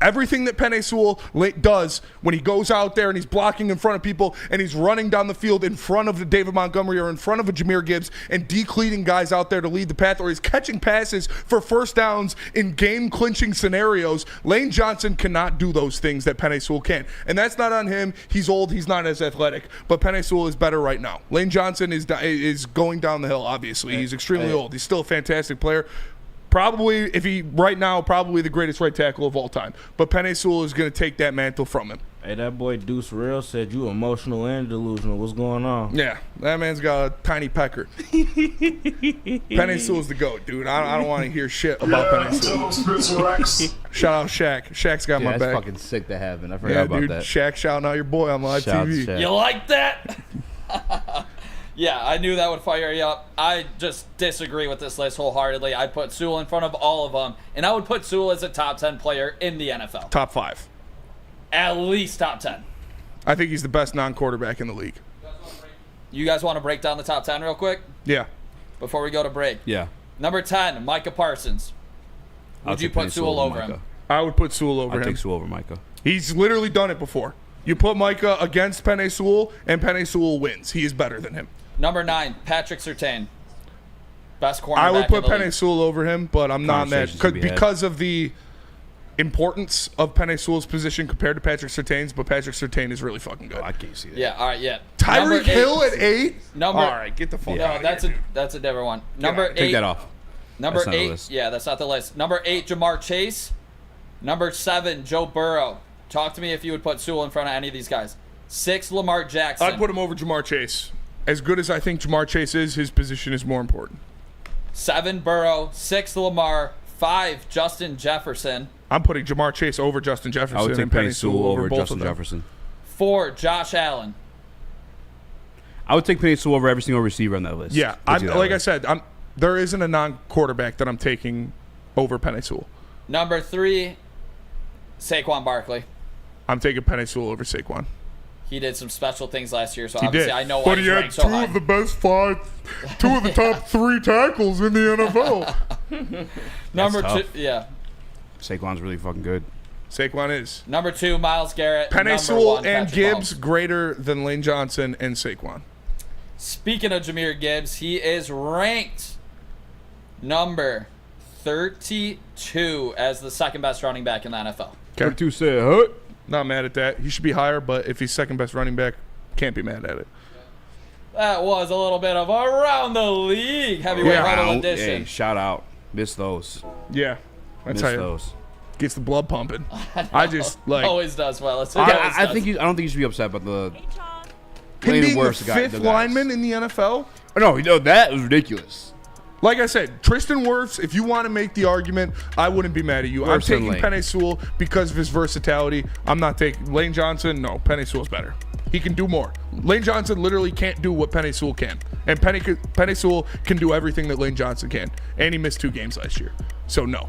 Everything that Penei Sewell does when he goes out there and he's blocking in front of people and he's running down the field in front of David Montgomery or in front of a Jahmyr Gibbs and decleating guys out there to lead the path, or he's catching passes for first downs in game-clinching scenarios, Lane Johnson cannot do those things that Penei Sewell can. And that's not on him. He's old. He's not as athletic. But Penei Sewell is better right now. Lane Johnson is going down the hill, obviously. He's extremely old. He's still a fantastic player. Probably, probably the greatest right tackle of all time. But Penei Sewell is going to take that mantle from him. Hey, that boy Deuce Real said you emotional and delusional. What's going on? Yeah, that man's got a tiny pecker. Penei Sewell's the GOAT, dude. I don't want to hear shit about Penei Sewell. Shout out Shaq. Shaq's got my back. That's fucking sick to have, and I forgot about dude, that. Shaq shouting out your boy on live TV. You like that? Yeah, I knew that would fire you up. I just disagree with this list wholeheartedly. I'd put Sewell in front of all of them, and I would put Sewell as a top 10 player in the NFL. Top 5. At least top 10. I think he's the best non-quarterback in the league. You guys want to break down the top 10 real quick? Yeah. Before we go to break. Yeah. Number 10, Micah Parsons. Would you put Sewell over him? I would put Sewell over him. I'd take Sewell over Micah. He's literally done it before. You put Micah against Penei Sewell, and Penei Sewell wins. He is better than him. Number 9, Patrick Surtain. Best cornerback I would put in the Penei league. Sewell over him, but I'm not that because of the importance of Penei Sewell's position compared to Patrick Surtain's. But Patrick Surtain is really fucking good. I can't see that. Yeah, all right, yeah. Tyreek Hill at 8. Number. All right, get the fuck out of that's here. that's a different one. Number 8. Take that off. Number That's not the 8. list. Yeah, that's not the list. Number 8, Jamar Chase. Number 7, Joe Burrow. Talk to me if you would put Sewell in front of any of these guys. 6, Lamar Jackson. I'd put him over Jamar Chase. As good as I think Jamar Chase is, his position is more important. 7, Burrow. 6, Lamar. 5, Justin Jefferson. I'm putting Jamar Chase over Justin Jefferson. I would take and Penei Sewell over both Justin of them. Jefferson. 4, Josh Allen. I would take Penei Sewell over every single receiver on that list. Yeah, I said, there isn't a non-quarterback that I'm taking over Penei Sewell. Number 3, Saquon Barkley. I'm taking Penei Sewell over Saquon. He did some special things last year, so He obviously did. I know why But he's he had ranked so two high. of the best 2 of the top 3 tackles in the NFL. Number That's 2, yeah. Saquon's really fucking good. Saquon is. Number 2, Myles Garrett. Penei Number Sewell 1, and Patrick Gibbs Mahomes. greater than Lane Johnson and Saquon. Speaking of Jahmyr Gibbs, he is ranked number 32 as the second best running back in the NFL. 32 said, huh? Not mad at that. He should be higher, but if he's second best running back, can't be mad at it. That was a little bit of Around the League heavyweight huddle edition. Hey, shout out. Miss those. Yeah. That's Miss how those. Gets the blood pumping. I just like always does well. I don't think you should be upset about the him being the worse fifth lineman in the NFL. Oh, no, that was ridiculous. Like I said, Tristan Wirfs, if you want to make the argument, I wouldn't be mad at you. I'm taking Penei Sewell because of his versatility. I'm not taking Lane Johnson. No, Penei Sewell's better. He can do more. Lane Johnson literally can't do what Penei Sewell can. And Penei Sewell can do everything that Lane Johnson can. And he missed 2 games last year. So, no.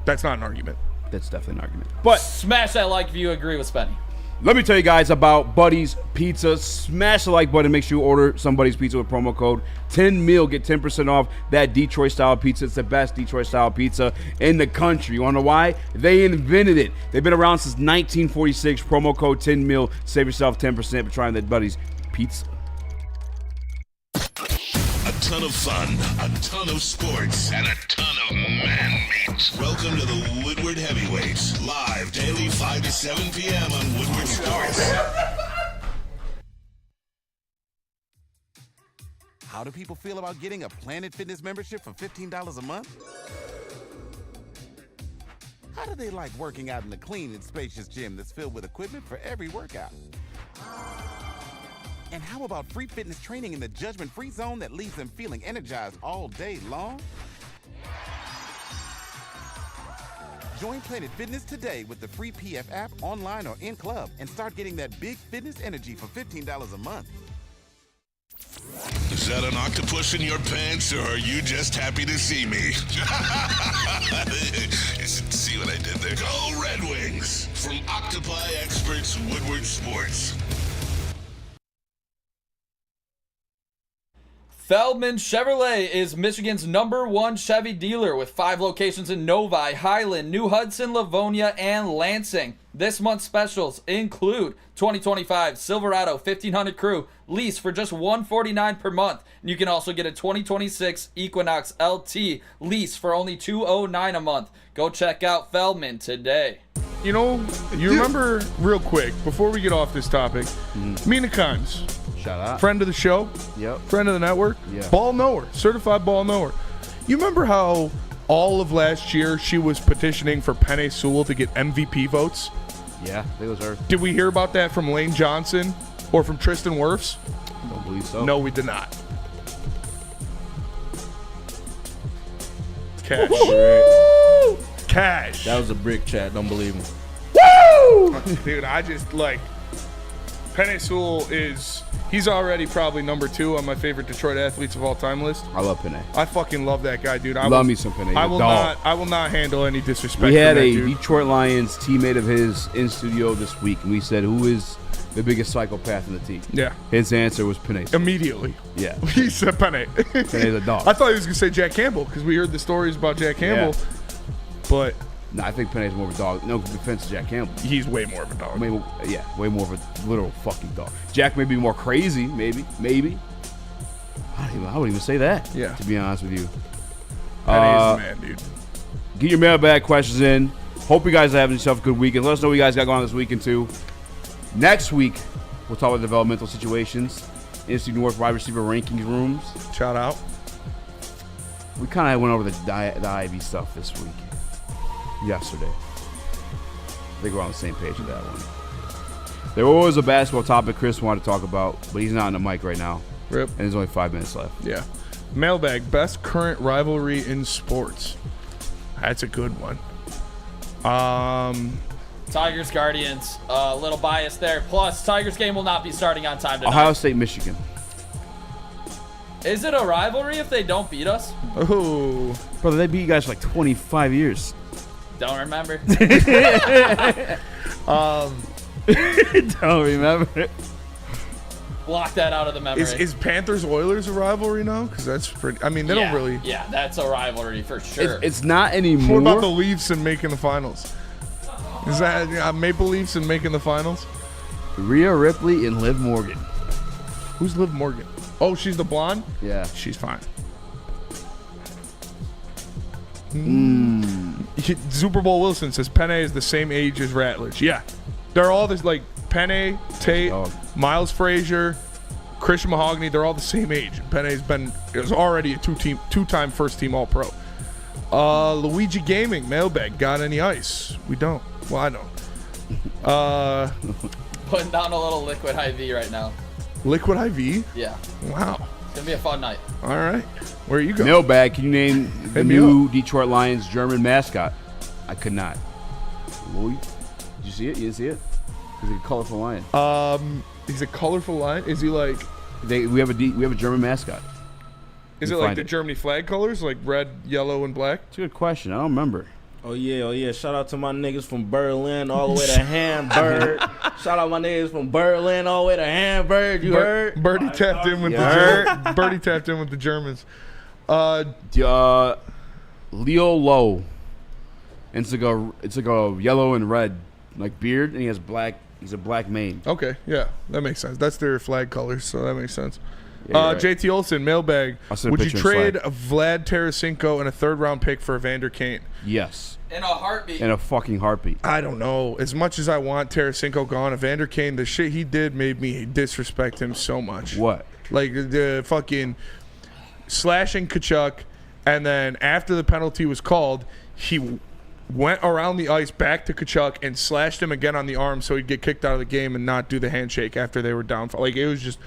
That's not an argument. That's definitely an argument. But smash that like if you agree with Spenny. Let me tell you guys about Buddy's Pizza. Smash the like button. Make sure you order some Buddy's Pizza with promo code 10MIL. Get 10% off that Detroit-style pizza. It's the best Detroit-style pizza in the country. You want to know why? They invented it. They've been around since 1946. Promo code 10MIL. Save yourself 10% for trying that Buddy's Pizza. A ton of fun, a ton of sports, and a ton of man meat. Welcome to the Woodward Heavyweights, live daily 5 to 7 p.m. on Woodward Sports. How do people feel about getting a Planet Fitness membership for $15 a month? How do they like working out in a clean and spacious gym that's filled with equipment for every workout? And how about free fitness training in the judgment-free zone that leaves them feeling energized all day long? Join Planet Fitness today with the free PF app, online or in club, and start getting that big fitness energy for $15 a month. Is that an octopus in your pants, or are you just happy to see me? See what I did there? Go Red Wings! From Octopi Experts, Woodward Sports. Feldman Chevrolet is Michigan's #1 Chevy dealer with 5 locations in Novi, Highland, New Hudson, Livonia, and Lansing. This month's specials include 2025 Silverado 1500 Crew lease for just $149 per month. And you can also get a 2026 Equinox LT lease for only $209 a month. Go check out Feldman today. You know, you remember real quick before we get off this topic, Mina Kimes. Shout out. Friend of the show. Yep. Friend of the network. Yeah. Ball knower. Certified ball knower. You remember how all of last year she was petitioning for Penei Sewell to get MVP votes? Yeah, it was her. Did we hear about that from Lane Johnson or from Tristan Wirfs? Don't believe so. No, we did not. Cash. Woo! Cash. That was a brick chat. Don't believe him. Woo! Dude, I just like Penei Sewell he's already probably #2 on my favorite Detroit athletes of all time list. I love Penei. I fucking love that guy, dude. Love me some Penei. I will not handle any disrespect. We had from that a dude. Detroit Lions teammate of his in studio this week, and we said, who is the biggest psychopath in the team? Yeah. His answer was Penei. Immediately. Yeah. He said Penei. Penei's a dog. I thought he was going to say Jack Campbell because we heard the stories about Jack Campbell. Yeah. But no, I think Penei's more of a dog. No defense to Jack Campbell. He's way more of a dog. Way more of a literal fucking dog. Jack may be more crazy, maybe. I wouldn't even say that. Yeah. To be honest with you. Penei is the man, dude. Get your mailbag questions in. Hope you guys are having yourself a good weekend. Let us know what you guys got going on this weekend too. Next week, we'll talk about developmental situations. NFC North wide receiver rankings rooms. Shout out. We kind of went over the Ivy stuff this week. Yesterday. I think we're on the same page with that one. There was a basketball topic Chris wanted to talk about, but he's not on the mic right now. Rip. And there's only 5 minutes left. Yeah. Mailbag, best current rivalry in sports. That's a good one. Tigers, Guardians. A little bias there. Plus, Tigers game will not be starting on time tonight. Ohio State, Michigan. Is it a rivalry if they don't beat us? Oh. Brother, they beat you guys for like 25 years. Don't remember. Don't remember. Block that out of the memory. Is Panthers Oilers a rivalry now? Because that's pretty. I mean, they don't really. Yeah, that's a rivalry for sure. It's not anymore. What about the Leafs and making the finals? Is that Maple Leafs and making the finals? Rhea Ripley and Liv Morgan. Who's Liv Morgan? Oh, she's the blonde? Yeah. She's fine. Super Bowl Wilson says Penne is the same age as Ratledge. Yeah. They're all this, like, Penne, Tate, Miles Frazier, Christian Mahogany, they're all the same age. Penne's is already a two-time first-team All-Pro. Luigi Gaming, mailbag, got any ice? We don't. Well, I don't. Putting down a little liquid IV right now. Liquid IV? Yeah. Wow. It's going to be a fun night. All right. Where are you going? Mailbag, can you name the new Detroit Lions German mascot? I could not. Louis? Did you see it? You didn't see it? He's a colorful lion. He's a colorful lion? Is he like... We have a German mascot. Is it like the Germany flag colors? Like red, yellow, and black? It's a good question. I don't remember. Oh yeah. Shout out to my niggas from Berlin all the way to Hamburg. Shout out my niggas from Berlin all the way to Hamburg. You heard? Birdie tapped in with Birdie tapped in with the Germans. Leo Lowe. And it's like a yellow and red like beard, and he has black. He's a black mane. Okay, yeah, that makes sense. That's their flag colors, so that makes sense. Yeah, right. JT Olson, mailbag. Would you trade Vlad Tarasenko and a third-round pick for Evander Kane? Yes. In a heartbeat. In a fucking heartbeat. I don't know. As much as I want Tarasenko gone, Evander Kane, the shit he did made me disrespect him so much. What? Like the fucking slashing Kachuk, and then after the penalty was called, he went around the ice back to Kachuk and slashed him again on the arm so he'd get kicked out of the game and not do the handshake after they were down. Like, it was just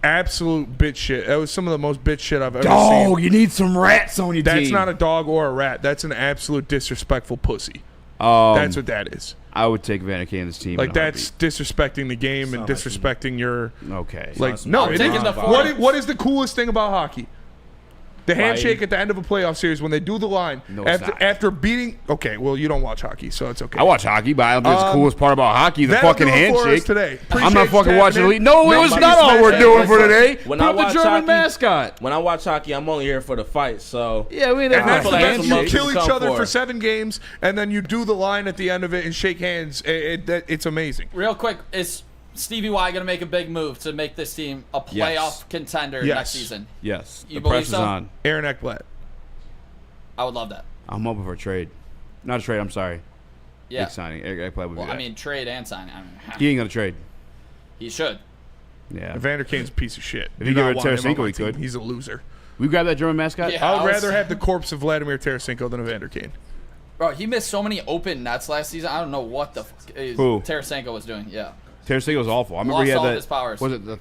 absolute bitch shit. That was some of the most bitch shit I've ever seen. Oh, you need some rats on your team. That's not a dog or a rat. That's an absolute disrespectful pussy. That's what that is. I would take Evander Kane's team. Like, that's disrespecting the game and disrespecting your... Okay. Like, no, I'm taking the what is the coolest thing about hockey? The handshake at the end of a playoff series when they do the line after beating. Okay, well, you don't watch hockey, so it's okay. I watch hockey, but I don't think it's the coolest part about hockey. The that'll fucking do it for us handshake. today. I'm not fucking watching elite. No, it was not all we're doing for today. When Put I up the watch German hockey, mascot. When I watch hockey, I'm only here for the fight. So yeah, we ain't and that's the handshake. best. You kill each other for 7 games, and then you do the line at the end of it and shake hands. It's amazing. Real quick, is Stevie Y going to make a big move to make this team a playoff contender next season? Yes. You the press believe is so? on. Aaron Ekblad. I would love that. I'm hoping for a trade. Not a trade, I'm sorry. Yeah. Big signing. Ekblad would be I that. mean, trade and signing. I mean, He ain't going to trade. he should. Yeah. Evander Kane's a piece of shit. If you get rid of Tarasenko, he could. He's a loser. We grab that German mascot? Yeah, I would rather have the corpse of Vladimir Tarasenko than Evander Kane. Bro, he missed so many open nets last season. I don't know what the fuck Who? Tarasenko was doing. Yeah. Tarasenko was awful. I remember Lost he had all that. of his powers. Was it the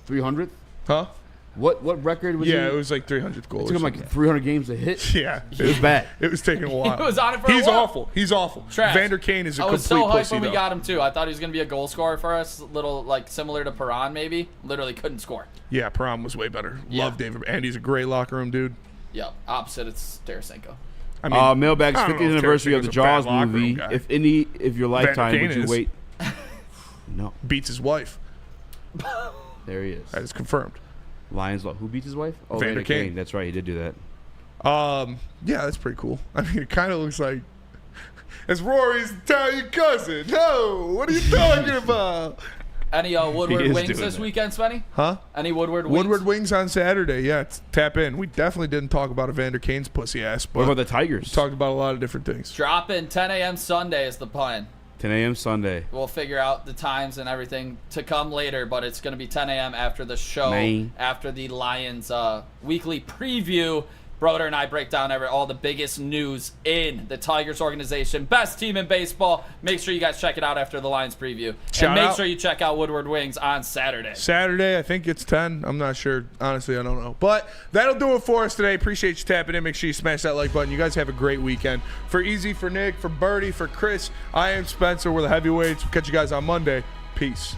300th? Huh? What record was Yeah, he? it was like 300th goal. It took him like 300 games to hit. Yeah. It was bad. It was taking a while. He was on it for a He's while. awful. He's awful. Trash. Evander Kane is a I was complete so hyped pussy, when we though. got him, too. I thought he was going to be a goal scorer for us. Little, like, similar to Perron, maybe. Literally couldn't score. Yeah, Perron was way better. Yeah. Love David. And he's a great locker room dude. Yeah, opposite, it's Tarasenko. I mean, Mailbag's I don't 50th know if anniversary of the Tarasenko's a bad Jaws locker room movie. guy. If your lifetime, Kane would you is. wait? No. Beats his wife. There he is. That is confirmed. Lions. Who beats his wife? Oh, Evander Kane. That's right. He did do that. Yeah, that's pretty cool. I mean, it kind of looks like it's Rory's Italian cousin. No, what are you talking about? Any Woodward wings this weekend, Spenny? Huh? Any Woodward wings? Woodward wings on Saturday. Yeah, tap in. We definitely didn't talk about Evander Kane's pussy ass. But What about the Tigers? talked about a lot of different things. Dropping 10 a.m. Sunday is the plan. 10 a.m. Sunday. We'll figure out the times and everything to come later, but it's going to be 10 a.m. after the show, after the Lions weekly preview. Broder and I break down all the biggest news in the Tigers organization. Best team in baseball. Make sure you guys check it out after the Lions preview. And make sure you check out Woodward Wings on Saturday. Saturday, I think it's 10. I'm not sure. Honestly, I don't know. But that'll do it for us today. Appreciate you tapping in. Make sure you smash that like button. You guys have a great weekend. For Easy, for Nick, for Birdie, for Chris, I am Spencer. We're the Heavyweights. We'll catch you guys on Monday. Peace.